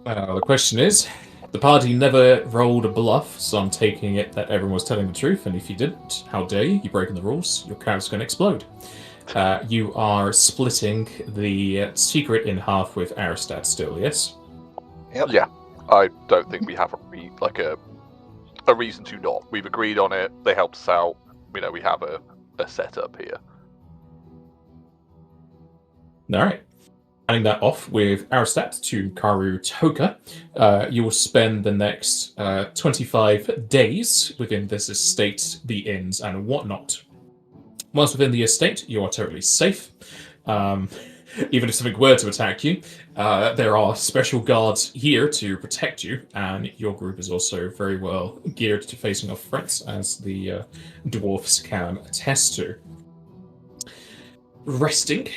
The question is, the party never rolled a bluff, so I'm taking it that everyone was telling the truth, and if you didn't, how dare you? You're breaking the rules. Your character's going to explode. You are splitting the secret in half with Aristat still, yes?
Yep.
Yeah, I don't think we have a reason to not. We've agreed on it. They helped us out. We have a setup here.
Alright. Handing that off with Aristat to Karthurra, you will spend the next 25 days within this estate, the inns, and whatnot. Once within the estate, you are totally safe. Even if something were to attack you, there are special guards here to protect you, and your group is also very well geared to facing off threats, as the dwarfs can attest to. Resting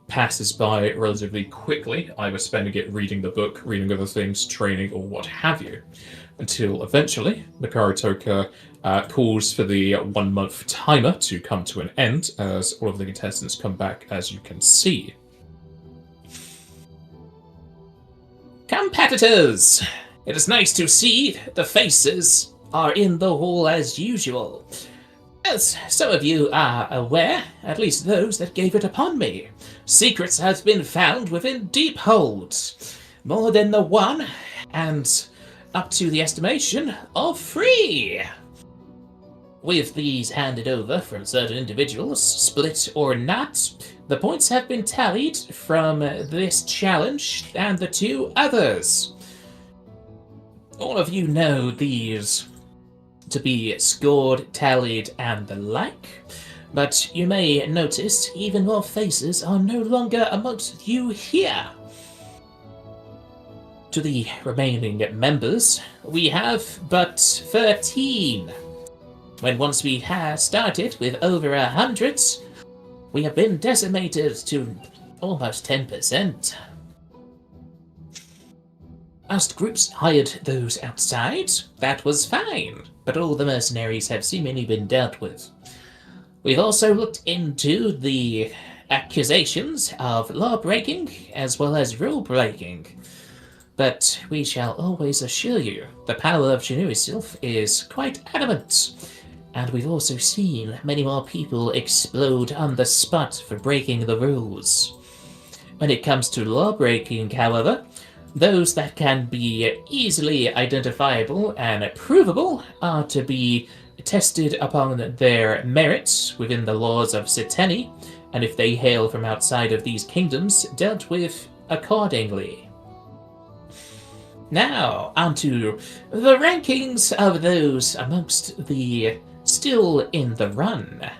passes by relatively quickly, either spending it reading the book, reading other things, training, or what have you, until eventually the Karthurra calls for the 1 month timer to come to an end, as all of the contestants come back, as you can see. Competitors! It is nice to see the faces are in the hall as usual. As some of you are aware, at least those that gave it upon me, secrets have been found within deep holds. More than the one, and up to the estimation of 3. With these handed over from certain individuals, split or not, the points have been tallied from this challenge and the 2 others. All of you know these to be scored, tallied, and the like.
But you may notice even more faces are no longer amongst you here. To the remaining members, we have but 13. When once we had started with over 100, we have been decimated to almost 10%. Whilst groups hired those outside, that was fine, but all the mercenaries have seemingly been dealt with. We've also looked into the accusations of law breaking as well as rule breaking, but we shall always assure you the power of Chinui Sylph is quite adamant, and we've also seen many more people explode on the spot for breaking the rules. When it comes to law breaking, however, those that can be easily identifiable and provable are to be tested upon their merits within the laws of Seteni, and if they hail from outside of these kingdoms, dealt with accordingly. Now, onto the rankings of those amongst the still in the run.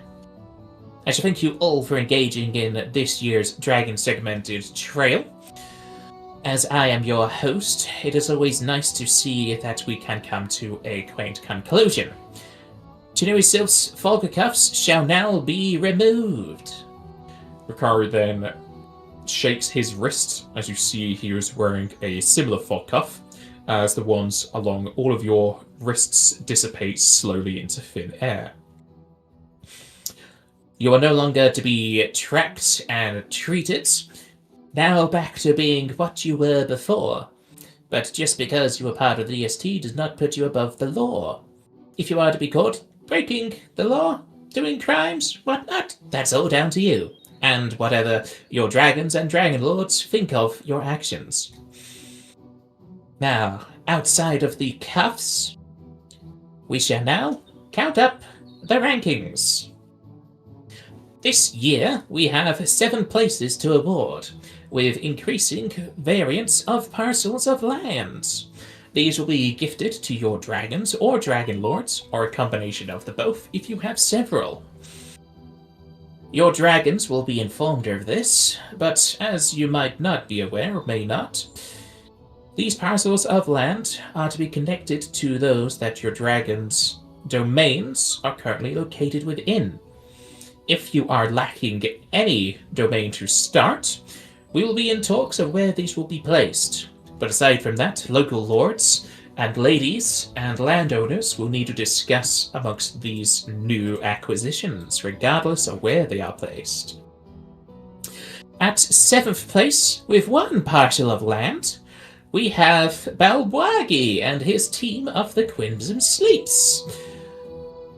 I should thank you all for engaging in this year's Dragon Segmented Trail. As I am your host, it is always nice to see that we can come to a quaint conclusion. Chinui Sylph's Falca cuffs shall now be removed.
Ricari then shakes his wrist as you see he is wearing a similar fog cuff as the ones along all of your wrists dissipate slowly into thin air.
You are no longer to be tracked and treated. Now back to being what you were before. But just because you were part of the DST does not put you above the law. If you are to be caught breaking the law, doing crimes, whatnot, that's all down to you, and whatever your dragons and dragon lords think of your actions. Now, outside of the cuffs, we shall now count up the rankings. This year, we have 7 places to award, with increasing variants of parcels of land. These will be gifted to your dragons or dragon lords, or a combination of the both if you have several. Your dragons will be informed of this, but as you might not be aware or may not, these parcels of land are to be connected to those that your dragon's domains are currently located within. If you are lacking any domain to start, we will be in talks of where these will be placed. But aside from that, local lords and ladies and landowners will need to discuss amongst these new acquisitions, regardless of where they are placed. At 7th place, with 1 parcel of land, we have Balwagi and his team of the Crimson Sleeps.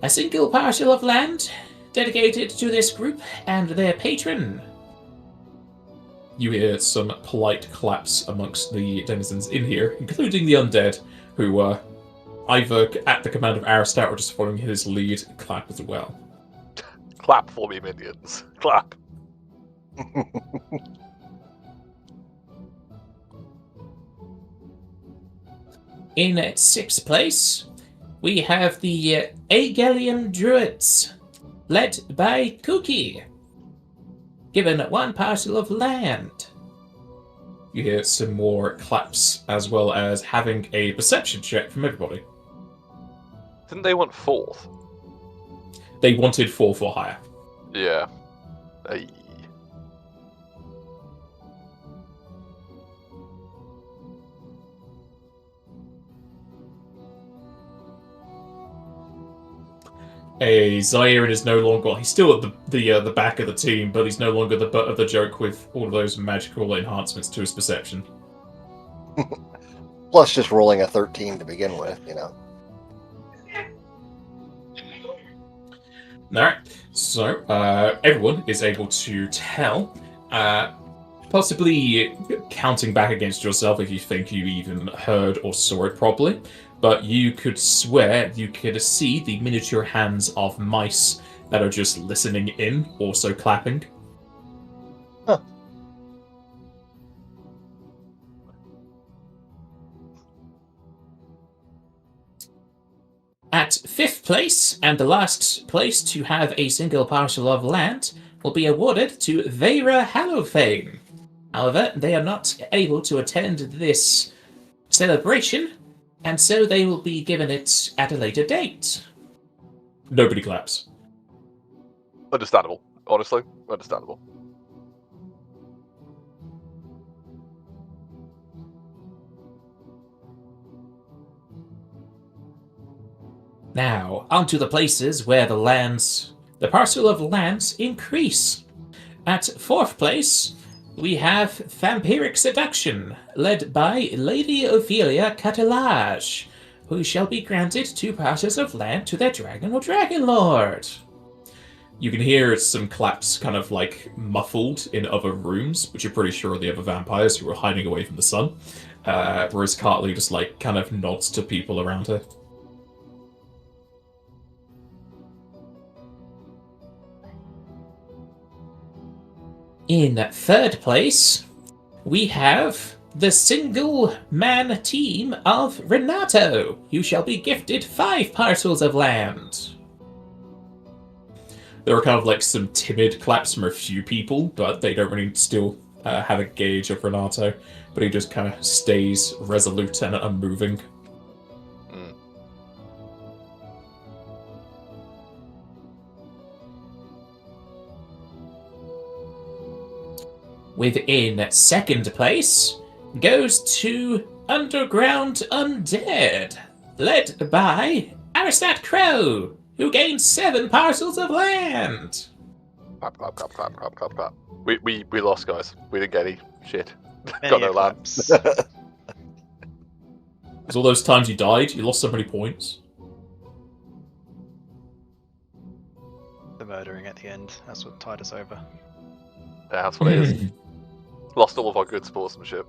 A single parcel of land dedicated to this group and their patron.
You hear some polite claps amongst the denizens in here, including the undead, who were either at the command of Aristat or just following his lead, clap as well.
Clap for me, minions. Clap.
In 6th place, we have the Agelian Druids, led by Cookie, given 1 parcel of land.
You hear some more claps, as well as having a perception check from everybody.
Didn't they want 4th?
They wanted 4 for hire.
Yeah. Ay.
Zaire is no longer. Well, he's still at the back of the team, but he's no longer the butt of the joke with all of those magical enhancements to his perception.
Plus, just rolling a 13 to begin with, you know.
Alright, so everyone is able to tell, possibly counting back against yourself if you think you even heard or saw it properly, but you could swear you could see the miniature hands of mice that are just listening in, also clapping.
Huh.
At
fifth place and the last place to have a single parcel of land will be awarded to Vera Hallowfane. However, they are not able to attend this celebration, and so they will be given it at a later date.
Nobody claps.
Understandable. Honestly, understandable.
Now, onto the places where the parcel of lands increase. At fourth place, we have Vampiric Seduction, led by Lady Ophelia Catalage, who shall be granted 2 parcels of land to their dragon or dragon lord.
You can hear some claps kind of like muffled in other rooms, which you're pretty sure are the other vampires who are hiding away from the sun. Whereas Cartley just like kind of nods to people around her.
In third place, we have the single-man team of Renato, who shall be gifted 5 parcels of land.
There are kind of like some timid claps from a few people, but they don't really still have a gauge of Renato. But he just kind of stays resolute and unmoving.
Within second place goes to Underground Undead, led by Aristat Crow, who gains 7 parcels of land.
Clap, clap, clap, clap, clap, clap, clap. We lost, guys. We didn't get any shit.
Many
Got no land.
claps.
Because all those times you died, you lost so many points.
The murdering at the end. That's what tied us over.
Yeah, that's what it is. Lost all of our good sportsmanship.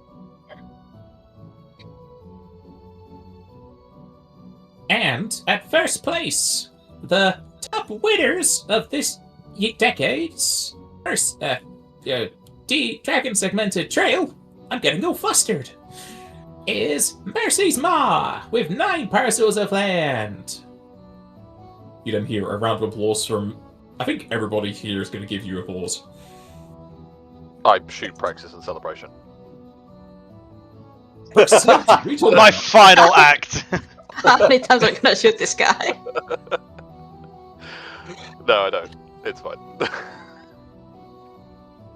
And at first place, the top winners of this decade's first Dragon Segmented Trail, I'm getting all flustered, is Mercy's Ma with 9 parcels of land.
You then hear a round of applause from... I think everybody here is going to give you applause.
I shoot Praxis in celebration.
My final act!
How many times are we gonna shoot this guy?
No, I don't. It's fine.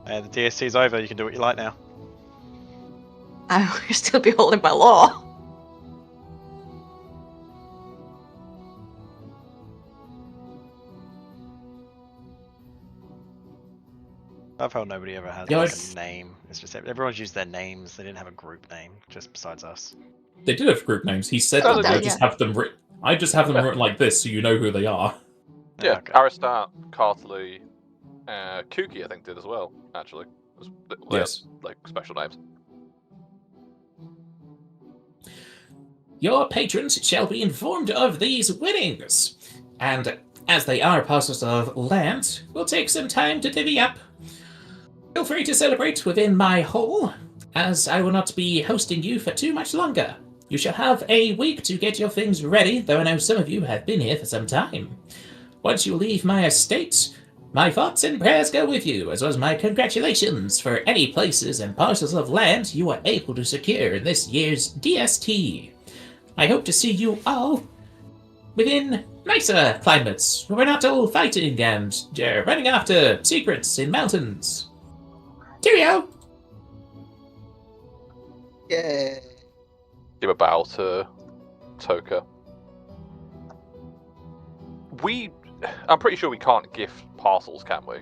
The DST's over, you can do what you like now.
I will still be holding by law.
I've heard nobody ever had
Yeah,
like
it's-
a name. It's just everyone's used their names. They didn't have a group name, just besides us.
They did have group names. He said
Oh,
that
they
I
did,
just have them written. I just have them
Yeah.
written like this, so you know who they are.
Yeah,
Okay.
Aristat, Karthurra, Kuki, I think, did as well, actually. They're,
Yes.
like, special names.
Your patrons shall be informed of these winnings, and as they are parcels of land, will take some time to divvy up. Feel free to celebrate within my hall, as I will not be hosting you for too much longer. You shall have a week to get your things ready, though I know some of you have been here for some time. Once you leave my estate, my thoughts and prayers go with you, as well as my congratulations for any places and parcels of land you are able to secure in this year's DST. I hope to see you all within nicer climates, where we're not all fighting and running after secrets in mountains. Cheerio!
Yay.
Give a bow to Toka. I'm pretty sure we can't gift parcels, can we?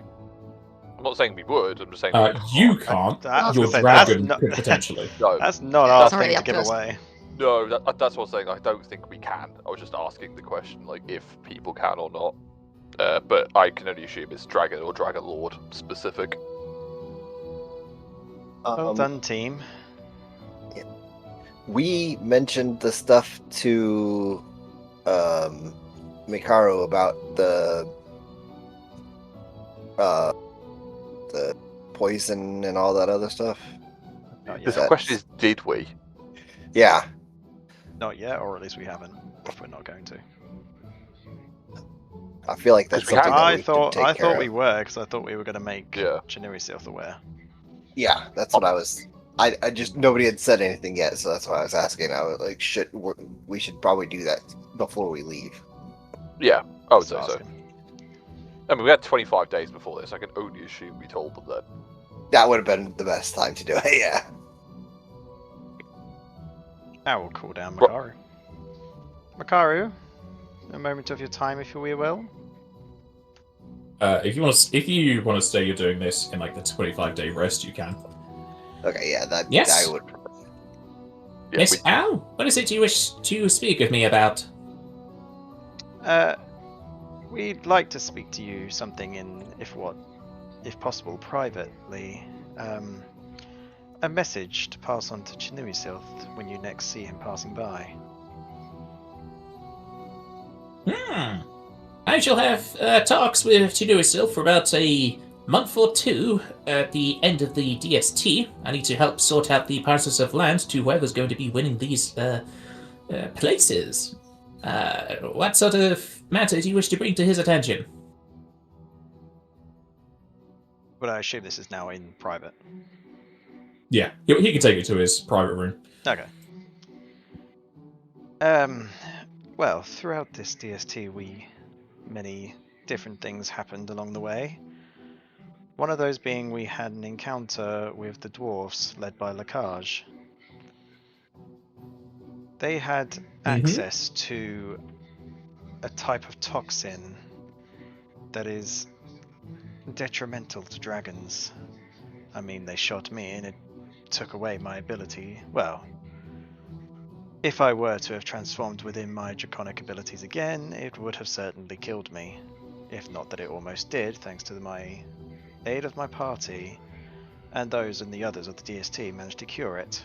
I'm not saying we would, I'm just saying
You can't.
I was
Your
gonna say, that's
dragon
not-
could potentially.
No,
That's not
Yeah,
our
that's
thing
already
to
up
give
to us.
away.
no, that's what I'm saying. I don't think we can. I was just asking the question, like, if people can or not. But I can only assume it's Dragon or Dragon Lord specific.
Well done, team.
We mentioned the stuff to Mikaro about the poison and all that other stuff.
Not
The
yet.
question is, did we?
Yeah.
Not yet, or at least we haven't. If we're not going to.
I feel like that's
'Cause we
something that
I
we
thought
could take care
we
of.
were, because I thought we were going to make
Yeah.
Chinui Silth aware.
Yeah, that's what I was. I just nobody had said anything yet, so that's why I was asking. I was like, we should probably do that before we leave.
Yeah, I would
Just
say so.
asking.
I mean, we had 25 days before this. I can only assume we told them that.
That would have been the best time to do it. Yeah.
I will call down
Ro-
Makaru. Makaru, a moment of your time, if you will.
If you want to say you're doing this in like the 25-day rest, you can.
Okay. Yeah. That.
Yes.
I would.
Yeah,
Miss Al, what is it you wish to speak with me about?
We'd like to speak to you something if possible, privately. A message to pass on to Chinui Silth when you next see him passing by.
I shall have talks with Chinui for about a month or two at the end of the DST. I need to help sort out the parcels of land to whoever's going to be winning these places. What sort of matter do you wish to bring to his attention?
But I assume this is now in private.
Yeah, he can take it to his private room.
Okay. Well, throughout this DST, many different things happened along the way. One of those being we had an encounter with the dwarfs led by Lacage. They had access to a type of toxin that is detrimental to dragons. I mean, they shot me and it took away my ability. Well, if I were to have transformed within my draconic abilities again, it would have certainly killed me. If not that it almost did, thanks to my aid of my party, and those and the others of the DST managed to cure it.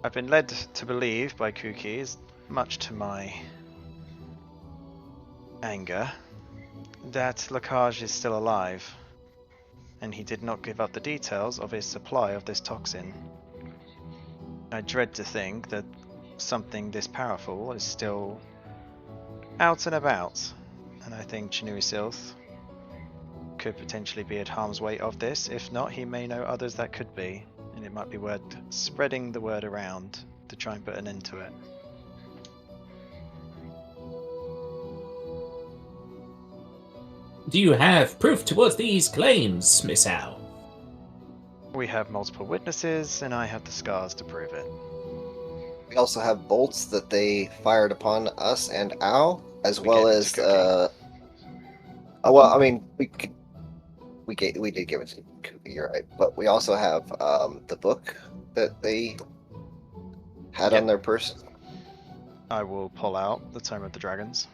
I've been led to believe by Cookies, much to my anger, that Lacage is still alive, and he did not give up the details of his supply of this toxin. I dread to think that something this powerful is still out and about, and I think Chinui Silth could potentially be at harm's way of this. If not, he may know others that could be, and it might be worth spreading the word around to try and put an end to it.
Do you have proof towards these claims, Miss Al?
We have multiple witnesses, and I have the scars to prove it.
We also have bolts that they fired upon us and Al, as
We
well
gave it
as
to Cookie.
well, I mean, we did give it to Cookie, you're right, but we also have the book that they had
Yep.
on their person.
I will pull out the Tome of the Dragons.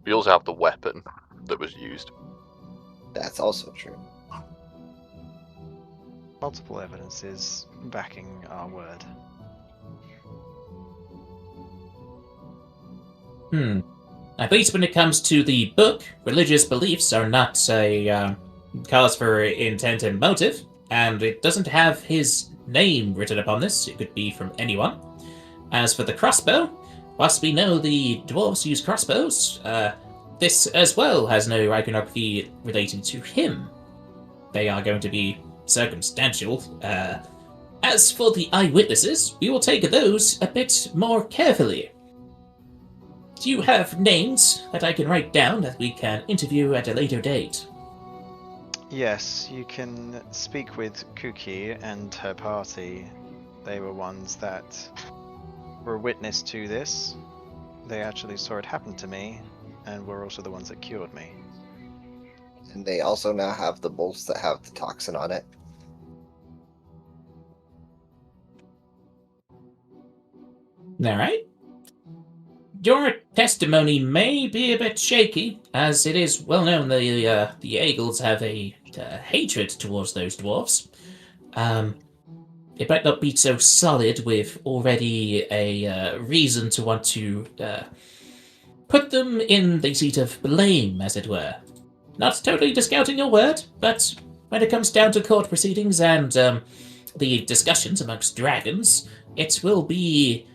we also have the weapon that was used.
That's also true.
Multiple evidences backing our word.
At least when it comes to the book, religious beliefs are not a cause for intent and motive, and it doesn't have his name written upon this. It could be from anyone. As for the crossbow, whilst we know the dwarves use crossbows, this as well has no iconography relating to him. They are going to be circumstantial. As for the eyewitnesses, we will take those a bit more carefully. Do you have names that I can write down that we can interview at a later date?
Yes, you can speak with Cookie and her party. They were ones that were witness to this. They actually saw it happen to me, and were also the ones that cured me.
And they also now have the bolts that have the toxin on it.
Alright. Your testimony may be a bit shaky, as it is well known the Eagles have a hatred towards those dwarves. It might not be so solid with already a reason to want to put them in the seat of blame, as it were. Not totally discounting your word, but when it comes down to court proceedings and the discussions amongst dragons, it will be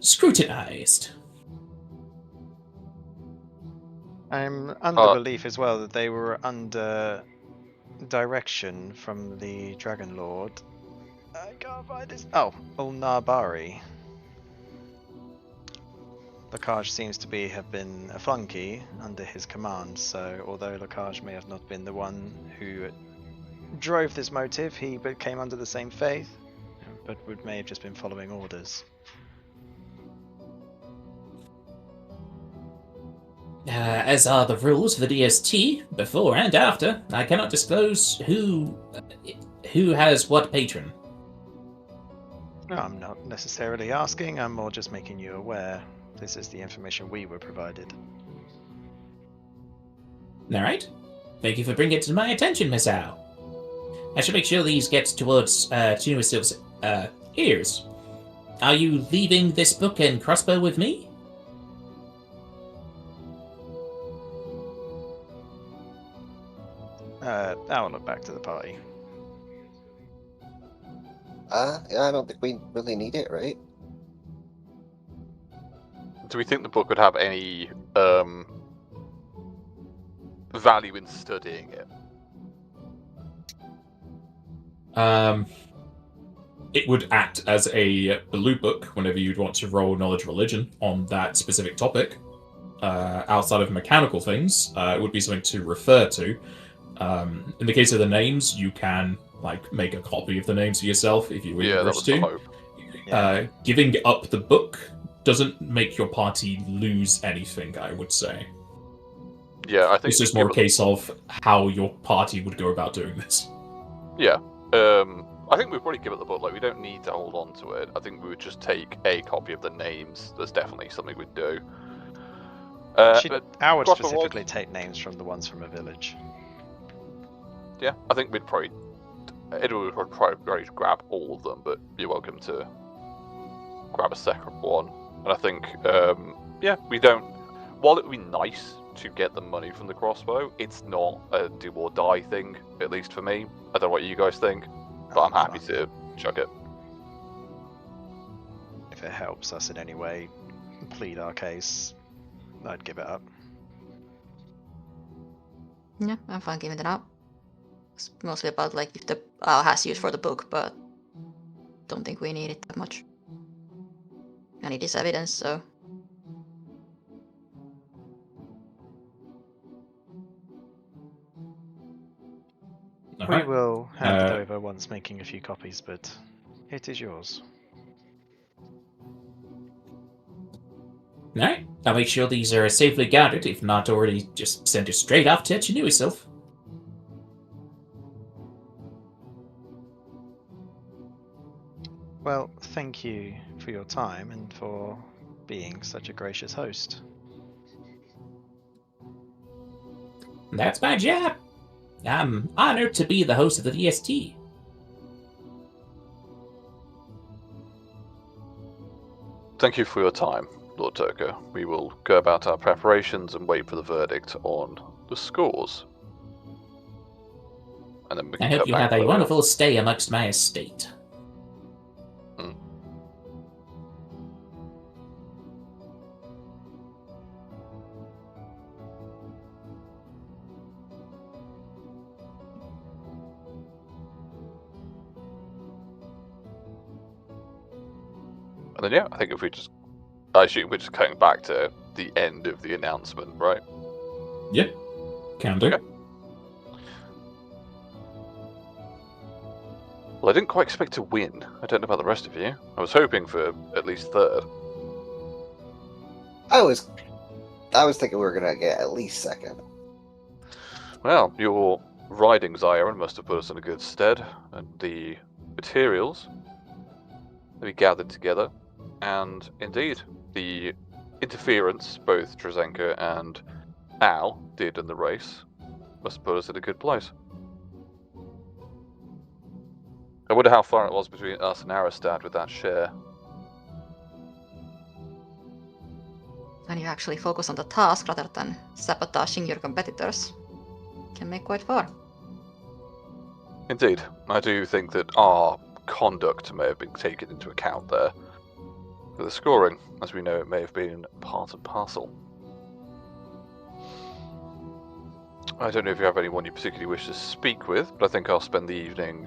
scrutinized.
I'm under belief as well that they were under direction from the Dragon Lord. I can't find his. Oh, Ulnabari. Lacage seems to have been a flunky under his command, so although Lacage may have not been the one who drove this motive, he came under the same faith, but may have just been following orders.
As are the rules of the DST, before and after, I cannot disclose who has what patron.
No, I'm not necessarily asking, I'm more just making you aware. This is the information we were provided.
Alright. Thank you for bringing it to my attention, Miss Al. I should make sure these get towards Chinuisil's ears. Are you leaving this book and crossbow with me?
I'll look back to the party.
I don't think we really need it, right?
Do we think the book would have any value in studying it?
It would act as a blue book whenever you'd want to roll knowledge religion on that specific topic. Outside of mechanical things, it would be something to refer to. In the case of the names, you can make a copy of the names for yourself if you really wish to.
Hope.
Giving up the book doesn't make your party lose anything, I would say.
Yeah, I think
it's just more a case of how your party would go about doing this.
Yeah, I think we'd probably give it the book. We don't need to hold on to it. I think we would just take a copy of the names. That's definitely something we'd do.
I would specifically take names from the ones from a village.
Yeah, I think we'd probably. Edward would probably grab all of them, but you're welcome to grab a second one. And I think, we don't. While it would be nice to get the money from the crossbow, it's not a do or die thing, at least for me. I don't know what you guys think, but I'm happy to chuck it.
If it helps us in any way plead our case, I'd give it up.
Yeah, I'm fine giving it up. It's mostly about if the owl has use for the book, but don't think we need it that much. And it is evidence, so.
We will hand it over once making a few copies, but it is yours.
Alright, I'll make sure these are safely guarded, if not already just sent it straight off to Chinuisil.
Well, thank you for your time and for being such a gracious host.
That's my job. I'm honored to be the host of the DST.
Thank you for your time, Lord Turco. We will go about our preparations and wait for the verdict on the scores. And then we can
I hope you have a wonderful stay amongst my estate.
And then, I think if we just... I assume we're just cutting back to the end of the announcement, right?
Yeah, can do.
Okay. Well, I didn't quite expect to win. I don't know about the rest of you. I was hoping for at least third.
I was thinking we were going to get at least second.
Well, your riding Zyron must have put us in a good stead, and the materials that we gathered together, and indeed the interference both Trezenka and Al did in the race must have put us in a good place. I wonder how far it was between us and Aristad with that share.
When you actually focus on the task rather than sabotaging your competitors, can make quite far.
Indeed, I do think that our conduct may have been taken into account there. For the scoring, as we know, it may have been part and parcel. I don't know if you have anyone you particularly wish to speak with, but I think I'll spend the evening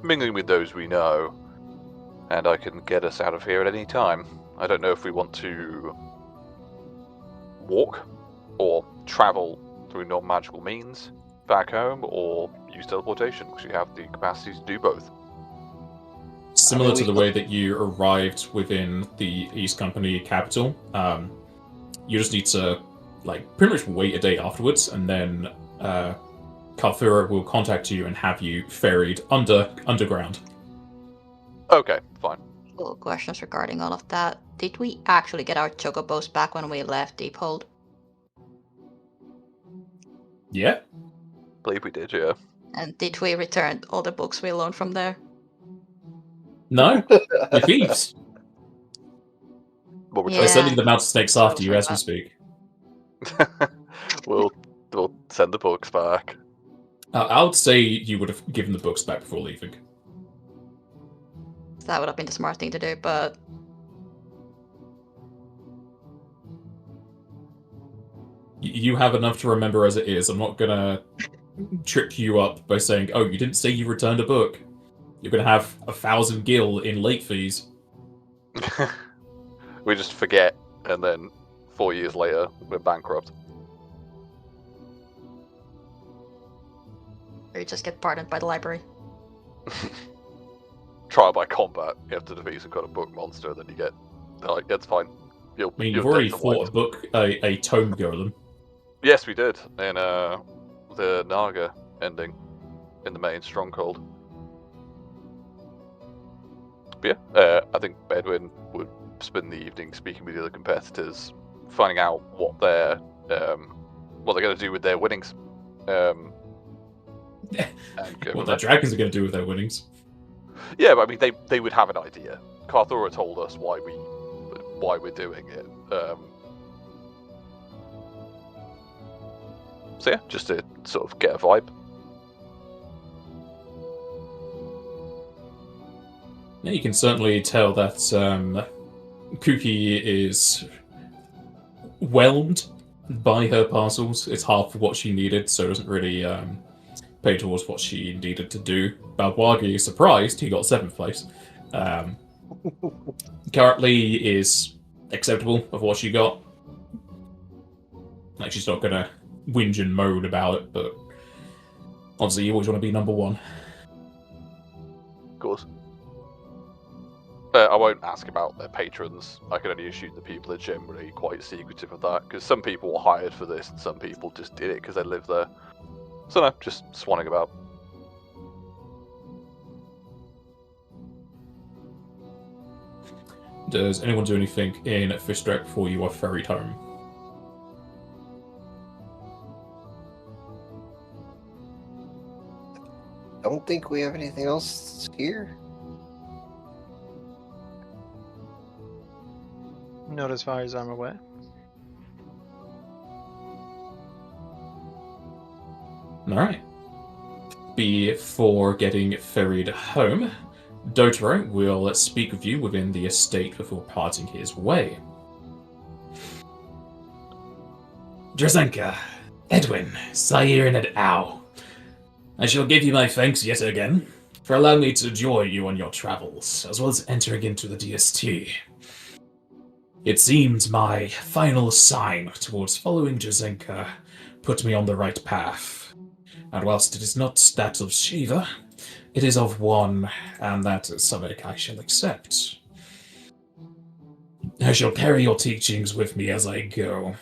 mingling with those we know, and I can get us out of here at any time. I don't know if we want to walk or travel through non-magical means back home, or use teleportation, because you have the capacity to do both.
Similar to the way that you arrived within the East Company capital, you just need to pretty much wait a day afterwards, and then Karthurra will contact you and have you ferried underground.
Okay, fine.
Cool questions regarding all of that. Did we actually get our chocobos back when we left Deephold?
Yeah?
Believe we did, yeah.
And did we return all the books we loaned from there?
No? You're thieves.
Well,
Yeah.
They're sending the mountain snakes after you as we
But-
speak.
we'll send the books back.
I would say you would have given the books back before leaving.
That would have been the smart thing to do, but
You have enough to remember as it is. I'm not gonna trip you up by saying, oh, you didn't say you returned a book. You're gonna have 1,000 gil in late fees.
We just forget, and then 4 years later, we're bankrupt.
or you just get pardoned by the library.
Trial by combat. You have to defeat some kind of book monster, then you get... They're like, that's fine.
I mean, you've already fought a tome golem.
Yes, we did, in the Naga ending, in the main stronghold. But yeah, I think Bedouin would spend the evening speaking with the other competitors, finding out what they're going to do with their winnings. And go
What
from
the dragons are going to do with their winnings.
Yeah, but I mean, they would have an idea. Karthurra told us why we're doing it. So yeah, just to sort of get a vibe.
Yeah, you can certainly tell that Cookie is whelmed by her parcels. It's half of what she needed, so it doesn't really pay towards what she needed to do. Balwagi is surprised he got 7th place. Currently is acceptable of what she got. Like, she's not gonna whinge and moan about it, but obviously you always want to be number 1.
Of course. I won't ask about their patrons. I can only assume the people are generally quite secretive of that, because some people were hired for this, and some people just did it because they live there. So no, just swanning about.
Does anyone do anything in Fistrek before you are ferried home?
Don't think we have anything else here.
Not as far as I'm aware.
Alright. Before getting ferried home, Dotaro will speak with you within the estate before parting his way.
Drazenka, Edwin, Sair, and Au. I shall give you my thanks yet again for allowing me to join you on your travels, as well as entering into the DST. It seems my final sign towards following Drazenka put me on the right path. And whilst it is not that of Shiva, it is of one, and that is something I shall accept. I shall carry your teachings with me as I go,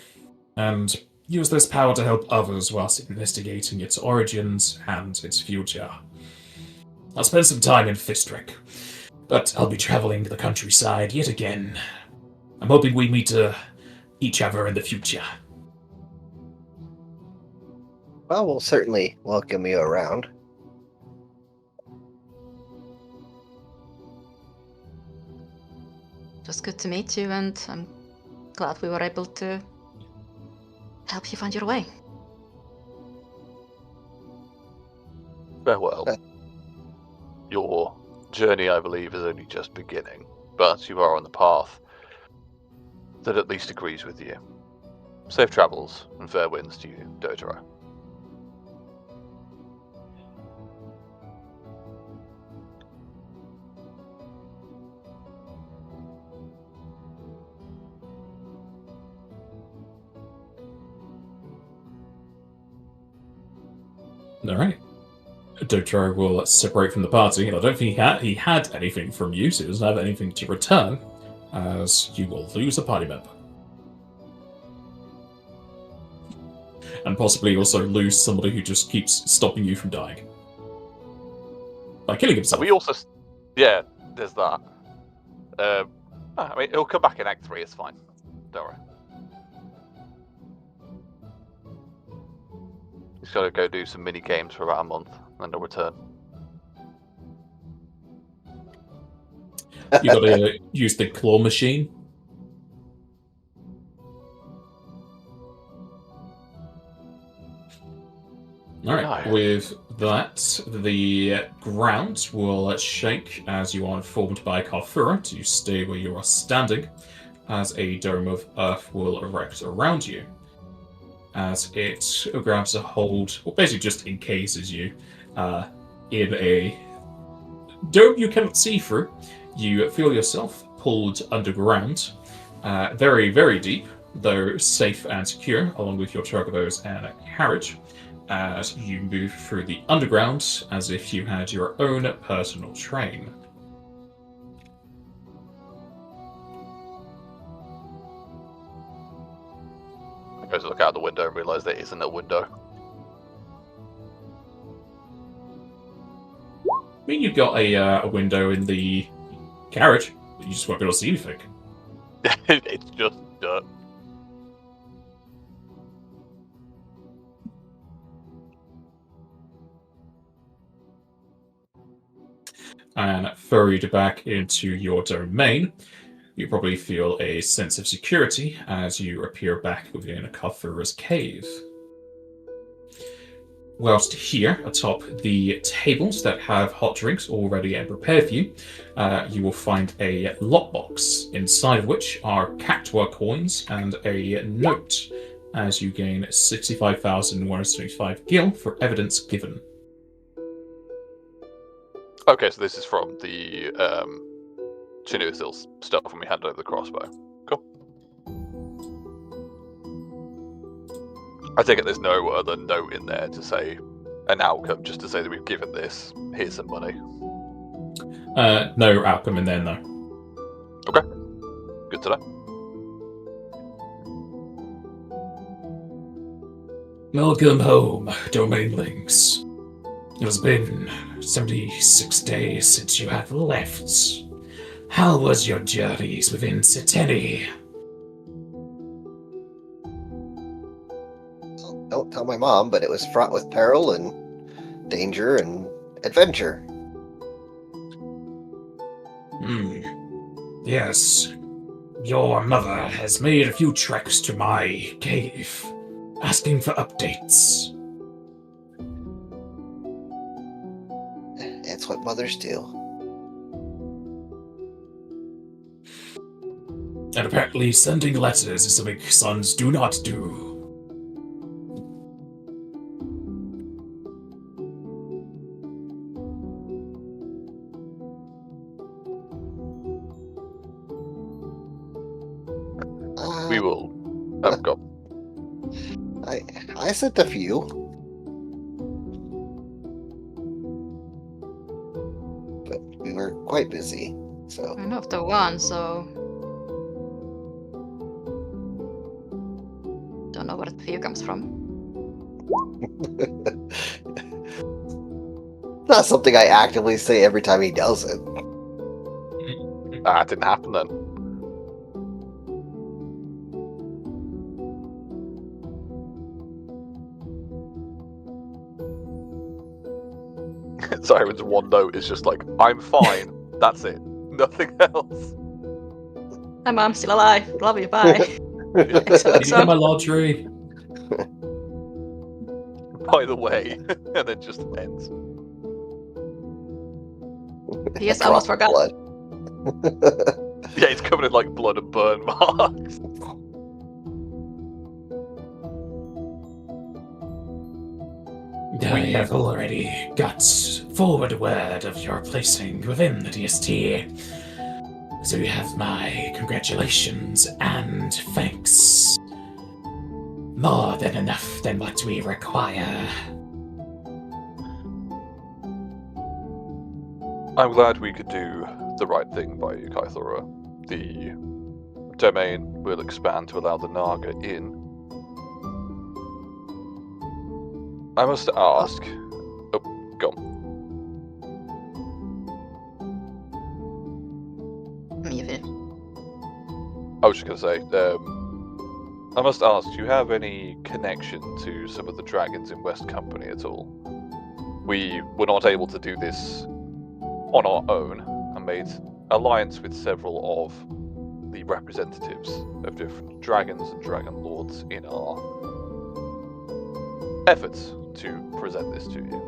and use this power to help others whilst investigating its origins and its future. I'll spend some time in Fistrek, but I'll be traveling the countryside yet again. I'm hoping we meet each other in the future.
Well, we'll certainly welcome you around.
Just good to meet you, and I'm glad we were able to help you find your way.
Farewell.
Okay.
Your journey, I believe, is only just beginning, but you are on the path that at least agrees with you. Safe travels and fair winds to you, Dotaro.
All right. Dotaro will separate from the party. I don't think he had anything from you, so he doesn't have anything to return, as you will lose a party member. And possibly also lose somebody who just keeps stopping you from dying. By killing himself.
We also... Yeah, there's that. I mean, it'll come back in Act 3, it's fine. Don't worry. He's got to go do some mini games for about a month, and he'll return.
You gotta use the claw machine. Alright,
No.
with that, the ground will shake as you are informed by Karthurra to stay where you are standing, as a dome of earth will erect around you. As it grabs a hold, or basically just encases you, in a dome you cannot see through. You feel yourself pulled underground, very, very deep, though safe and secure, along with your chocobos and a carriage, as you move through the underground as if you had your own personal train.
I go to look out the window and realise there isn't a window.
I mean, you've got a window in the carriage, but you just won't be able to see anything.
It's just dirt.
And furrowed back into your domain, you probably feel a sense of security as you appear back within Karthurra's cave. Whilst here, atop the tables that have hot drinks already and prepared for you, you will find a lockbox, inside of which are Cactua coins and a note, as you gain 65,175 gil for evidence given.
Okay, so this is from the Chinuisil's stuff when we handed over the crossbow. Cool. I take it there's no other note in there to say an outcome, just to say that we've given this, here's some money.
No outcome in there, no.
Okay. Good to know.
Welcome home, Domainlings. It has been 76 days since you have left. How was your journeys within Seteni?
Don't tell my mom, but it was fraught with peril and danger and adventure.
Yes. Your mother has made a few treks to my cave, asking for updates.
That's what mothers do.
And apparently sending letters is something sons do not do.
We will... go.
I sent a few. But we were quite busy, so...
I know of the one, so... Don't know where the view comes from.
Not something I actively say every time he does it.
It didn't happen then. Siren's one note is just like, I'm fine. That's it. Nothing else.
Hi mom, still alive. Love you, bye.
Did you get my lottery?
By the way, and then just ends.
Yes, I almost forgot.
Blood.
Yeah, it's covered in like blood and burn marks.
I have already got forward word of your placing within the DST. So you have my congratulations and thanks. More than enough than what we require.
I'm glad we could do the right thing by you, Karthurra. The domain will expand to allow the Naga in. I must ask. Oh, go on. I was just going to say, I must ask, do you have any connection to some of the dragons in West Company at all? We were not able to do this on our own and made alliance with several of the representatives of different dragons and dragon lords in our efforts to present this to you.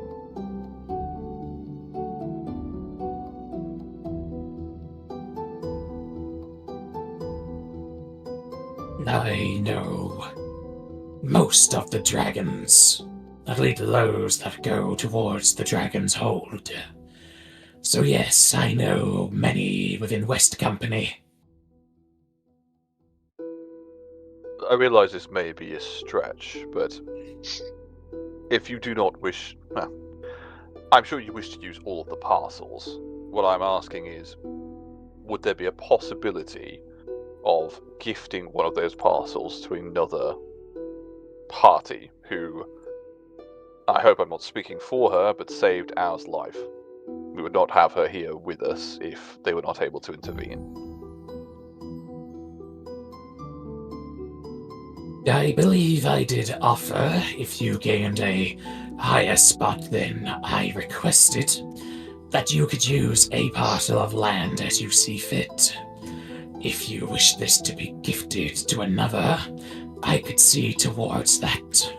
I know most of the dragons, at least those that go towards the Dragon's Hold. So yes, I know many within West Company.
I realize this may be a stretch, but if you do not wish... Well, I'm sure you wish to use all of the parcels. What I'm asking is, would there be a possibility of gifting one of those parcels to another party who, I hope I'm not speaking for her, but saved ours life? We would not have her here with us if they were not able to intervene.
I believe I did offer, if you gained a higher spot than I requested, that you could use a parcel of land as you see fit. If you wish this to be gifted to another, I could see towards that.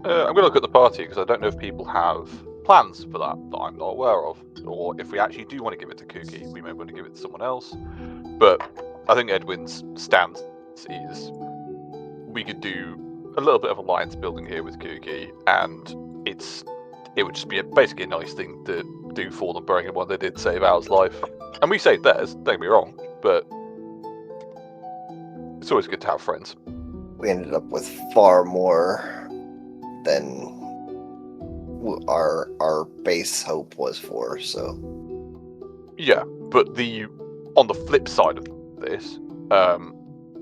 I'm going to look at the party because I don't know if people have plans for that I'm not aware of, or if we actually do want to give it to Kuki, we may want to give it to someone else. But I think Edwin's stance is we could do a little bit of alliance building here with Kuki, and it would just be basically a nice thing to do for them, bearing in mind they did save ours life. And we saved theirs, don't get me wrong, but it's always good to have friends.
We ended up with far more than our base hope was for, so...
Yeah, but on the flip side of this,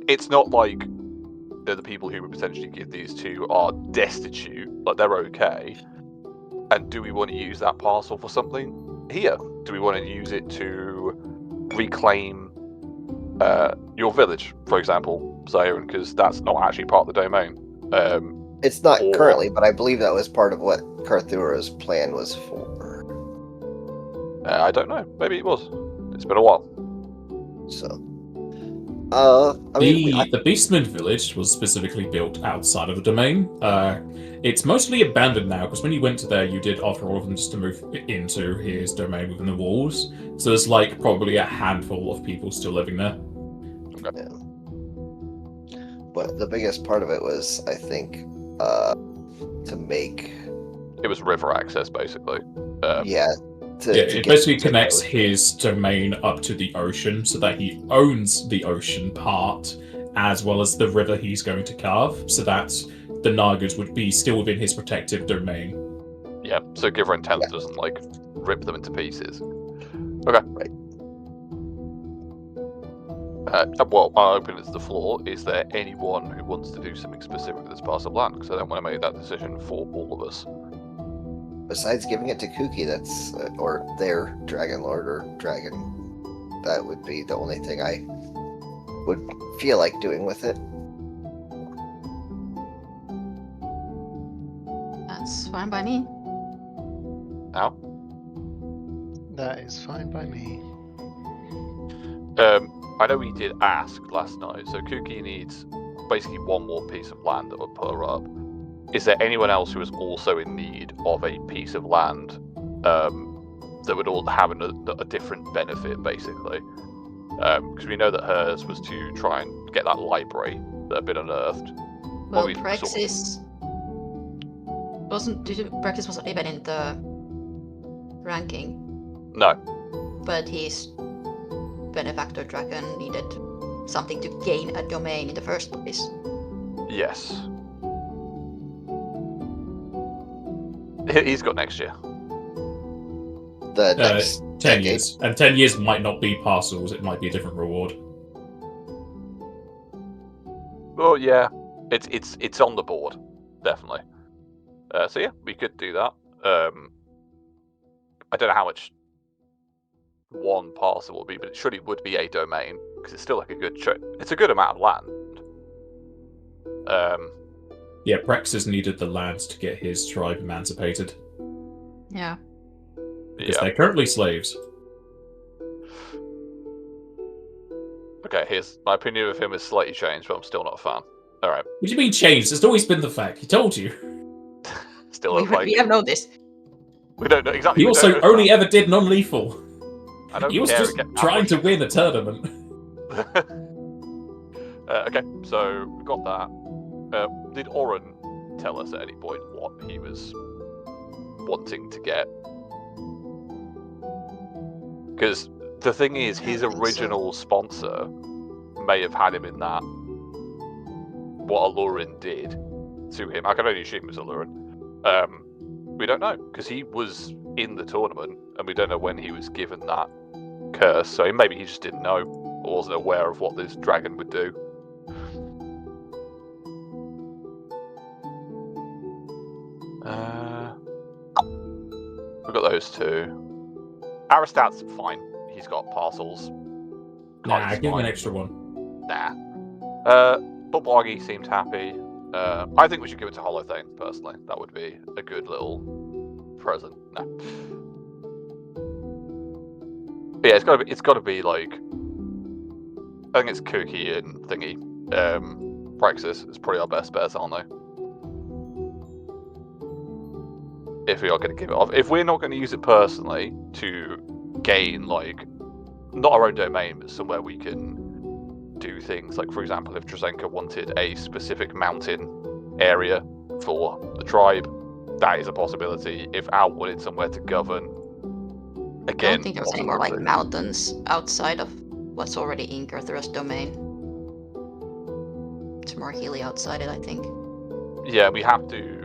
it's not like the people who would potentially give these to are destitute, like they're okay. And do we want to use that parcel for something? Here, do we want to use it to reclaim your village, for example, Zaire, because that's not actually part of the domain?
It's not currently, but I believe that was part of what Karthurra's plan was for.
I don't know. Maybe it was. It's been a while.
So,
the Beastman village was specifically built outside of the domain. It's mostly abandoned now, because when you went to there, you did offer all of them just to move into his domain within the walls. So there's like probably a handful of people still living there.
Okay.
Yeah. But the biggest part of it was, I think, to make...
It was river access, basically.
It basically connects his domain up to the ocean so that he owns the ocean part as well as the river he's going to carve, so that the Nagas would be still within his protective domain.
Yeah, so Giver and Tenth doesn't like rip them into pieces. Okay.
Right.
Well, I'll open it to the floor. Is there anyone who wants to do something specific with this parcel of land? Because I don't want to make that decision for all of us.
Besides giving it to Kuki, that's or their Dragon Lord or Dragon, that would be the only thing I would feel like doing with it.
That's fine by me.
Now?
That is fine by me.
I know we did ask last night, so Kuki needs basically one more piece of land that would put her up. Is there anyone else who is also in need of a piece of land that would all have a different benefit, basically. Because we know that hers was to try and get that library that had been unearthed.
Well,
we
Praxis Praxis wasn't even in the ranking,
No.
but his benefactor dragon needed something to gain a domain in the first place.
Yes. He's got next year.
The next
10
decade.
years. And 10 years might not be parcels, it might be a different reward.
Well, yeah, it's on the board, definitely. So yeah, we could do that. I don't know how much one parcel will be, but it surely would be a domain because it's still like a good it's a good amount of land.
Yeah, Praxis needed the land to get his tribe emancipated.
Yeah.
Because they're currently slaves.
Okay, here's my opinion of him is slightly changed, but I'm still not a fan. All right.
What do you mean changed? It's always been the fact. He told you.
Still don't like
We have known this.
We don't know exactly.
He also only ever did non-lethal.
I don't
He was
care
just
again.
trying to win a tournament.
Okay, so we've got that. Did Oren tell us at any point what he was wanting to get? Because the thing is, his original sponsor may have had him in that. What Alurin did to him, I can only assume it was Alurin. We don't know because he was in the tournament, and we don't know when he was given that curse. So maybe he just didn't know or wasn't aware of what this dragon would do. We've got those two. Aristat's fine. He's got parcels.
Nah,
Kite's
give him
fine.
an extra one.
Nah. Bulbagi seemed happy. I think we should give it to Holothane, personally. That would be a good little present. No. But yeah, it's gotta be like, I think it's Kuki and Thingy. Praxis is probably our best bets, aren't they? If we are going to give it off. If we're not going to use it personally to gain, like, not our own domain, but somewhere we can do things, like, for example, if Drazenka wanted a specific mountain area for the tribe, that is a possibility. If Al wanted somewhere to govern,
I
again,
don't think there's any more like
possibility.
mountains outside of what's already in Karthurra's domain. It's more hilly outside it, I think.
Yeah, we have to,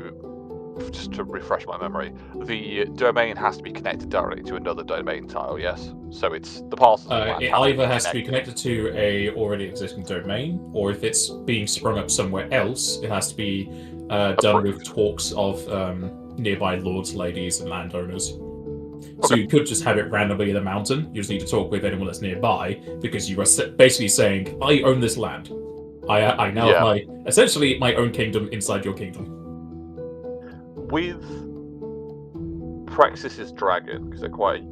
just to refresh my memory, the domain has to be connected directly to another domain tile, yes? So it's the parcels of land
It
have
either has to be
connected.
connected to a already existing domain, or if it's being sprung up somewhere else, it has to be done with talks of nearby lords, ladies, and landowners. So
Okay.
you could just have it randomly in a mountain. You just need to talk with anyone that's nearby, because you are basically saying, I own this land. I now have essentially my own kingdom inside your kingdom.
With Praxis's dragon, because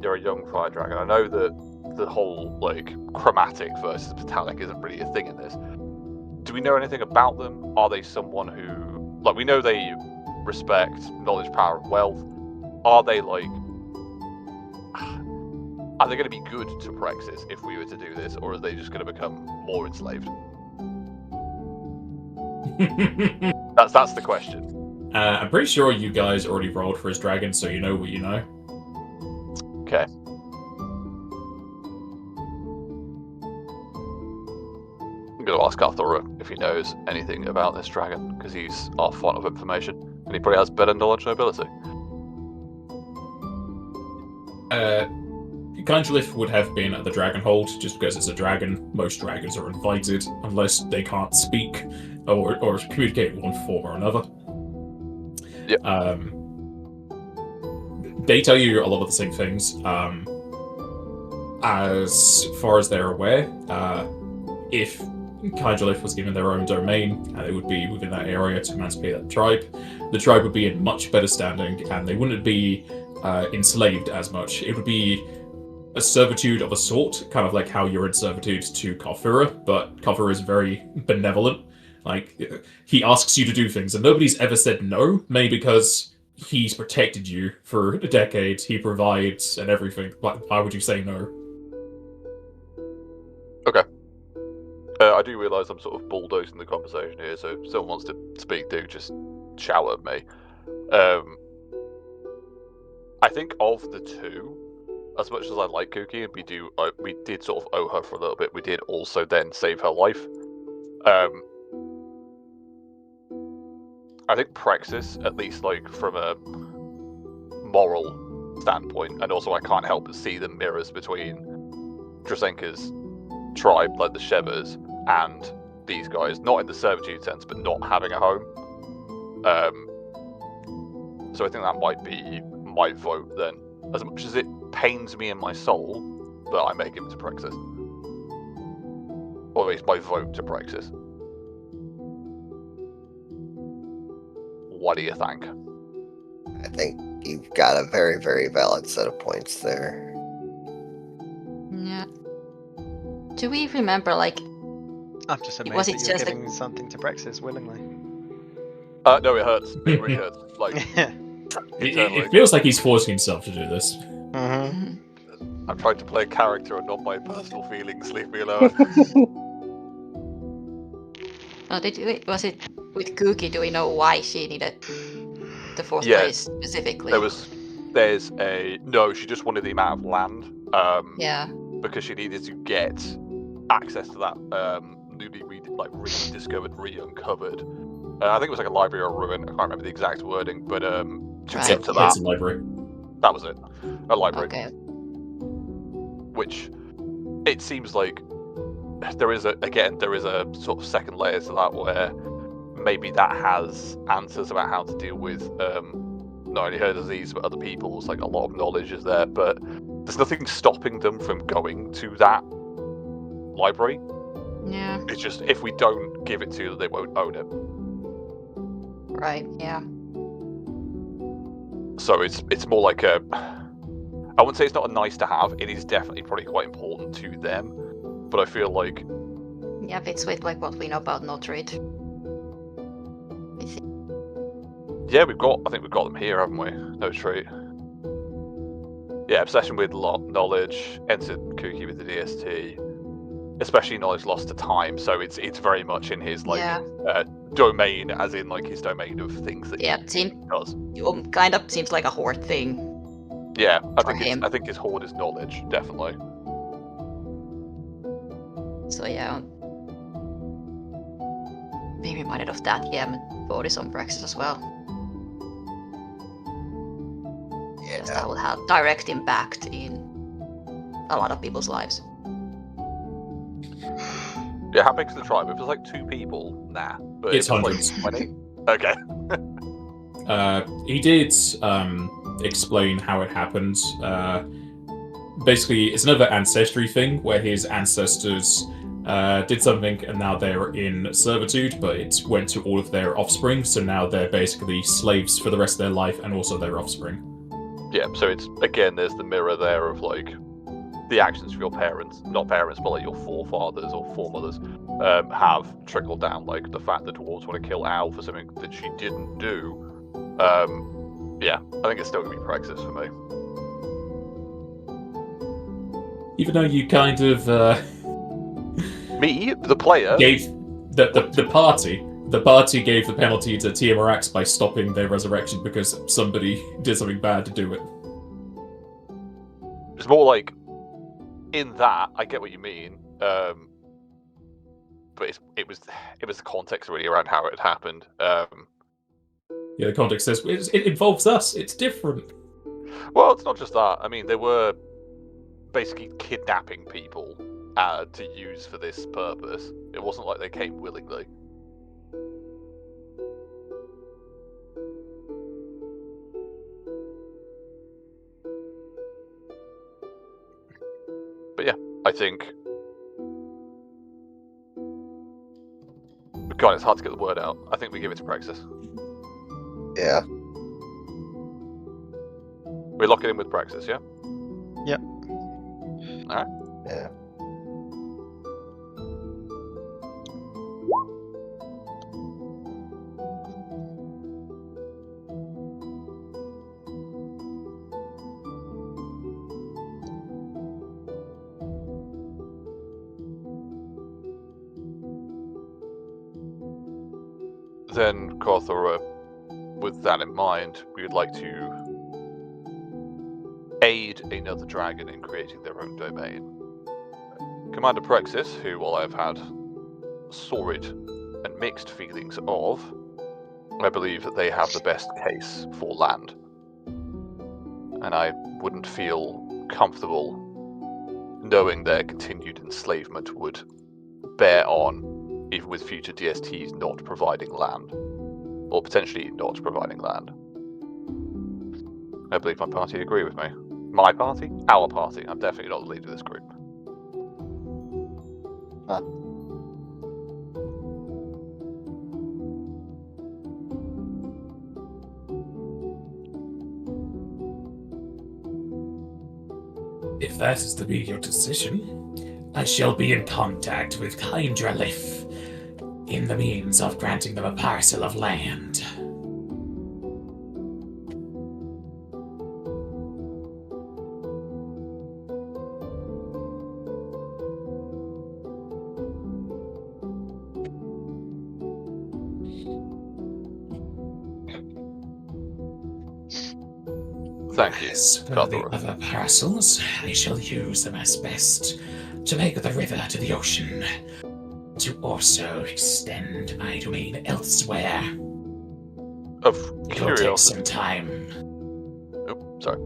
they're a young fire dragon, I know that the whole, like, chromatic versus metallic isn't really a thing in this. Do we know anything about them? Are they someone who, like, we know they respect knowledge, power, and wealth. Are they, like, are they going to be good to Praxis if we were to do this, or are they just going to become more enslaved? That's the question.
I'm pretty sure you guys already rolled for his dragon, so you know what you know.
Okay. I'm going to ask Karthurra if he knows anything about this dragon, because he's our font of information, and he probably has better knowledge and ability.
Kanjalith would have been at the dragon hold, just because it's a dragon. Most dragons are invited, unless they can't speak or communicate in one form or another.
Yep.
They tell you a lot of the same things. As far as they're aware, if Kanjalith was given their own domain, and they would be within that area to emancipate that tribe, the tribe would be in much better standing, and they wouldn't be enslaved as much. It would be a servitude of a sort, kind of like how you're in servitude to Karthurra, but Karthurra is very benevolent. Like, he asks you to do things, and nobody's ever said no, maybe because he's protected you for decades. He provides and everything. Why would you say no?
Okay. I do realise I'm sort of bulldozing the conversation here, so if someone wants to speak, do just shout at me. I think of the two, as much as I like Cookie, and we did sort of owe her for a little bit, we did also then save her life. I think Praxis, at least like from a moral standpoint, and also I can't help but see the mirrors between Drazenka's tribe, like the Shevers, and these guys, not in the servitude sense, but not having a home. So I think that might be my vote then. As much as it pains me in my soul, that I may give it to Praxis. Or at least my vote to Praxis. What do you think?
I think you've got a very, very valid set of points there.
Yeah. Do we remember, like...
I'm just amazed
Was it
that you're
just a-
giving something to Praxis willingly.
No, it hurts. It really hurts. Like,
It feels like he's forcing himself to do this.
Mm-hmm.
I'm trying to play a character and not my personal feelings. Leave me alone.
Was it with Cookie? Do we know why she needed the fourth
Yeah,
place specifically?
No, she just wanted the amount of land.
Yeah.
Because she needed to get access to that newly rediscovered, re-uncovered. I think it was like a library or a ruin. I can't remember the exact wording, but to
Right.
get to that,
It's a library.
that was it. A library.
Okay.
Which it seems like there is a sort of second layer to that where maybe that has answers about how to deal with not only her disease but other people's. Like a lot of knowledge is there, but there's nothing stopping them from going to that library.
Yeah.
It's just if we don't give it to them, they won't own it.
Right. Yeah.
So it's more like a. I wouldn't say it's not a nice to have. It is definitely probably quite important to them, but I feel like
Yeah, fits with like what we know about Notrid.
yeah, I think we've got them here, haven't we? No trait. Yeah, obsession with knowledge, entered Cookie with the DST, especially knowledge lost to time. So it's very much in his domain, as in like his domain of things that he does.
It kind of seems like a hoard thing.
Yeah, I
him.
think his hoard is knowledge, definitely.
So yeah. Be reminded of that. Yeah, vote is on Praxis as well.
Yeah.
That will have direct impact in a lot of people's lives.
Yeah, how big's the tribe? If it's like 2 people, nah. But
It's
if
hundreds.
Like 20? Okay.
He did explain how it happened. Basically, it's another ancestry thing where his ancestors did something and now they're in servitude, but it went to all of their offspring, so now they're basically slaves for the rest of their life and also their offspring.
Yeah, so it's, again, there's the mirror there of like the actions of your parents, not parents, but like your forefathers or foremothers have trickled down. Like the fact that dwarves want to kill Al for something that she didn't do. Yeah, I think it's still going to be Praxis for me.
Even though you kind of
Me, the player,
gave the party gave the penalty to Tiamarax by stopping their resurrection because somebody did something bad to do it.
It's more like in that I get what you mean, but it was the context really around how it happened.
Yeah, the context says it involves us. It's different.
Well, it's not just that. I mean, they were basically kidnapping people to use for this purpose. It wasn't like they came willingly. But yeah, I think. God, it's hard to get the word out. I think we give it to Praxis.
Yeah.
We lock it in with Praxis, yeah?
Yep.
Alright.
Yeah.
Then, Karthurra, with that in mind, we would like to aid another dragon in creating their own domain. Commander Prexis, who I've had sordid and mixed feelings of, I believe that they have the best case for land. And I wouldn't feel comfortable knowing their continued enslavement would bear on, even with future DSTs not providing land, or potentially not providing land. I believe my party agree with me. My party? Our party. I'm definitely not the leader of this group.
Huh.
If that is to be your decision, I shall be in contact with Hydralif in the means of granting them a parcel of land.
Thank you,
As for the
Karthurra.
other parcels, I shall use them as best to make the river to the ocean, to also extend my domain elsewhere.
Of
It will take
curiosity.
some time.
Oh, sorry.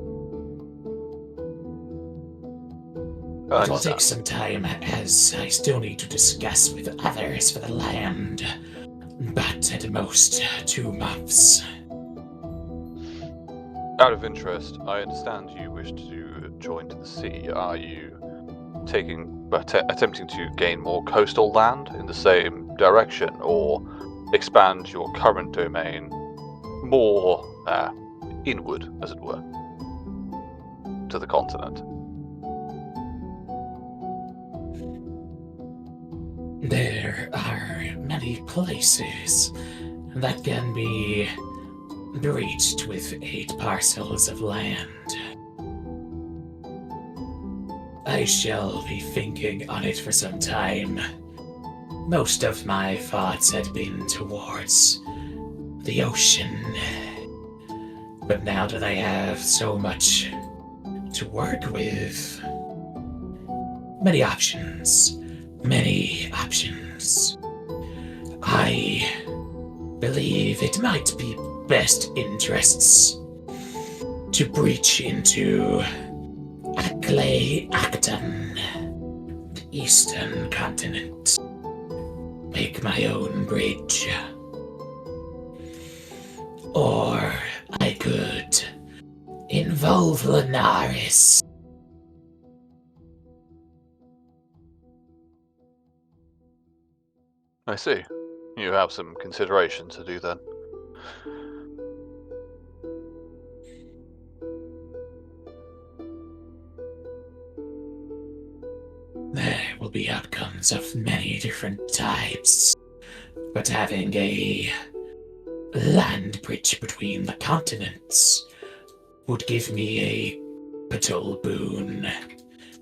It will take some time, as I still need to discuss with others for the land. But at most, 2 months.
Out of interest, I understand you wish to join to the sea. Are you attempting to gain more coastal land in the same direction, or expand your current domain more inward, as it were, to the continent?
There are many places that can be reached with 8 parcels of land. I shall be thinking on it for some time. Most of my thoughts had been towards the ocean. But now that I have so much to work with, many options. I believe it might be best interests to breach into Acton, the eastern continent. Make my own bridge. Or I could involve Linares.
I see. You have some consideration to do then.
There will be outcomes of many different types, but having a land bridge between the continents would give me a pivotal boon,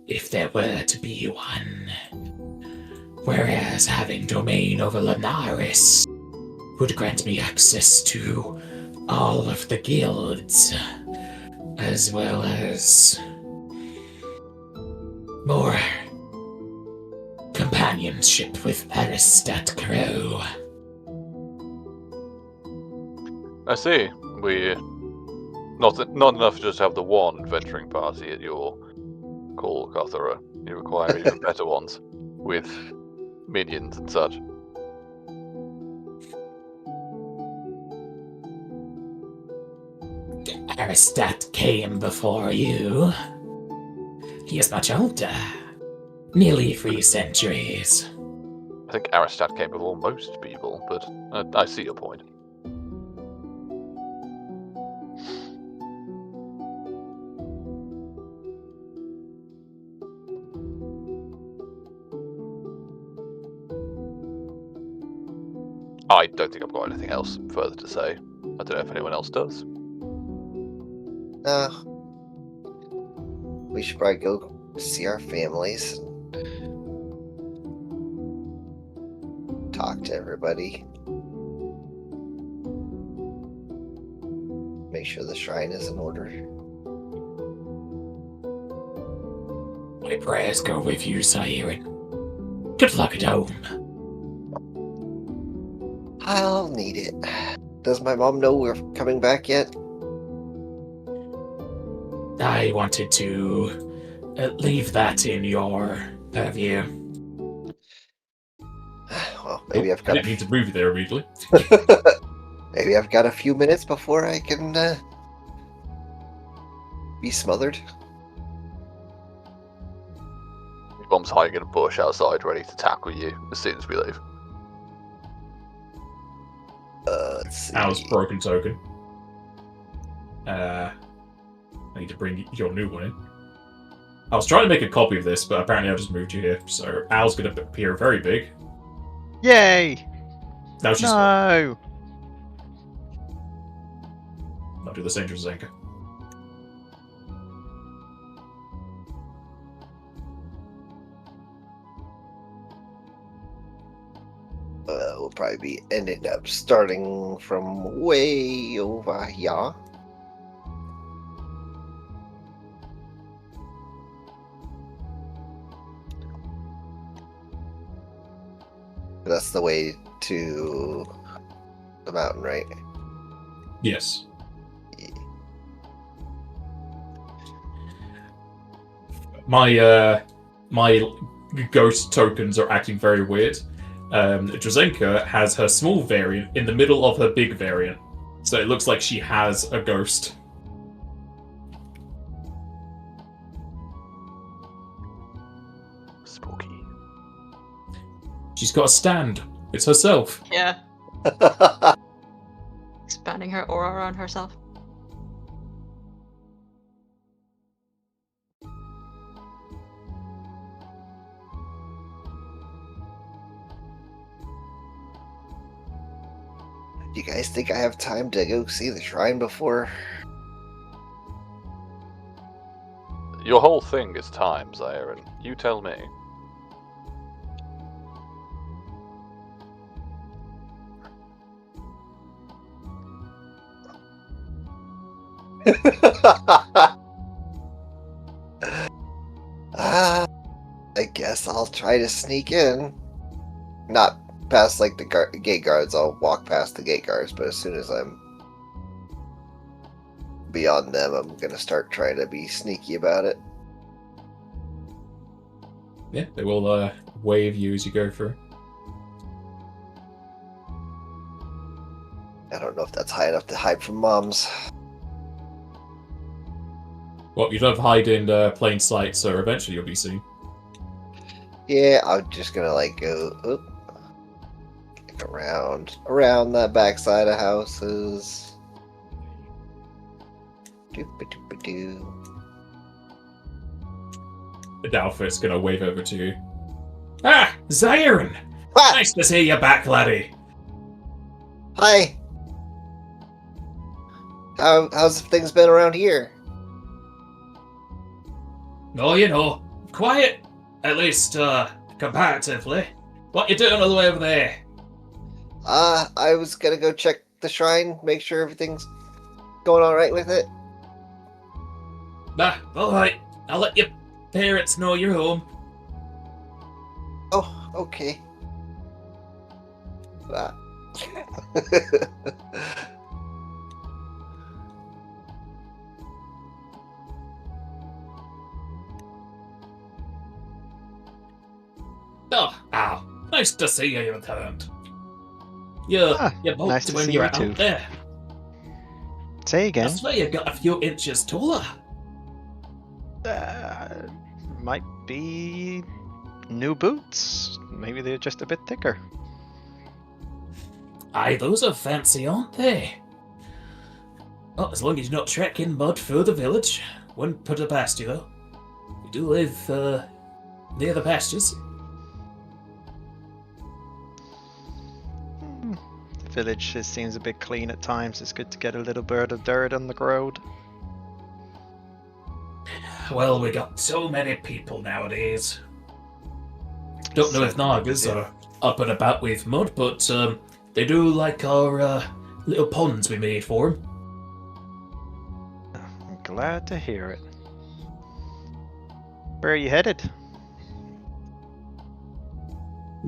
if there were to be one. Whereas having domain over Linares would grant me access to all of the guilds, as well as more companionship with Aristat Crow.
I see. We not enough to just have the one venturing party at your call, Karthurra. You require even better ones with minions and such.
Aristat came before you. He is much older. Nearly 3 centuries.
I think Aristat came before most people, but I see your point. I don't think I've got anything else further to say. I don't know if anyone else does.
We should probably go see our families. Talk to everybody. make sure the shrine is in order.
My prayers go with you, Siren. Good luck at home.
I'll need it. Does my mom know we're coming back yet?
I wanted to leave that in your purview.
Well, maybe I've
I
got
didn't need to move you there immediately.
maybe I've got a few minutes before I can be smothered.
Your mom's hiding in a bush outside, ready to tackle you as soon as we leave.
Let's see.
Al's broken token. I need to bring your new one in. I was trying to make a copy of this, but apparently I just moved you here. So Al's going to appear very big.
Yay!
Now she's
No!
I'll do the same to Zenka.
We'll probably be ending up starting from way over here. That's the way to the mountain, right?
Yes. My ghost tokens are acting very weird. Drazenka has her small variant in the middle of her big variant, so it looks like she has a ghost.
Spooky.
She's got a stand. It's herself.
Yeah. Expanding her aura around herself.
Do you guys think I have time to go see the shrine before?
Your whole thing is time, Siren. You tell me.
I guess I'll try to sneak in. Not past like the gate guards. I'll walk past the gate guards, but as soon as I'm beyond them, I'm gonna start trying to be sneaky about it.
Yeah, they will wave you as you go through.
I don't know if that's high enough to hide from moms.
Well, you don't hide in plain sight, so eventually you'll be seen.
Yeah, I'm just gonna like go around that backside of houses. Doop-a-doop-a-doo.
Dalfit's gonna wave over to you. Ah, Siren!
Ah!
Nice to see you back, laddie.
Hi. How's things been around here?
Oh, you know, quiet. At least, comparatively. What you doing all the way over there?
I was gonna go check the shrine, make sure everything's going all right with it.
Nah, alright. I'll let your parents know you're home.
Oh, okay. Ah.
Oh, ow. Nice to see you returned. You're
Nice
bulked
to
when
see
you're
you
out
too.
there.
Say again.
I swear you got a few inches taller.
Might be new boots. Maybe they're just a bit thicker.
Aye, those are fancy, aren't they? Well, as long as you're not trekking mud through the village. Wouldn't put it past you, though. You do live, near the pastures.
The village seems a bit clean at times. It's good to get a little bit of dirt on the road.
Well, we got so many people nowadays. Don't know if nagas are up and about with mud, but they do like our little ponds we made for them.
glad to hear it. Where are you headed?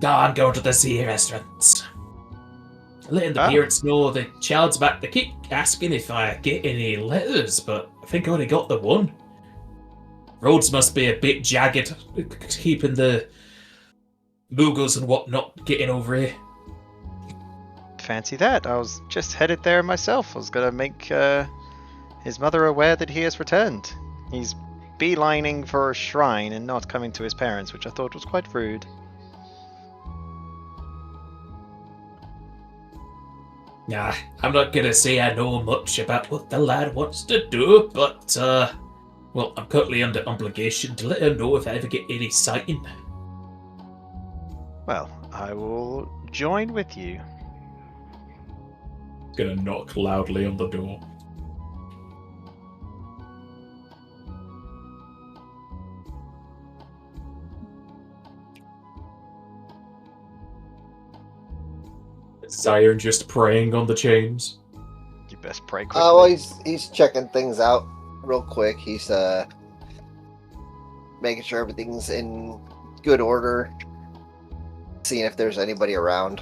I'm going to the sea restaurants. Letting the
Oh.
parents know the child's back. They keep asking if I get any letters, but I think I only got the one. Roads must be a bit jagged, keeping the Mughals and whatnot getting over here.
Fancy that. I was just headed there myself. I was gonna make his mother aware that he has returned. He's beelining for a shrine and not coming to his parents, which I thought was quite rude.
Nah, I'm not gonna say I know much about what the lad wants to do, but, well, I'm currently under obligation to let him know if I ever get any sighting.
Well, I will join with you.
Gonna knock loudly on the door. Zion just praying on the chains.
You best pray quickly.
Well, he's checking things out real quick. He's making sure everything's in good order, seeing if there's anybody around.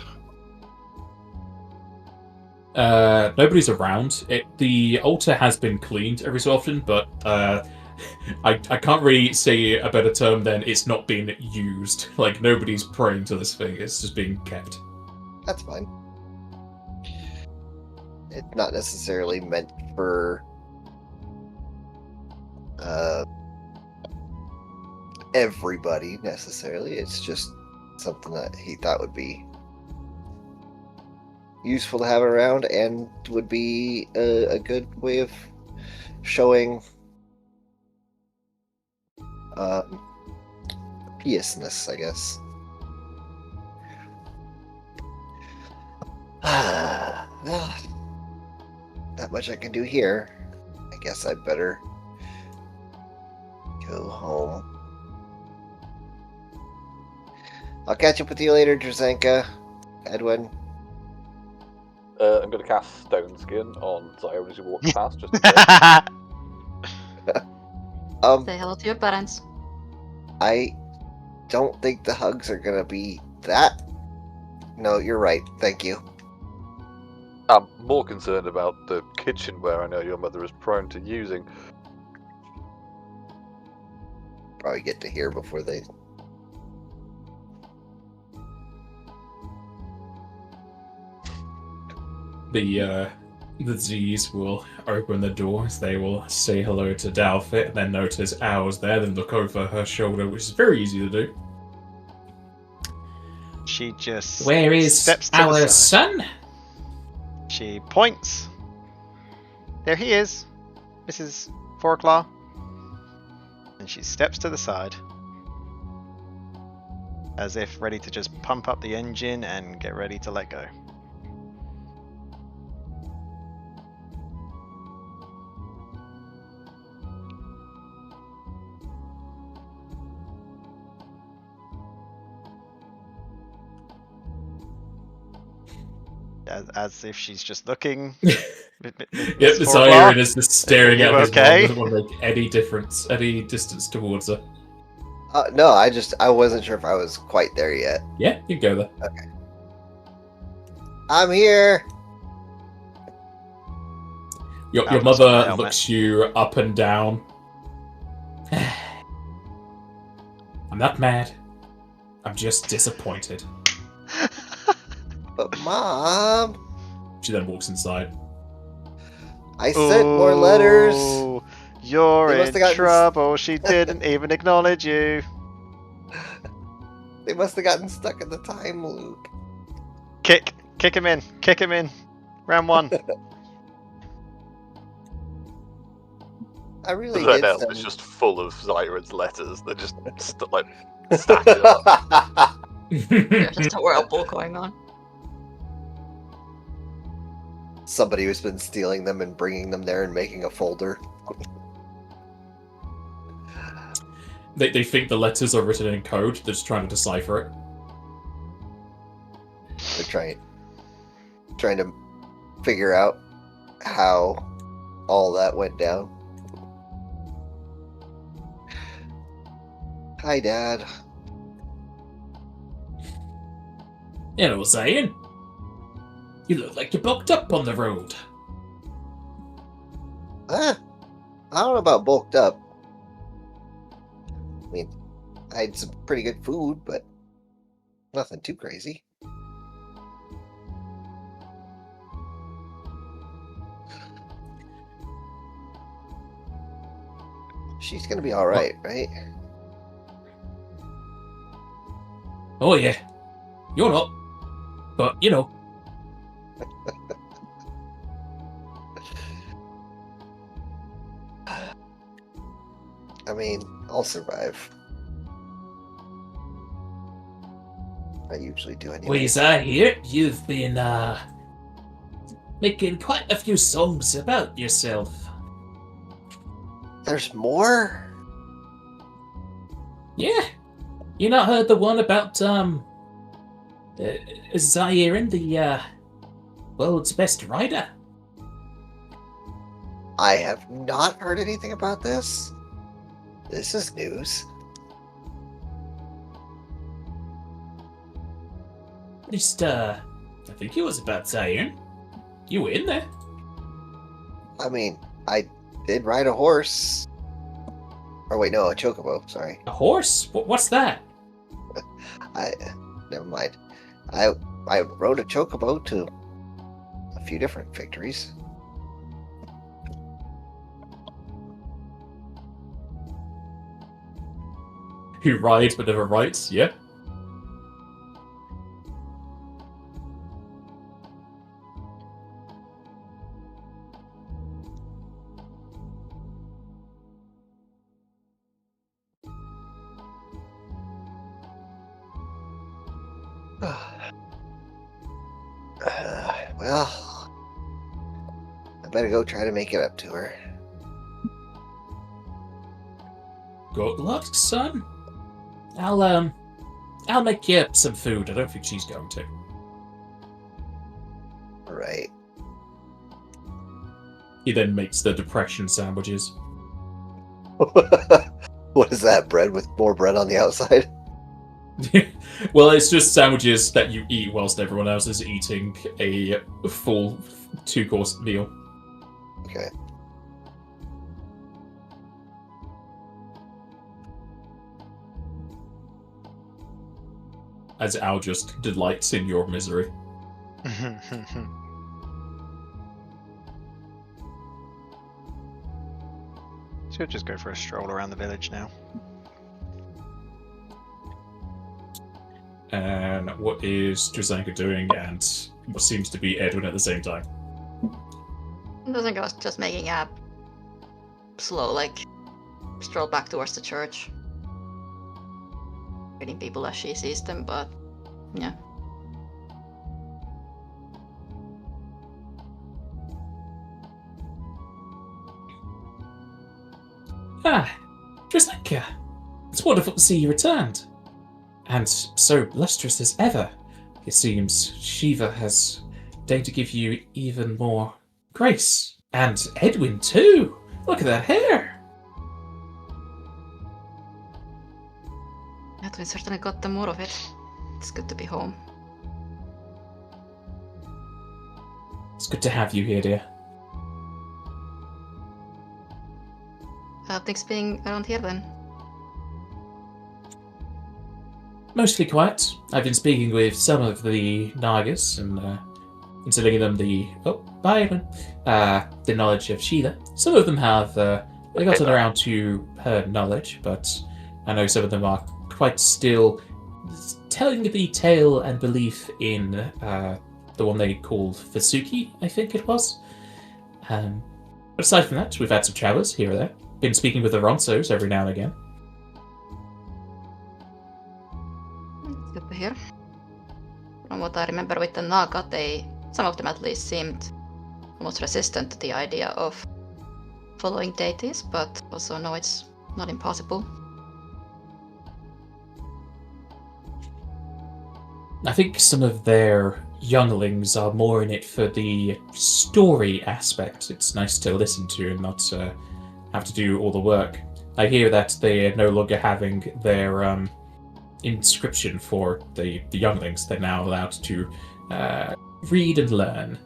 Nobody's around. The altar has been cleaned every so often, but I can't really say a better term than it's not being used. Like, nobody's praying to this thing. It's just being kept.
That's fine. It's not necessarily meant for everybody necessarily. It's just something that he thought would be useful to have around and would be a good way of showing piousness, I guess. Well, not much I can do here. I guess I better go home. I'll catch up with you later, Drzanka. Edwin.
I'm going to cast Stone Skin on Zion as he walks past, just in case.
Say hello to your parents.
I don't think the hugs are gonna be that. No, you're right. Thank you.
I'm more concerned about the kitchenware I know your mother is prone to using.
Probably get to hear before they.
The Z's will open the doors. They will say hello to Dalfit, and then notice Owl's there, then look over her shoulder, which is very easy to do.
She just
Where is
steps to
our
the side.
son?
She points. There he is, Mrs. Fourclaw. And she steps to the side, as if ready to just pump up the engine and get ready to let go. As if she's just looking.
Yep, the Zion is just staring at
You
his
okay?
mom, doesn't want to make any difference, any distance towards her.
No, I wasn't sure if I was quite there yet.
Yeah, you go there.
Okay. I'm here.
Your
Alex
mother
on the helmet.
looks you up and down.
I'm not mad. I'm just disappointed.
But Mom,
She then walks inside.
I sent more letters.
Ooh, You're
They must
in
have gotten
trouble. She didn't even acknowledge you.
They must have gotten stuck in the time loop.
Kick him in. Kick him in. Round one.
I really
Right
did
now,
send.
it's just full of Zyron's letters. They're just like stacked up.
There's just a whirlpool going on.
Somebody who's been stealing them and bringing them there and making a folder.
They think the letters are written in code. They're just trying to decipher it.
They're trying to figure out how all that went down. Hi, Dad.
You know what I'm saying? You look like you're bulked up on the road.
I don't know about bulked up. I mean, I had some pretty good food, but nothing too crazy. She's gonna be all right, right?
Oh yeah. You're not. But, you know.
I mean, I'll survive. I usually do anyway.
Well, as I hear, you've been, making quite a few songs about yourself.
There's more?
Yeah. You not heard the one about, Zairin, the, world's best rider?
I have not heard anything about this. This is news.
At least, I think it was about Zairin. You were in there.
I mean, I did ride a horse. Or wait, no, a chocobo, sorry.
A horse? What's that?
Never mind. I rode a chocobo to a few different victories.
Who rides but never writes, yeah?
Well, I better go try to make it up to her.
Good luck, son. I'll make you some food. I don't think she's going to.
Right.
He then makes the depression sandwiches.
What is that? Bread with more bread on the outside?
Well, it's just sandwiches that you eat whilst everyone else is eating a full 2-course meal.
Okay.
As Al just delights in your misery.
Should just go for a stroll around the village now.
And what is Drazanka doing, and what seems to be Edwin at the same time?
Doesn't go just making a slow, stroll back towards the church. Greeting people as she sees them, but yeah.
Drazanka, it's wonderful to see you returned. And so lustrous as ever. It seems Shiva has deigned to give you even more grace. And Edwin too! Look at that hair!
Edwin certainly got the more of it. It's good to be home.
It's good to have you here, dear.
How things being around here then?
Mostly quiet. I've been speaking with some of the Nagas and instilling in them the the knowledge of Sheila. Some of them have gotten around to her knowledge, but I know some of them are quite still telling the tale and belief in the one they called Fasuki, I think it was. But aside from that, we've had some travelers here or there. Been speaking with the Ronsos every now and again.
Good to hear. From what I remember with the Naga, some of them at least seemed almost resistant to the idea of following deities, but also know it's not impossible.
I think some of their younglings are more in it for the story aspect. It's nice to listen to and not have to do all the work.
I hear that they are no longer having their inscription for the younglings. They're now allowed to read and learn,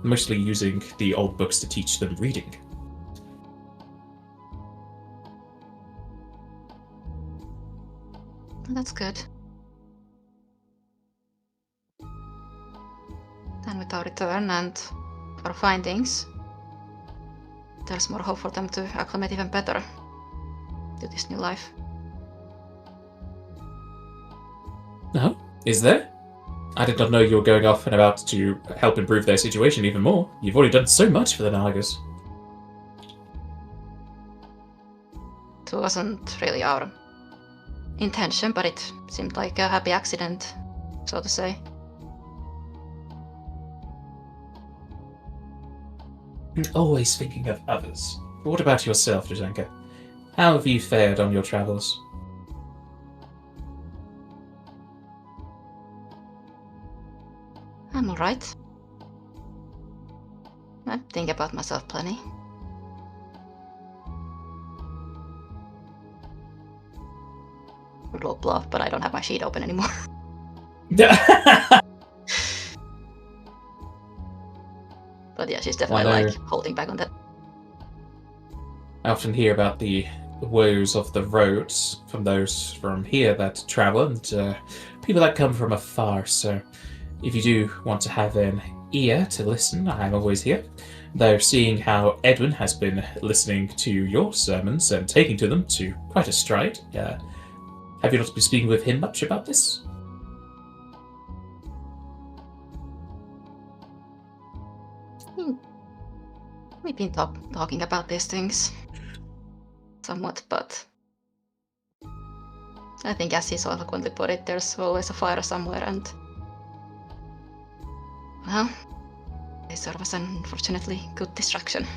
mostly using the old books to teach them reading.
That's good. Then with our return and our findings, there's more hope for them to acclimate even better to this new life.
Oh, is there? I did not know you were going off and about to help improve their situation even more. You've already done so much for the Nagas.
It wasn't really our intention, but it seemed like a happy accident, so to say.
Always thinking of others. But what about yourself, Druzhenka? How have you fared on your travels?
I'm alright. I think about myself plenty. Low bluff, but I don't have my sheet open anymore. But yeah, she's definitely like holding back on that.
I often hear about the woes of the roads from those from here that travel and people that come from afar. So if you do want to have an ear to listen, I'm always here. Though seeing how Edwin has been listening to your sermons and taking to them to quite a stride, have you not been speaking with him much about this?
We've been talking about these things somewhat, but I think as he so eloquently put it, there's always a fire somewhere, and well, they serve as an unfortunately good distraction.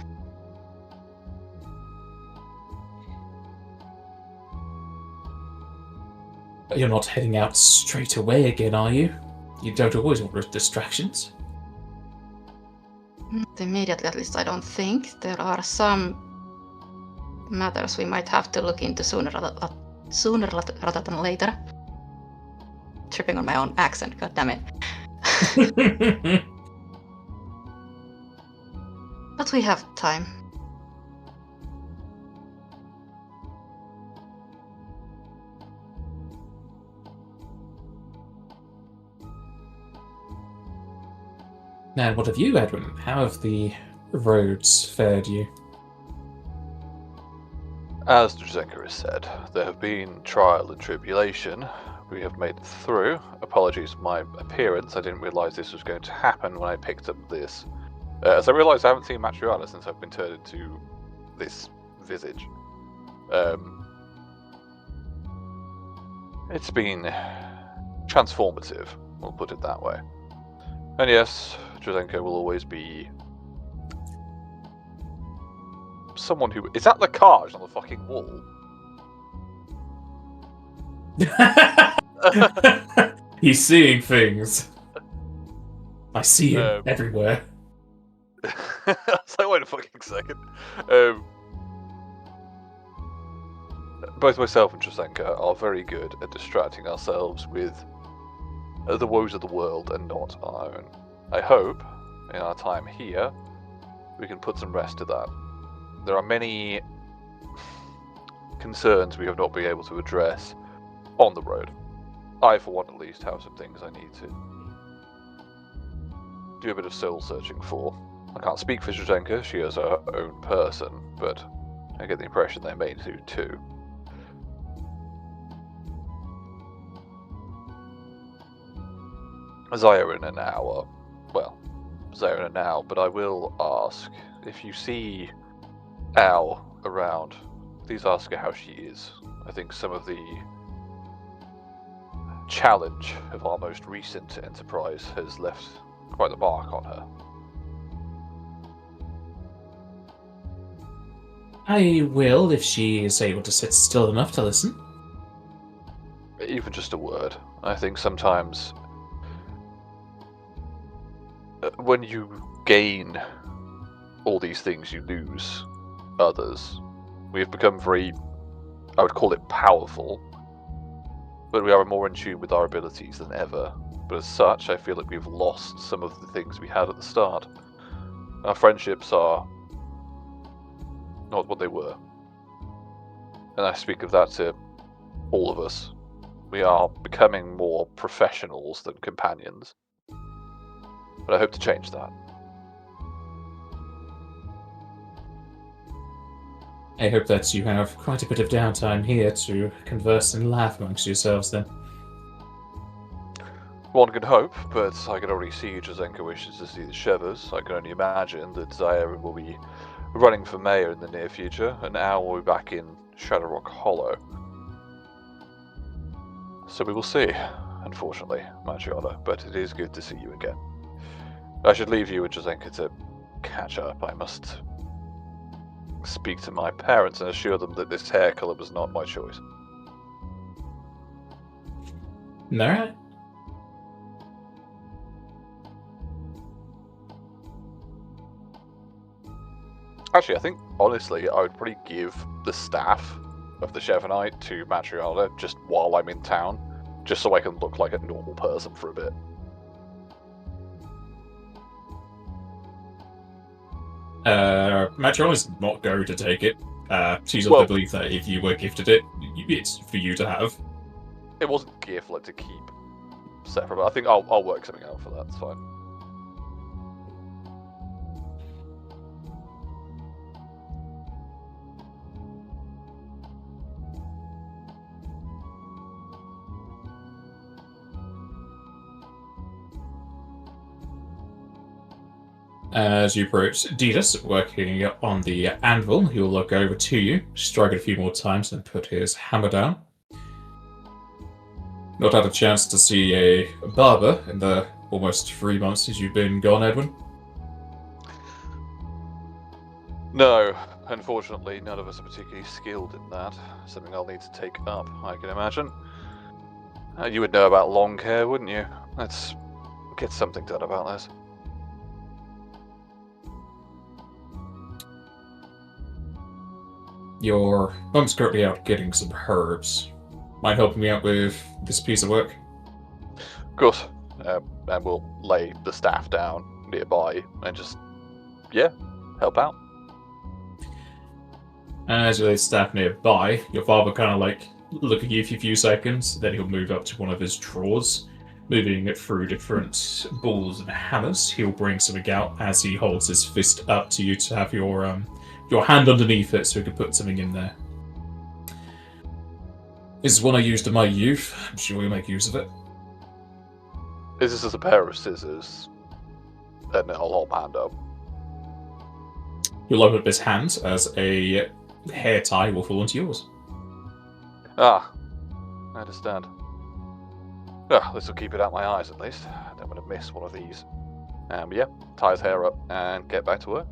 You're not heading out straight away again, are you? You don't always want distractions.
Not immediately, at least I don't think. There are some matters we might have to look into sooner rather than later. Tripping on my own accent, god damn it. But we have time.
And what of you, Edwin? How have the roads fared you?
As Druzhenka has said, there have been trial and tribulation. We have made it through. Apologies for my appearance. I didn't realise this was going to happen when I picked up this. As I realised I haven't seen Matriana since I've been turned into this visage. It's been transformative, we'll put it that way. And yes, Druzhenka will always be someone who... Is that Lacage on the fucking wall?
He's seeing things. I see him everywhere.
I was like, wait a fucking second. Both myself and Druzhenka are very good at distracting ourselves with the woes of the world and not our own. I hope, in our time here, we can put some rest to that. There are many concerns we have not been able to address on the road. I, for one at least, have some things I need to do a bit of soul searching for. I can't speak for Druzhenka, she is her own person, but I get the impression they may do too. Zaya in an hour. Well, Zaya in an hour, but I will ask, if you see Al around, please ask her how she is. I think some of the challenge of our most recent enterprise has left quite the mark on her.
I will, if she is able to sit still enough to listen.
Even just a word. I think sometimes when you gain all these things, you lose others. We have become very I would call it powerful, but we are more in tune with our abilities than ever. But as such, I feel like we've lost some of the things we had at the start. Our friendships are not what they were. And I speak of that to all of us. We are becoming more professionals than companions. But I hope to change that.
I hope that you have quite a bit of downtime here to converse and laugh amongst yourselves then.
One can hope, but I can already see Jazenka wishes to see the Shevers. I can only imagine that Zaire will be running for mayor in the near future, and Al will be back in Shadowrock Hollow. So we will see, unfortunately, Matriota, but it is good to see you again. I should leave you and Jazenka to catch up. I must speak to my parents and assure them that this hair colour was not my choice.
Alright.
Actually, I think, honestly, I would probably give the staff of the Chevanite to Matriota just while I'm in town, just so I can look like a normal person for a bit.
Matriola's not going to take it. She's of
Well-
the belief that if you were gifted it, it's for you to have.
It wasn't gift like to keep separate, but I think I'll work something out for that. It's fine.
As you approach Didas, working on the anvil, he'll look over to you, strike it a few more times, and put his hammer down. Not had a chance to see a barber in the almost 3 months since you've been gone, Edwin?
No, unfortunately, none of us are particularly skilled in that. Something I'll need to take up, I can imagine. You would know about long hair, wouldn't you? Let's get something done about this.
Your mum's currently out getting some herbs. Mind helping me out with this piece of work?
Good. And we'll lay the staff down nearby and just, yeah, help out.
As you lay staff nearby, your father kind of like look at you for a few seconds, then he'll move up to one of his drawers, moving it through different balls and hammers. He'll bring something out as he holds his fist up to you to have your hand underneath it so he can put something in there. This is one I used in my youth. I'm sure you'll make use of it.
Is this a pair of scissors? Then I'll hold my hand up.
You'll open up his hand as a hair tie will fall into yours.
Ah, I understand. Ah, this will keep it out my eyes at least. I don't want to miss one of these. Yeah, tie his hair up and get back to work.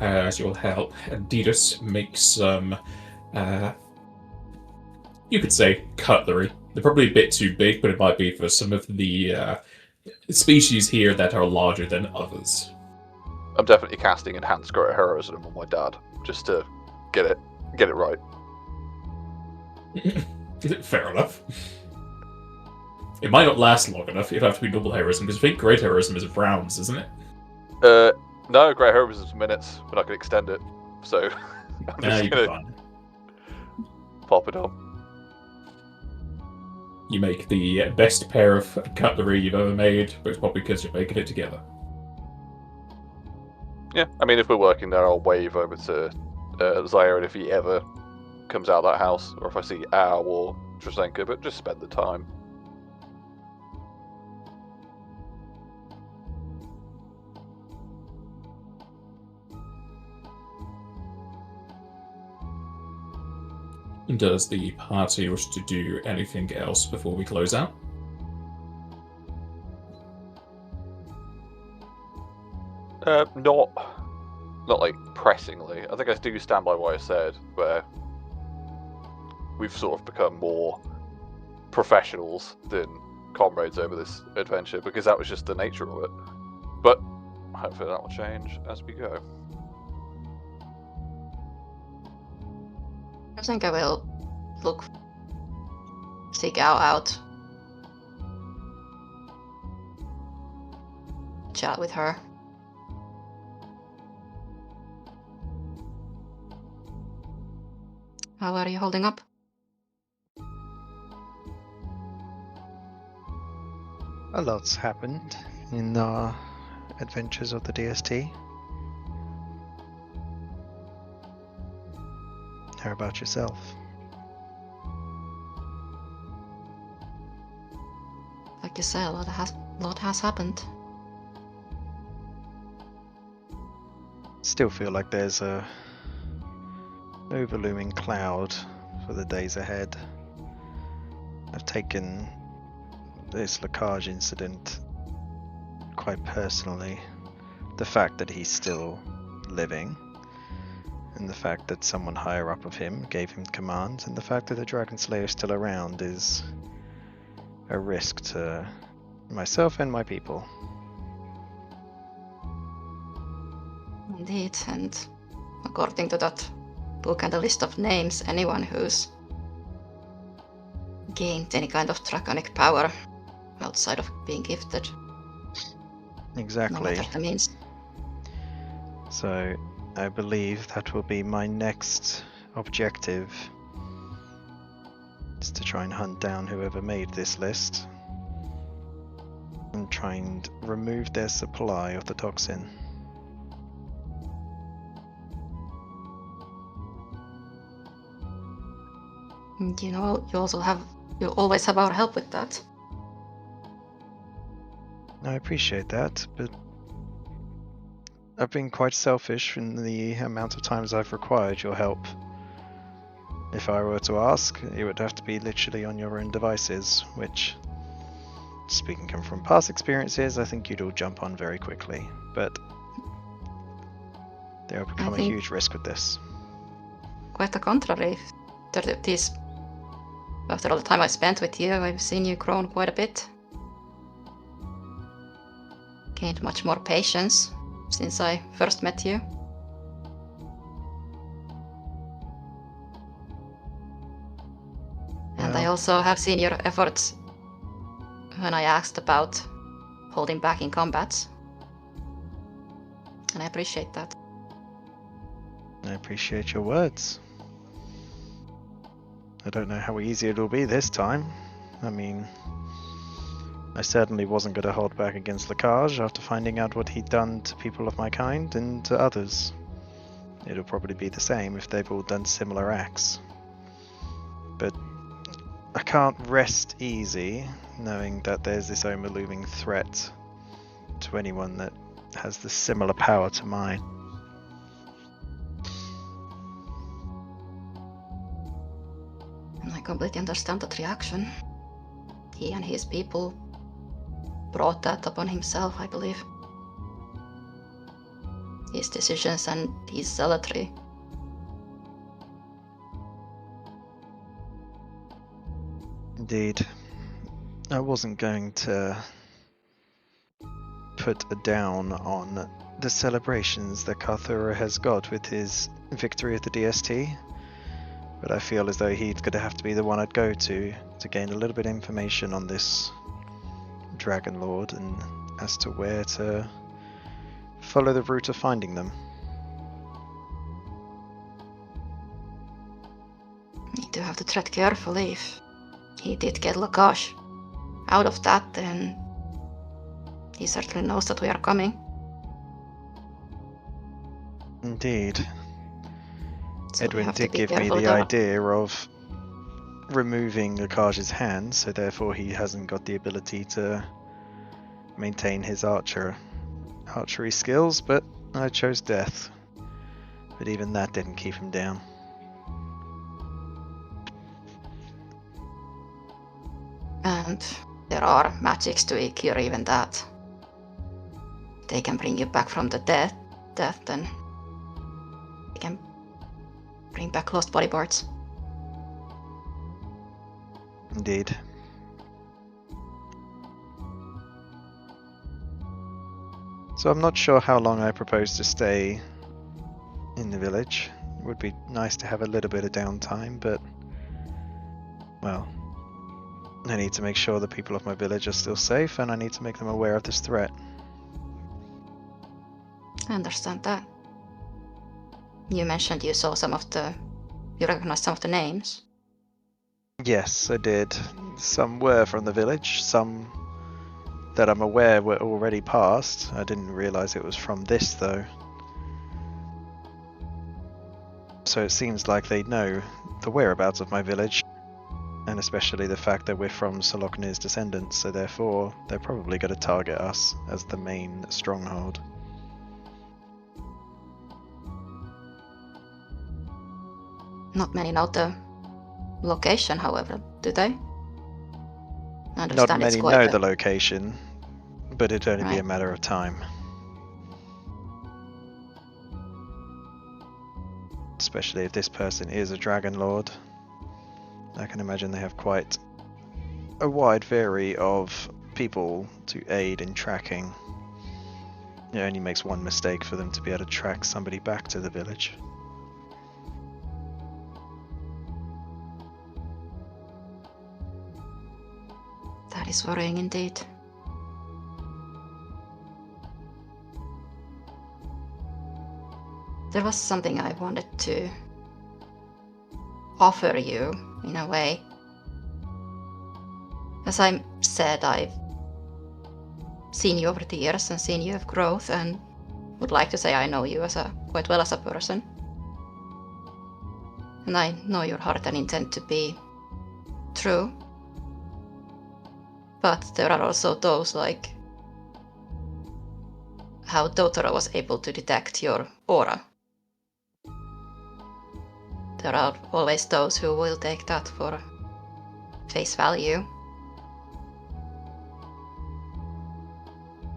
As you'll help, Adidas makes some, you could say, cutlery. They're probably a bit too big, but it might be for some of the species here that are larger than others.
I'm definitely casting Enhanced Greater Heroism on my dad, just to get it right.
Fair enough. It might not last long enough. It'd have to be double heroism, because I think great heroism is rounds, isn't it?
No, Great Heroism is minutes, but I can extend it, so I'm
Nah,
just
you'd be
gonna
fine.
pop it on.
You make the best pair of cutlery you've ever made, but it's probably because you're making it together.
Yeah, I mean, if we're working there, I'll wave over to Zaire if he ever comes out of that house, or if I see Al or Trasenka, but just spend the time.
Does the party wish to do anything else before we close out?
Not like pressingly. I think I do stand by what I said, where we've sort of become more professionals than comrades over this adventure, because that was just the nature of it. But Hopefully that will change as we go.
I think I will seek out. Chat with her. How are you holding up?
A lot's happened in our adventures of the DST. How about yourself?
Like you said, a lot has happened.
Still feel like there's a overlooming cloud for the days ahead. I've taken this Lacage incident quite personally. The fact that he's still living, and the fact that someone higher up of him gave him commands, and the fact that the Dragon Slayer is still around is a risk to myself and my people.
Indeed, and according to that book and the list of names, anyone who's gained any kind of draconic power outside of being gifted, no
Exactly.
matter the means.
So I believe that will be my next objective, is to try and hunt down whoever made this list and try and remove their supply of the toxin.
And you know, you always have our help with that.
I appreciate that, but I've been quite selfish in the amount of times I've required your help. If I were to ask, it would have to be literally on your own devices, which, speaking from past experiences, I think you'd all jump on very quickly. But there will become a
think-
huge risk with this.
Quite the contrary. After all the time I spent with you, I've seen you grown quite a bit. Gained much more patience since I first met you. And I
Well,
also have seen your efforts when I asked about holding back in combats. And I appreciate that.
I appreciate your words. I don't know how easy it'll be this time. I mean, I certainly wasn't going to hold back against Lacage after finding out what he'd done to people of my kind and to others. It'll probably be the same if they've all done similar acts. But I can't rest easy knowing that there's this overlooming threat to anyone that has the similar power to mine.
And I completely understand that reaction. He and his people brought that upon himself, I believe. His decisions and his zealotry.
Indeed. I wasn't going to put a down on the celebrations that Karthurra has got with his victory at the DST, but I feel as though he's going to have to be the one I'd go to gain a little bit of information on this Dragon Lord and as to where to follow the route of finding them.
You do have to tread carefully. If he did get Lacage out of that, then he certainly knows that we are coming.
Indeed.
So we
Edwin
have to
did
be
give me
careful
the
there.
idea of removing Lacage's hand, so therefore he hasn't got the ability to maintain his archery skills, but I chose death. But even that didn't keep him down.
And there are magics to cure even that. They can bring you back from the death, then they can bring back lost body parts.
Indeed. So I'm not sure how long I propose to stay in the village. It would be nice to have a little bit of downtime, but, well, I need to make sure the people of my village are still safe, and I need to make them aware of this threat.
I understand that. You mentioned you recognized some of the names.
Yes, I did. Some were from the village, some that I'm aware were already past. I didn't realize it was from this, though. So it seems like they know the whereabouts of my village, and especially the fact that we're from Soloknir's descendants, so therefore they're probably going to target us as the main stronghold.
Not many know the location, however, do they? I
Not
understand it's
many
quite
know
a-
the location, but it'd only be a
Right.
matter of time. Especially if this person is a dragon lord. I can imagine they have quite a wide variety of people to aid in tracking. It only makes one mistake for them to be able to track somebody back to the village.
That is worrying indeed. There was something I wanted to offer you, in a way. As I said, I've seen you over the years and seen your growth, and would like to say I know you quite well as a person. And I know your heart and intent to be true. But there are also those like how Dotoro was able to detect your aura. There are always those who will take that for face value.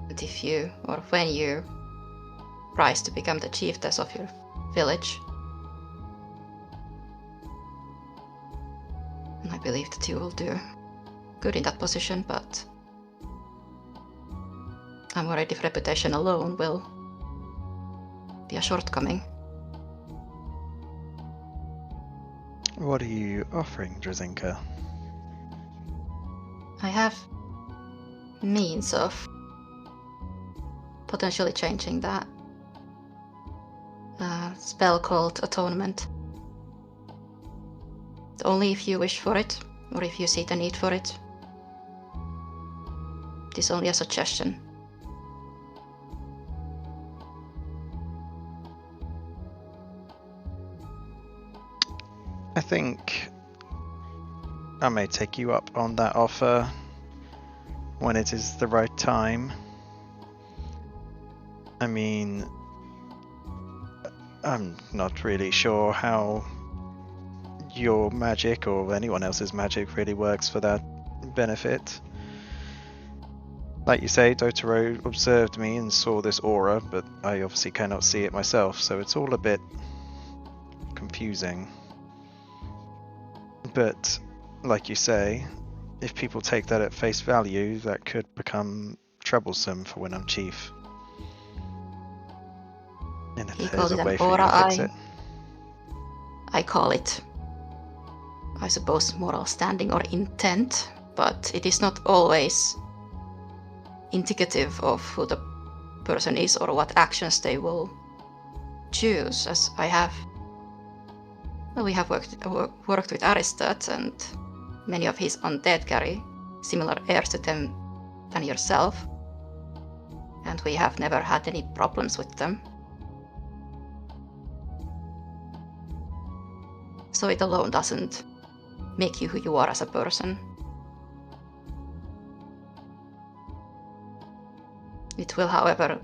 But if you, or when you, rise to become the chiefess of your village, and I believe that you will do good in that position, but I'm worried if reputation alone will be a shortcoming.
What are you offering, Drazinka?
I have means of potentially changing that. A spell called Atonement. Only if you wish for it, or if you see the need for it. It is only a suggestion.
I think I may take you up on that offer when it is the right time. I mean, I'm not really sure how your magic or anyone else's magic really works for that benefit. Like you say, Dotoro observed me and saw this aura, but I obviously cannot see it myself, so it's all a bit confusing. But, like you say, if people take that at face value, that could become troublesome for when I'm chief. And if
He
there's
called
a
it an
way for you
aura.
to fix it.
I call it, I suppose, moral standing or intent, but it is not always indicative of who the person is or what actions they will choose, as we have worked with Aristot, and many of his undead carry similar airs to them than yourself, and we have never had any problems with them. So it alone doesn't make you who you are as a person. It will, however,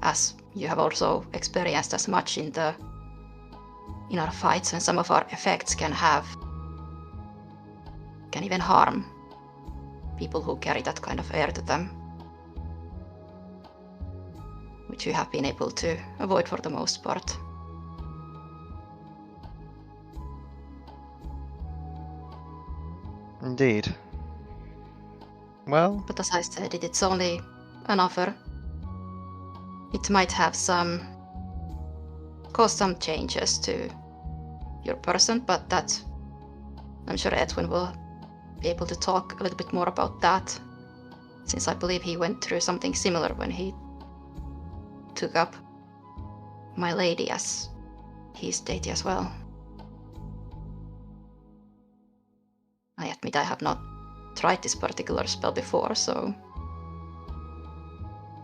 as you have also experienced as much in our fights, and some of our effects can even harm people who carry that kind of air to them, which we have been able to avoid for the most part.
Indeed. Well,
But as I said, it's only an offer. it might have cause some changes to your person, but that I'm sure Edwin will be able to talk a little bit more about that, since I believe he went through something similar when he took up my lady as his deity as well. I admit I have not tried this particular spell before, so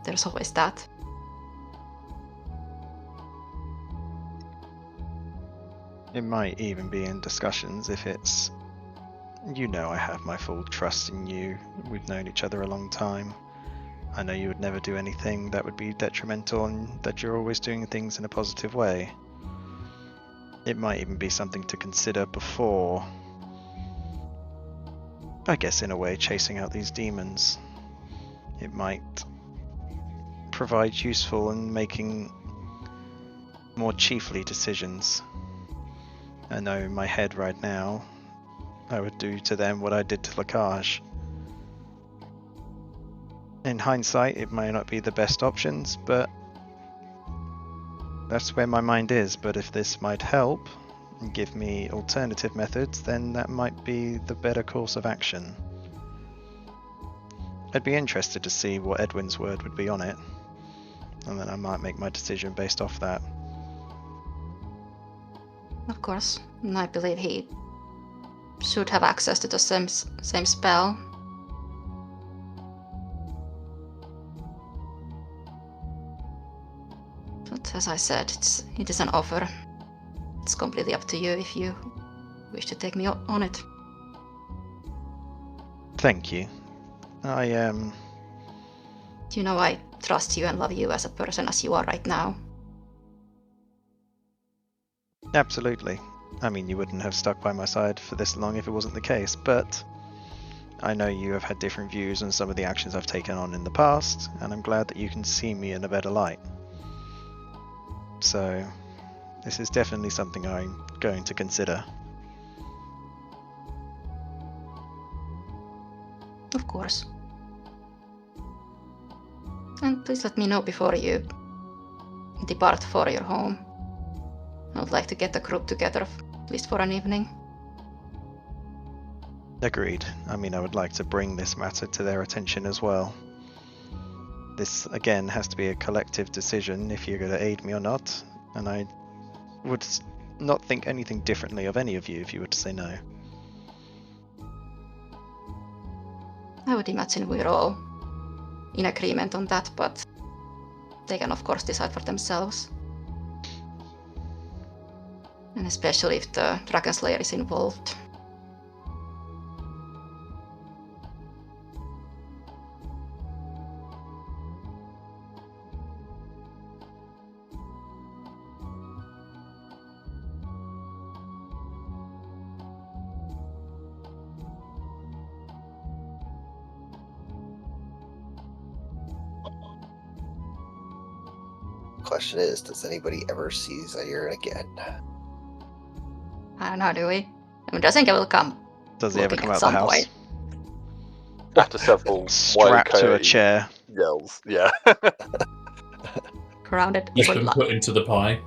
there's always that.
It might even be in discussions if it's, you know, I have my full trust in you. We've known each other a long time. I know you would never do anything that would be detrimental and that you're always doing things in a positive way. It might even be something to consider before, I guess in a way, chasing out these demons. It might provide useful in making more chiefly decisions. I know in my head right now, I would do to them what I did to Lacage. In hindsight, it may not be the best options, but that's where my mind is. But if this might help and give me alternative methods, then that might be the better course of action. I'd be interested to see what Edwin's word would be on it, and then I might make my decision based off that.
Of course, and I believe he should have access to the same spell. But as I said, it is an offer. It's completely up to you if you wish to take me on it.
Thank you.
You know I trust you and love you as a person as you are right now.
Absolutely. I mean, you wouldn't have stuck by my side for this long if it wasn't the case, but I know you have had different views on some of the actions I've taken on in the past, and I'm glad that you can see me in a better light. So, this is definitely something I'm going to consider.
Of course. And please let me know before you depart for your home. I would like to get the group together, at least for an evening.
Agreed. I mean, I would like to bring this matter to their attention as well. This, again, has to be a collective decision if you're going to aid me or not, and I would not think anything differently of any of you if you were to say no.
I would imagine we're all in agreement on that, but they can of course decide for themselves. And especially if the Dragon Slayer is involved.
Question is, does anybody ever see Zaire again?
I don't know, do we? I mean, Drasenka will come.
Does he ever
looking
come
at
out the
some
house?
point.
After several
Strapped to a
Coyote
chair.
yells, yeah.
Grounded
Just
for
been
life.
put into the pie.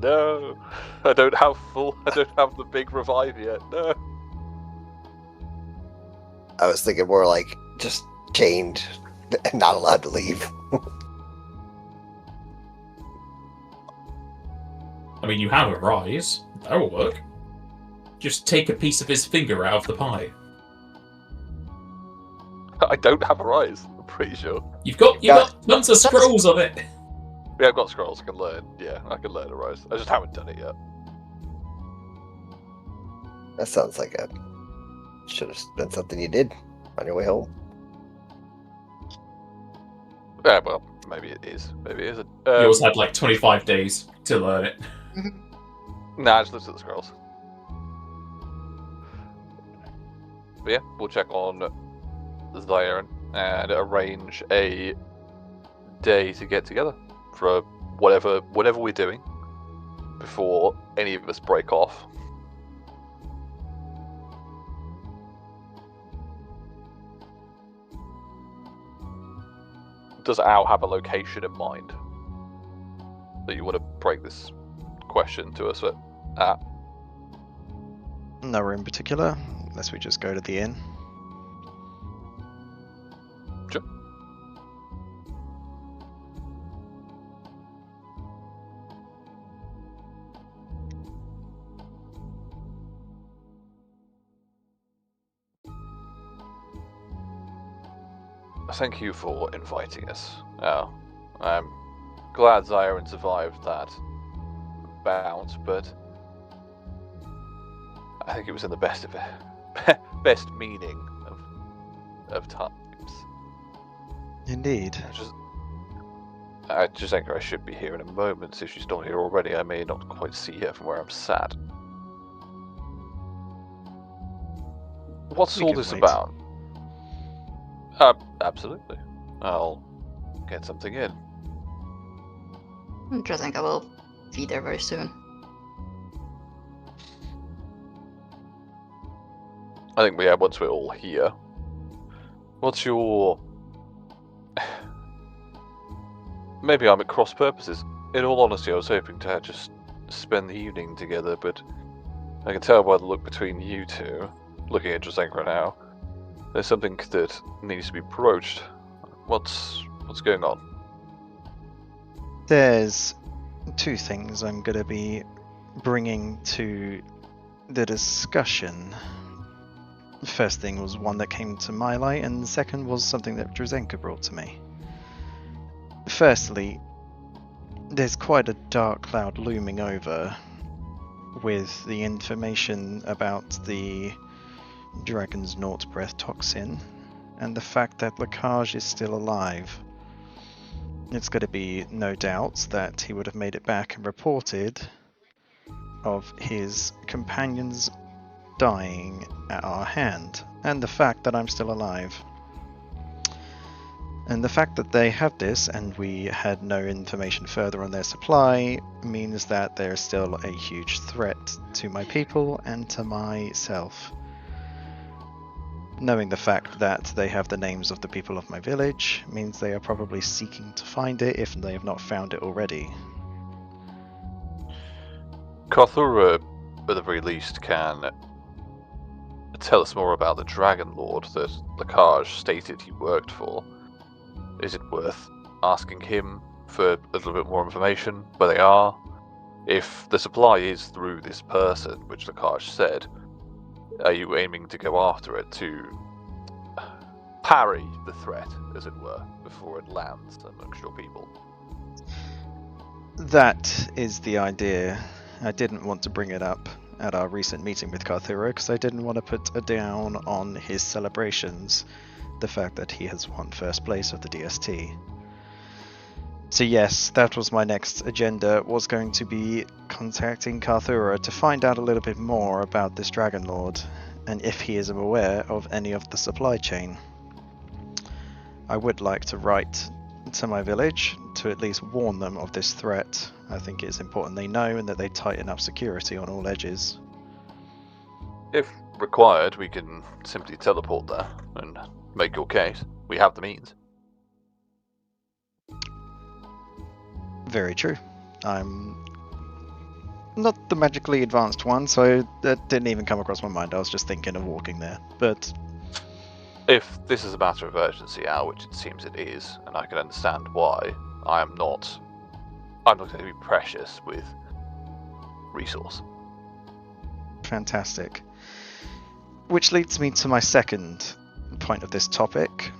No, I don't have the big revive yet. No.
I was thinking more like just chained and not allowed to leave.
I mean, you have a rise. That will work. Just take a piece of his finger out of the pie.
I don't have a rise, I'm pretty sure.
You've got tons of scrolls of it.
Yeah, I've got scrolls I can learn. Yeah, I can learn a rise. I just haven't done it yet.
That sounds like should have been something you did on your way home.
Yeah, well, maybe it is. Maybe it isn't.
You also had like 25 days to learn it.
Nah, I just looked at the scrolls. But yeah, we'll check on Zaire and arrange a day to get together for whatever we're doing before any of us break off. does Al have a location in mind that you want to break this question to us at?
Nowhere in particular, unless we just go to the inn.
Sure. Thank you for inviting us. I'm glad Zyron survived that bout, but I think it was in the best meaning of times.
Indeed.
I just think I should be here in a moment. If she's not here already, I may not quite see her from where I'm sat. What's
We
all
can
this
wait.
about? Absolutely. I'll get something in.
Drazenka will be there very soon.
I think once we're all here. What's your... Maybe I'm at cross purposes. In all honesty, I was hoping to just spend the evening together, but I can tell by the look between you two, looking at Drazenka now, there's something that needs to be broached. What's going on?
There's two things I'm going to be bringing to the discussion. The first thing was one that came to my light, and the second was something that Drazenka brought to me. Firstly, there's quite a dark cloud looming over with the information about the Dragon's Naught Breath toxin and the fact that Lacage is still alive. It's going to be no doubt that he would have made it back and reported of his companions dying at our hand, and the fact that I'm still alive. And the fact that they have this and we had no information further on their supply means that there's still a huge threat to my people and to myself. Knowing the fact that they have the names of the people of my village means they are probably seeking to find it if they have not found it already.
Karthurra, at the very least, can tell us more about the Dragon Lord that Lacage stated he worked for. Is it worth asking him for a little bit more information, where they are? If the supply is through this person, which Lacage said, are you aiming to go after it to parry the threat, as it were, before it lands amongst your people?
That is the idea. I didn't want to bring it up at our recent meeting with Karthurra because I didn't want to put a down on his celebrations, the fact that he has won first place of the DST. So yes, that was my next agenda, was going to be contacting Karthurra to find out a little bit more about this Dragon Lord, and if he is aware of any of the supply chain. I would like to write to my village to at least warn them of this threat. I think it's important they know and that they tighten up security on all edges.
If required, we can simply teleport there and make your case. We have the means.
Very true. I'm not the magically advanced one, so that didn't even come across my mind. I was just thinking of walking there. But
If this is a matter of urgency, Al, which it seems it is, and I can understand why, I'm not going to be precious with resource.
fantastic. Which leads me to my second point of this topic.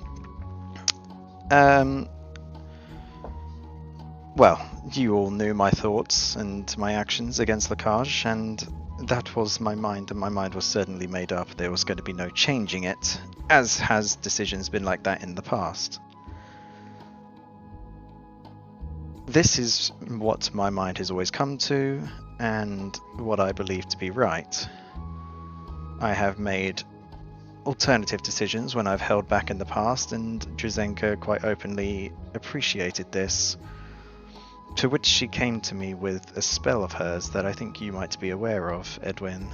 Well, you all knew my thoughts and my actions against Lacage, and that was my mind, and my mind was certainly made up. There was going to be no changing it, as has decisions been like that in the past. This is what my mind has always come to, and what I believe to be right. I have made alternative decisions when I've held back in the past, and Drazenka quite openly appreciated this. To which she came to me with a spell of hers that I think you might be aware of, Edwin.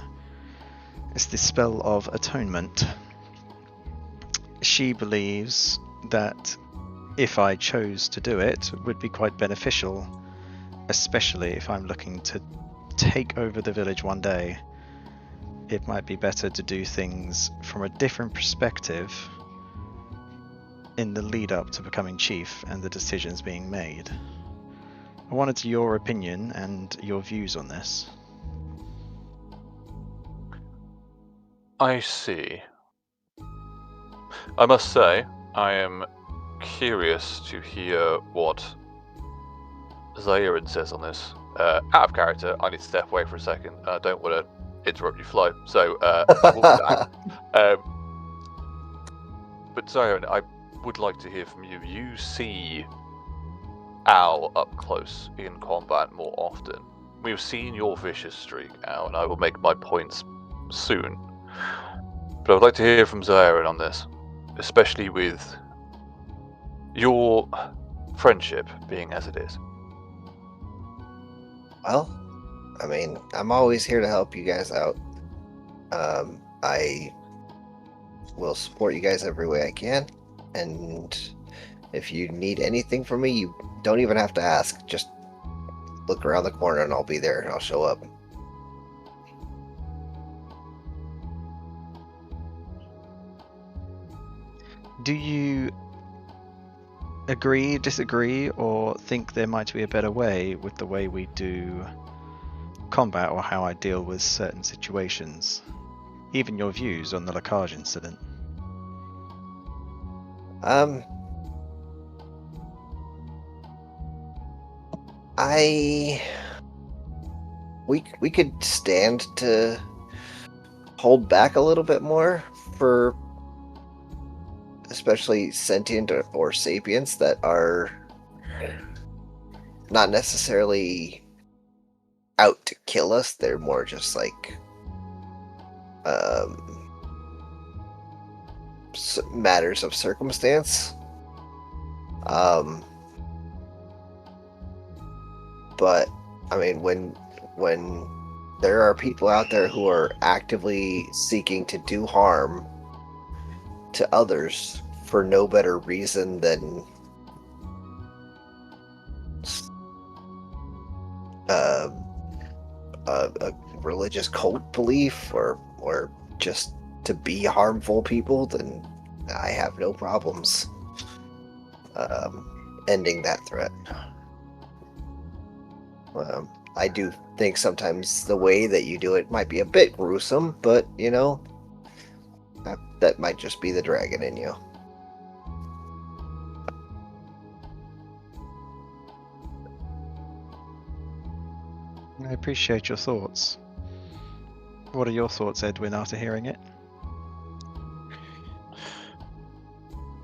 It's the spell of atonement. She believes that if I chose to do it, would be quite beneficial, especially if I'm looking to take over the village one day. It might be better to do things from a different perspective in the lead up to becoming chief and the decisions being made. I wanted your opinion and your views on this.
I see. I must say, I am curious to hear what Zaire says on this. Out of character, I need to step away for a second. I don't want to interrupt your flow, so we'll be back. But Zaire, I would like to hear from you. You see Al up close in combat more often. We've seen your vicious streak, Al, and I will make my points soon. But I would like to hear from Zaire on this, especially with your friendship being as it is.
Well, I mean, I'm always here to help you guys out. I will support you guys every way I can, and if you need anything from me, you don't even have to ask. Just look around the corner and I'll be there and I'll show up.
Do you agree, disagree, or think there might be a better way with the way we do combat or how I deal with certain situations? Even your views on the Lacage incident.
We could stand to hold back a little bit more for especially sentient or sapients that are not necessarily out to kill us. They're more just like matters of circumstance. But I mean, when there are people out there who are actively seeking to do harm to others for no better reason than a religious cult belief or just to be harmful people, then I have no problems ending that threat. I do think sometimes the way that you do it might be a bit gruesome, but you know, that might just be the dragon in you.
I appreciate your thoughts. What are your thoughts, Edwin, after hearing it?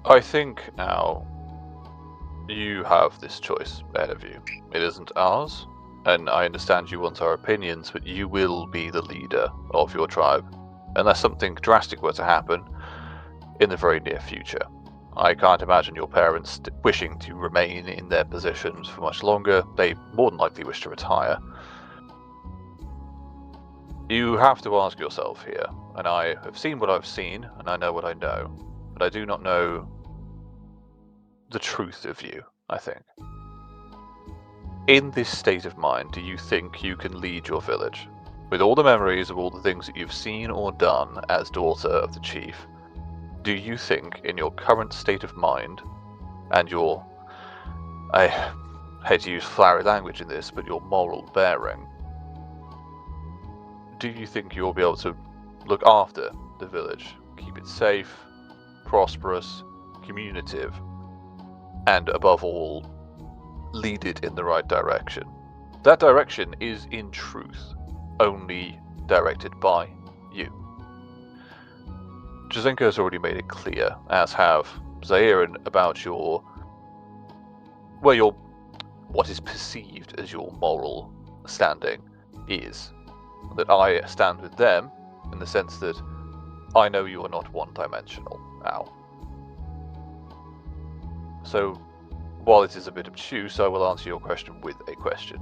I think now you have this choice ahead of you. It isn't ours, and I understand you want our opinions, but you will be the leader of your tribe, unless something drastic were to happen in the very near future. I can't imagine your parents wishing to remain in their positions for much longer. They more than likely wish to retire. You have to ask yourself here, and I have seen what I've seen, and I know what I know, but I do not know the truth of you, I think. In this state of mind, do you think you can lead your village? With all the memories of all the things that you've seen or done as daughter of the chief, do you think in your current state of mind, and your, I hate to use flowery language in this, but your moral bearing, do you think you'll be able to look after the village, keep it safe, prosperous, communicative, and above all, lead it in the right direction? That direction is, in truth, only directed by you. Jazenko has already made it clear, as have Zairin, about what is perceived as your moral standing is. That I stand with them in the sense that I know you are not one-dimensional now. So, while it is a bit obtuse, I will answer your question with a question.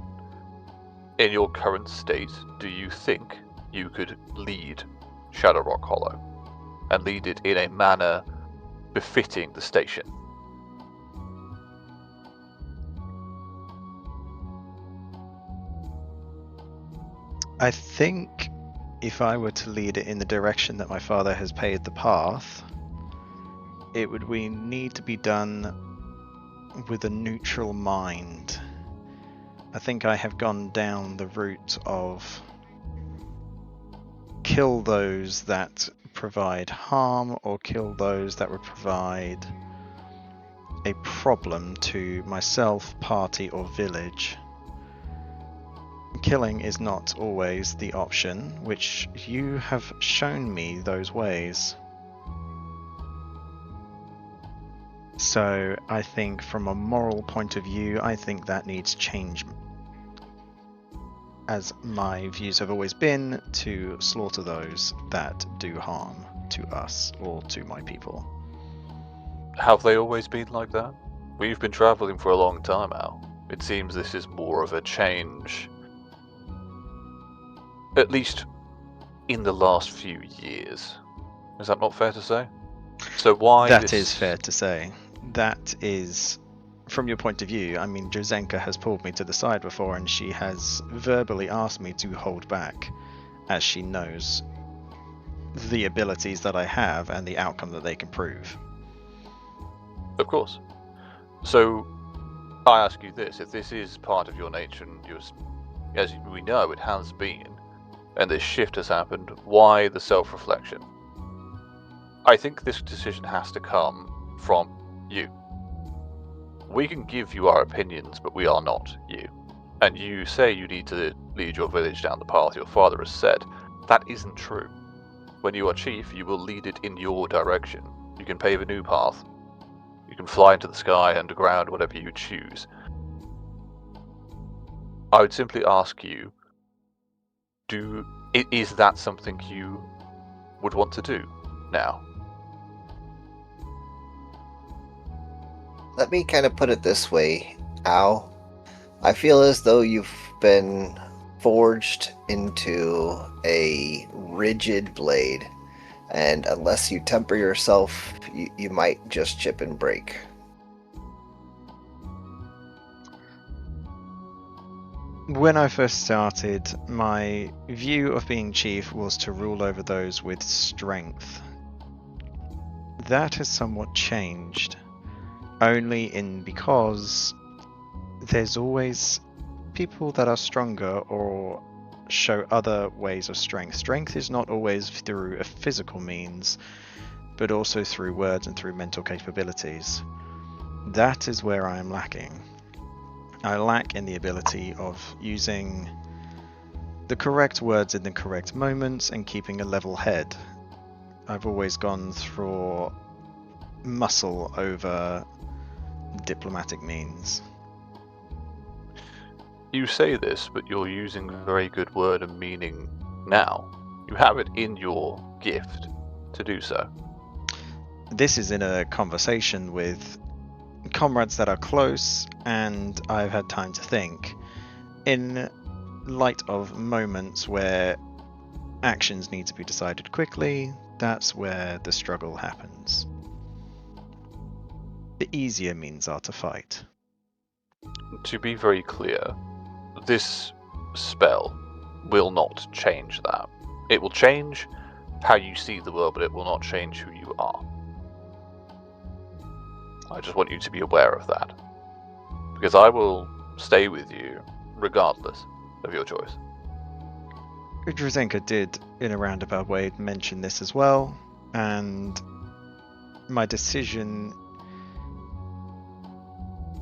In your current state, do you think you could lead Shadow Rock Hollow, and lead it in a manner befitting the station?
I think if I were to lead it in the direction that my father has paved the path, we need to be done with a neutral mind. I think I have gone down the route of kill those that provide harm or kill those that would provide a problem to myself, party, or village. Killing is not always the option, which you have shown me those ways. So I think from a moral point of view, I think that needs change. As my views have always been to slaughter those that do harm to us or to my people.
Have they always been like that? We've been travelling for a long time, Al. It seems this is more of a change. At least in the last few years. Is that not fair to say? So why
That is fair to say. That is, from your point of view, I mean, Jozenka has pulled me to the side before and she has verbally asked me to hold back, as she knows the abilities that I have and the outcome that they can prove.
Of course. So, I ask you this, if this is part of your nature, and as we know it has been, and this shift has happened, why the self-reflection? I think this decision has to come from you. We can give you our opinions, but we are not you. And you say you need to lead your village down the path your father has said. That isn't true. When you are chief, you will lead it in your direction. You can pave a new path. You can fly into the sky, underground, whatever you choose. I would simply ask you, is that something you would want to do now?
Let me kind of put it this way, Al. I feel as though you've been forged into a rigid blade, and unless you temper yourself, you might just chip and break.
When I first started, my view of being chief was to rule over those with strength. That has somewhat changed, only because there's always people that are stronger or show other ways of strength. Strength is not always through a physical means, but also through words and through mental capabilities. That is where I am lacking. I lack in the ability of using the correct words in the correct moments and keeping a level head. I've always gone through muscle over diplomatic means.
You say this, but you're using a very good word and meaning now. You have it in your gift to do so.
This is in a conversation with comrades that are close, and I've had time to think. In light of moments where actions need to be decided quickly, that's where the struggle happens. The easier means are to fight.
To be very clear, this spell will not change that. It will change how you see the world, but it will not change who you are. I just want you to be aware of that. Because I will stay with you regardless of your choice.
Drozenka did, in a roundabout way, mention this as well, and my decision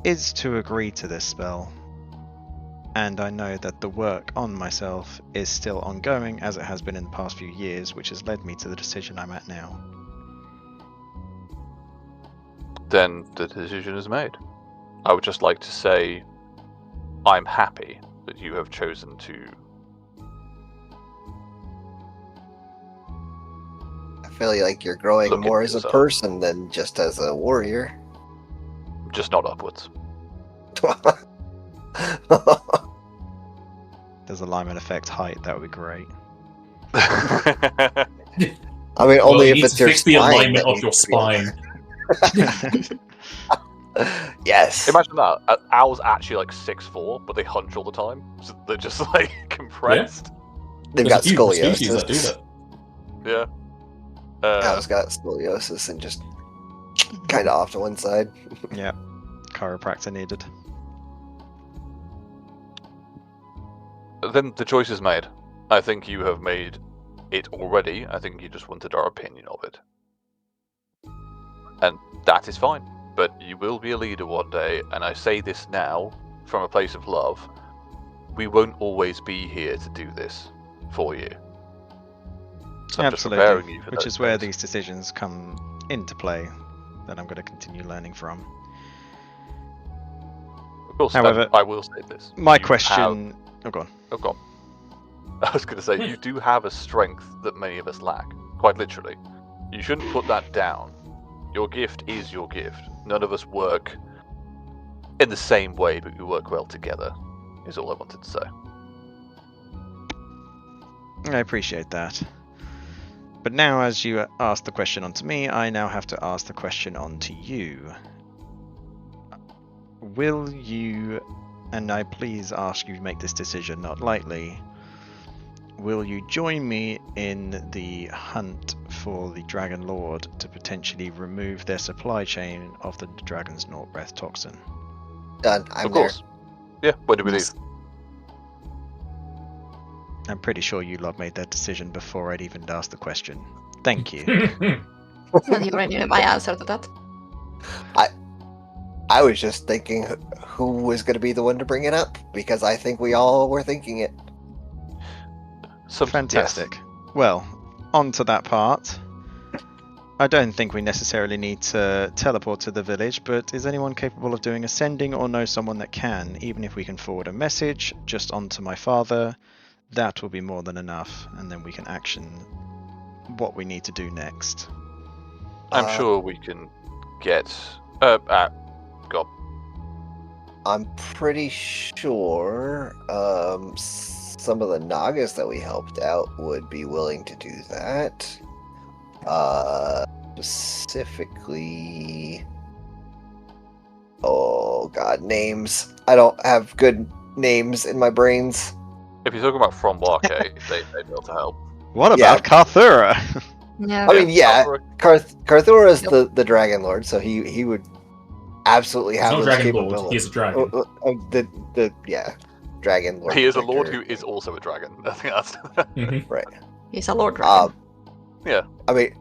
is to agree to this spell. And I know that the work on myself is still ongoing, as it has been in the past few years, which has led me to the decision I'm at now.
Then the decision is made. I would just like to say I'm happy that you have chosen to.
I feel like you're growing
Look
more
at
as a
yourself.
person than just as a warrior.
Just not upwards.
There's a Lyman effect height, that would be great.
I mean,
Well,
only
you
if
need
it's
to
your
fix the
spine
alignment
that
of your
needs to be-
spine.
Yes.
Imagine that. Owls actually like 6'4", but they hunch all the time. So they're just like compressed.
They've
There's
got
a few species that do
scoliosis.
that.
Yeah.
Cow's got scoliosis and just kind of off to one side.
Yeah. Chiropractor needed.
Then the choice is made. I think you have made it already. I think you just wanted our opinion of it. And that is fine. But you will be a leader one day, and I say this now from a place of love. We won't always be here to do this for you. So I'm just preparing you for
Which
those
is where
days.
these decisions come into play that I'm going to continue learning from.
Of course,
However,
and I will say this.
My
You
question... Oh, go on.
Oh, go on. I was going to say, you do have a strength that many of us lack, quite literally. You shouldn't put that down. Your gift is your gift. None of us work in the same way, but we work well together, is all I wanted to say.
I appreciate that. But now, as you asked the question onto me, I now have to ask the question onto you. Will you, and I please ask you to make this decision not lightly, will you join me in the hunt for the Dragon Lord to potentially remove their supply chain of the Dragon's Naught Breath toxin?
Done. I'm
Of course. Yeah, when do we leave?
Yes.
I'm pretty sure you lot made that decision before I'd even asked the question. Thank you.
And you already knew my answer to that.
I was just thinking who was going to be the one to bring it up, because I think we all were thinking it.
Fantastic. Well, on to that part. I don't think we necessarily need to teleport to the village, but is anyone capable of doing ascending or know someone that can? Even if we can forward a message just onto my father, that will be more than enough, and then we can action what we need to do next.
I'm sure we can get... God.
I'm pretty sure some of the Nagas that we helped out would be willing to do that. Specifically... Oh god, names. I don't have good names in my brains.
If you're talking about from Warcade, they'd be able to help.
What
Yeah.
about Karthurra?
Yeah.
I mean, yeah,
Karthurra-
Karthurra is the Dragon Lord, so he would absolutely
He's
have
not a
those
dragon lord,
capabilities.
he is a dragon.
Yeah, Dragon Lord.
He is a lord
Protector.
who is also a dragon. I think that's...
Mhm.
Right.
He's a Lord Dragon.
Yeah.
I mean,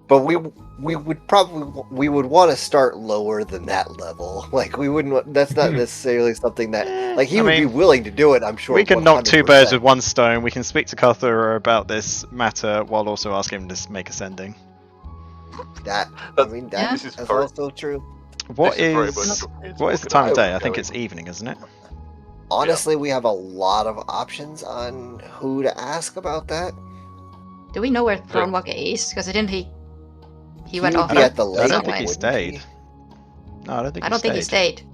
but we would want to start lower than that level. Like we wouldn't. That's not necessarily something that like he
I
would be
mean,
willing to do it. I'm sure.
We can knock 2 birds
100%.
with one stone. We can speak to Karthurra about this matter while also asking him to make ascending.
That. I
That's-
mean,
Yeah.
that's
This is very-
also true.
What
This very
is
much it's
what is the
walking
time of
out
day?
and
I think
going.
it's evening, isn't it?
Honestly, we have a lot of options on who to ask about that.
Do we know where Thronewalker is? Because didn't he went
would
off
be
that
at the
I
lake.
don't think he
wouldn't
stayed. No, I don't think
I don't think he
stayed.
stayed.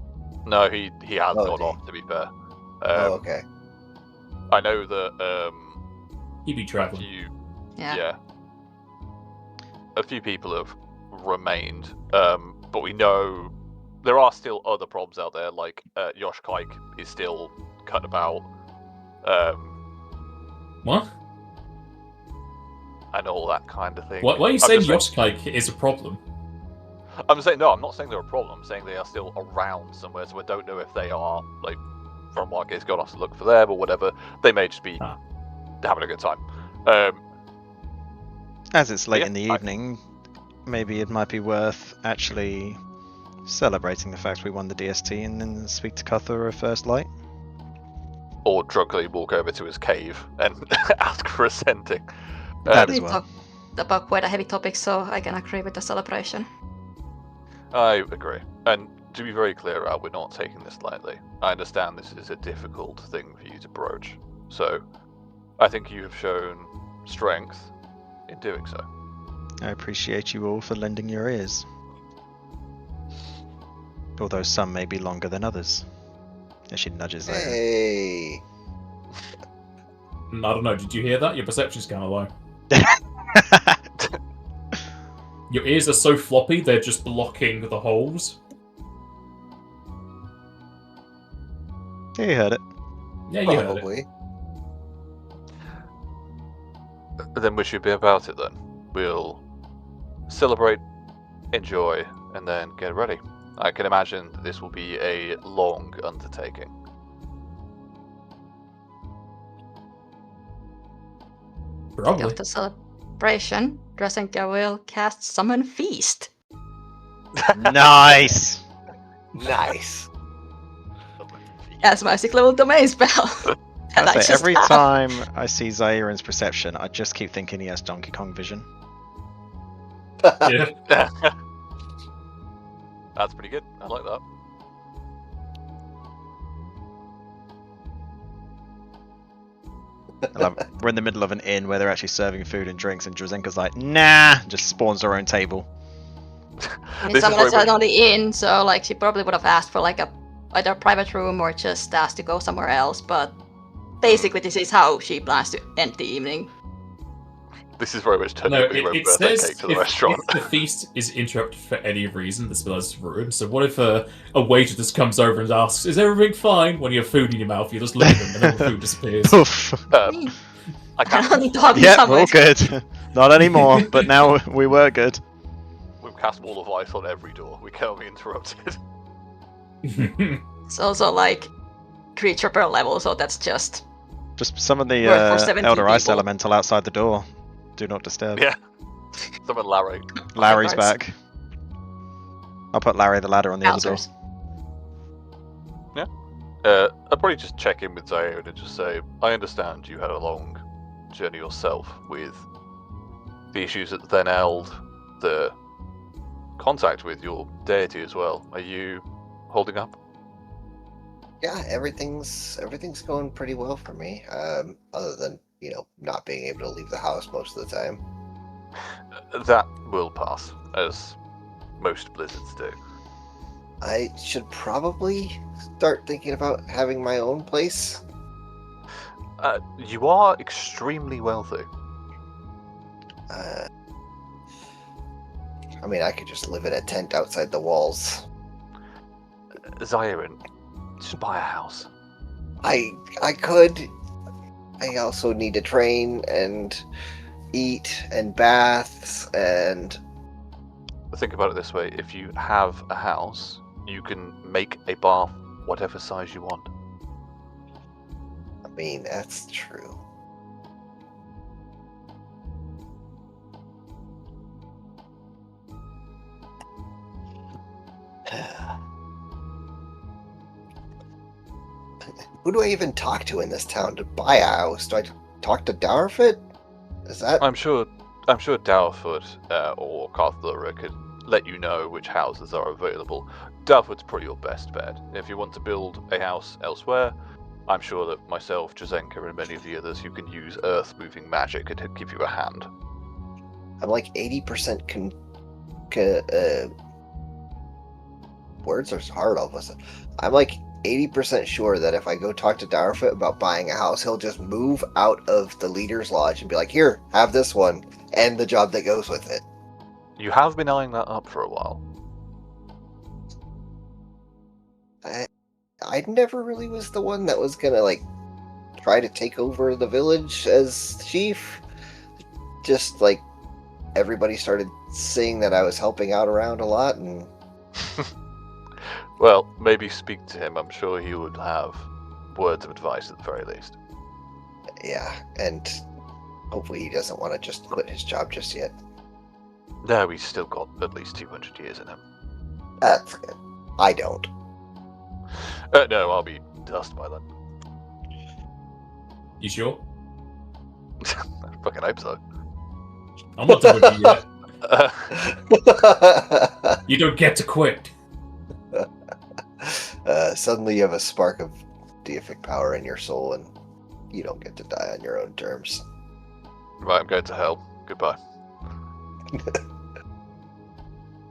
No, he has
Oh,
gone
did he?
off, to be fair.
Oh, okay.
I know that
He'd be
a
traveling.
few...
Yeah.
Yeah. A few people have remained, but we know there are still other probs out there, like Yosh Kike is still cut about,
What?
and all that kind of thing.
Why are you
I'm
saying
just
Yoshkike is a problem?
I'm saying, no, I'm not saying they're a problem. I'm saying they are still around somewhere, so I don't know if they are, like, from Marquet's gone off to look for them or whatever. They may just be having a good time.
As it's late
Yeah,
in the evening, maybe it might be worth actually celebrating the fact we won the DST and then speak to Karthurra first light.
Or drunkenly walk over to his cave and ask for ascending.
That
We
as well.
talked about quite a heavy topic, so I can agree with the celebration.
I agree. And to be very clear, Al, we're not taking this lightly. I understand this is a difficult thing for you to broach. So, I think you have shown strength in doing so.
I appreciate you all for lending your ears. Although some may be longer than others. As she nudges there.
Hey.
I don't know, did you hear that? Your perception's kind of low. Your ears are so floppy, they're just blocking the holes.
You heard it.
Yeah, you heard it.
Probably.
Then we should be about it then. We'll celebrate, enjoy, and then get ready. I can imagine that this will be a long undertaking.
Probably.
After celebration, Drasenka will cast Summon Feast.
Nice!
Nice.
As my 6th level domain spell. And
I
I
say,
just
every
have-
time I see Zairin's perception, I just keep thinking he has Donkey Kong vision.
Yeah.
That's pretty good. I like that.
We're in the middle of an inn where they're actually serving food and drinks, and Drazenka's like, nah, just spawns her own table.
I mean,
This is
someone
very
said
much-
on the inn, so like she probably would have asked for like either a private room or just asked to go somewhere else. But basically, this is how she plans to end the evening.
This is very much turning
No,
up your own
it
birthday
says
cake to the
if
restaurant.
the feast is interrupted for any reason, the spell is ruined. So what if a waiter just comes over and asks, "Is everything fine?" When you have food in your mouth, you just look at them and then the food disappears.
Poof.
I
I
cast,
only talking
Yep,
somewhere.
all good. Not anymore, but now we were good.
we've cast Wall of Ice on every door. We cannot be interrupted.
It's also like creature per level, so that's just
Just summon the
Work for 17
Elder Ice
people.
Elemental outside the door. Do not disturb.
Yeah. Summon Larry.
Larry's
guards.
back. I'll put Larry the ladder on the other door.
bouncers.
I'll probably just check in with Zaire and just say, I understand you had a long journey yourself with the issues at the Then Eld, the contact with your deity as well. Are you holding up?
Yeah, everything's going pretty well for me. Other than not being able to leave the house most of the time.
That will pass, as most blizzards do.
I should probably start thinking about having my own place.
You are extremely wealthy.
I mean, I could just live in a tent outside the walls.
Zairin, just buy a house.
I could. I also need to train and eat and baths and
Think about it this way, if you have a house, you can make a bath whatever size you want.
I mean, that's true. Who do I even talk to in this town to buy a house? Do I talk to Dowerfit? Is that
I'm sure Dowerfoot or Karthurra could let you know which houses are available. Dowerfoot's probably your best bet. If you want to build a house elsewhere, I'm sure that myself, Jazenka, and many of the others who can use earth-moving magic could give you a hand.
I'm like 80% words are hard all of a sudden. I'm like 80% sure that if I go talk to Dowerfoot about buying a house, he'll just move out of the leader's lodge and be like, "Here, have this one," and the job that goes with it.
You have been eyeing that up for a while.
I never really was the one that was gonna like try to take over the village as chief. Just like everybody started saying that I was helping out around a lot, and
Well, maybe speak to him. I'm sure he would have words of advice at the very least.
yeah, and hopefully he doesn't want to just quit his job just yet.
No, he's still got at least 200 years in him.
That's good. I don't.
No, I'll be dust by then.
You sure?
I fucking hope so.
I'm not done with you yet. You don't get to quit.
Suddenly you have a spark of deific power in your soul, and you don't get to die on your own terms.
Right, I'm going to hell. Goodbye.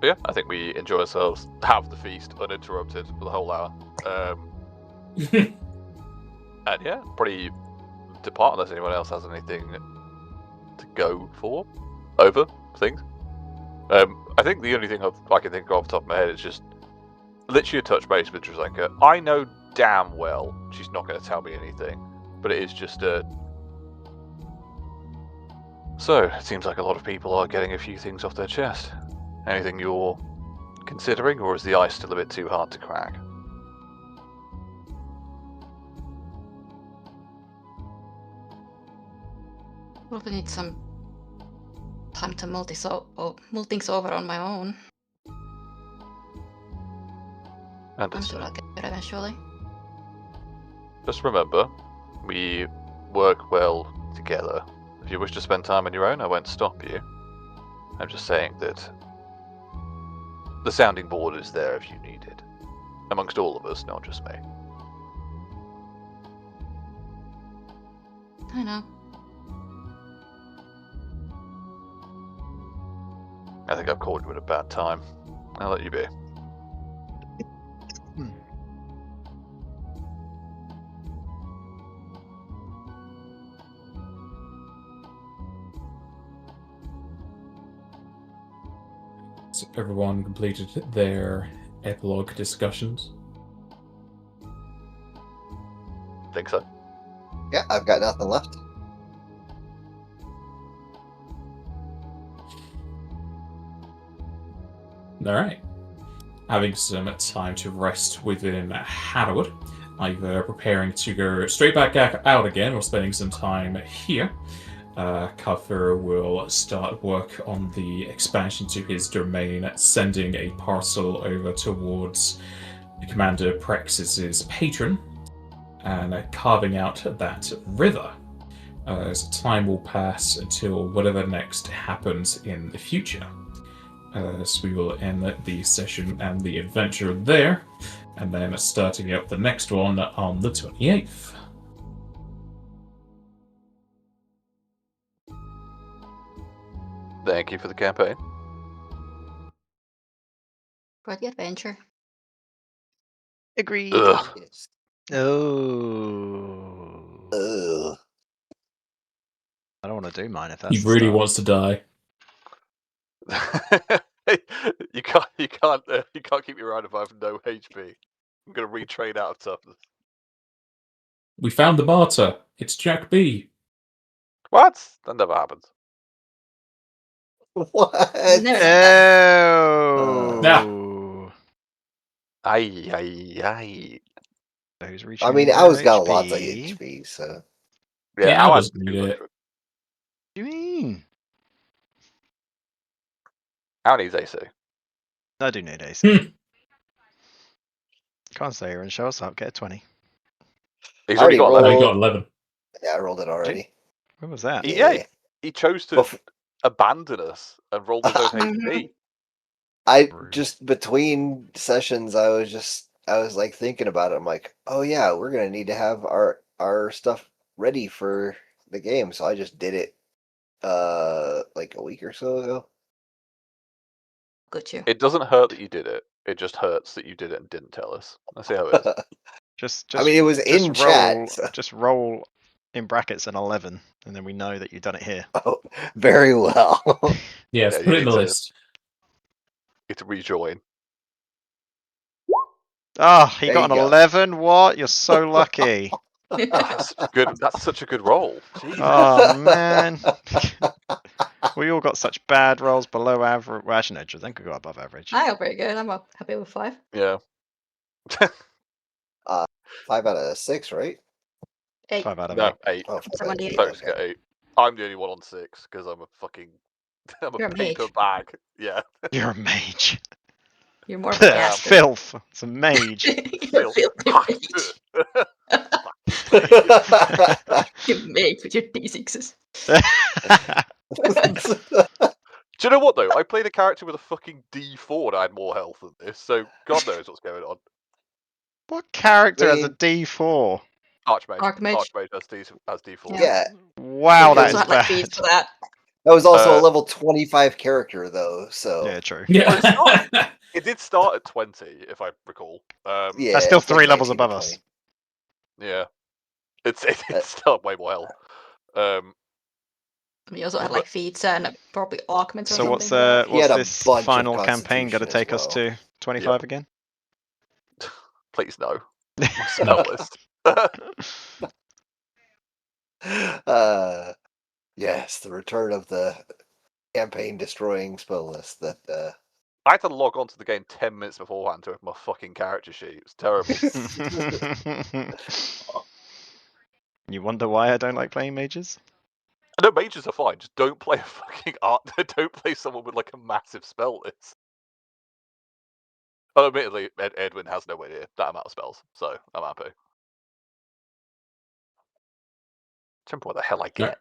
But yeah, I think we enjoy ourselves, have the feast uninterrupted for the whole hour. And yeah, probably depart unless anyone else has anything to go for. Over things. I think the only thing I can think of off the top of my head is just literally a touch base with Drazenka. I know damn well she's not going to tell me anything, but it is just a So, it seems like a lot of people are getting a few things off their chest. Anything you're considering, or is the ice still a bit too hard to crack?
Probably need some time to mull things over on my own. I'm sure
Understood.
I'll get there eventually.
Just remember, we work well together. If you wish to spend time on your own, I won't stop you. I'm just saying that the sounding board is there if you need it. Amongst all of us, not just me.
I know.
I think I've called you at a bad time. I'll let you be.
Has everyone completed their epilogue discussions?
Think so?
Yeah, I've got nothing left.
Alright. Having some time to rest within Hattahwood, either preparing to go straight back out again or spending some time here, Karthurra will start work on the expansion to his domain, sending a parcel over towards Commander Prexis's patron, and carving out that river. As time will pass until whatever next happens in the future. So we will end the session and the adventure there, and then starting up the next one on the 28th.
Thank you for the campaign.
Quite the adventure.
Agreed.
Ugh.
Yes.
Oh.
Ugh.
I don't want to do mine if that's
He
the
really
start.
wants to die.
you can't keep me around if I have no HP. I'm gonna retrain out of toughness.
We found the martyr. It's Jack B.
What? That never happens.
What?
Never done that.
Oh.
Aye, aye, aye.
Who's
I
reaching
mean,
their
I was got lots of
HP?
HP, so
Yeah, I
I
was need it.
What do you mean?
How needs AC?
I do need AC. Can't stay here and show us up. Get a 20.
He's
I
already
already
got
I
11.
got 11.
yeah, I rolled it already.
When was that?
Yeah. He chose to
Bef-
abandon us and roll his own HP.
I
Rude.
just between sessions, I was like thinking about it. I'm like, oh yeah, we're gonna need to have our stuff ready for the game. So I just did it, like a week or so ago.
Good you.
It doesn't hurt that you did it. It just hurts that you did it and didn't tell us. Let's see how it is.
Just
I mean, it was
just
in
roll,
chat. So.
Just roll in brackets an 11, and then we know that you've done it here.
Oh, very well.
Yes,
Yeah,
put
you
it in the
need to-
list.
You to rejoin.
Ah, he
There
got an
you go.
11. What? You're so lucky.
That's such a good roll. Jesus.
Oh man. We all got such bad rolls below average. Well, actually, no, I think we got above average.
I got pretty good. I'm happy with 5.
Yeah.
5 out of 6, right?
8.
5 out of
No,
8.
8.
Oh, 5 out of
78.
8.
Folks
Okay.
get 8. I'm the only one on 6 because I'm a fucking. I'm
You're
a
a
paper
mage.
bag. Yeah.
You're a mage.
You're more of a caster.
Filth. It's a mage.
You're a filthy mage. You mage with your D6s.
Do you know what though? I played a character with a fucking D4 and I had more health than this, so God knows what's going on.
What character has a
mean-
D4?
Archmage.
Archmage.
Archmage has D4.
Yeah.
Yeah,
Wow,
You
that
also
is
had like feeds
bad.
for that.
that was also a
Uh,
level 25 character though. So
Yeah, true.
Yeah.
It did start at 20, if I recall.
yeah,
That's still
it's like
3 levels
19 to
above us.
20.
Yeah. It's still way more health.
You also had like feeds and probably augments or
So
something.
what's
for that.
He had a
this
bunch of
final campaign going to
Constitution as
take us
well.
to? 25 again?
Please no. My spell list.
Yes, the return of the campaign-destroying spell list that
I had to log on to the game 10 minutes beforehand to open my fucking character sheet. It was terrible.
You wonder why I don't like playing mages?
I know mages are fine, just don't play a fucking art. Don't play someone with like a massive spell list. Oh, admittedly, Edwin has nowhere near that amount of spells, so I'm happy. Remember what the hell I get.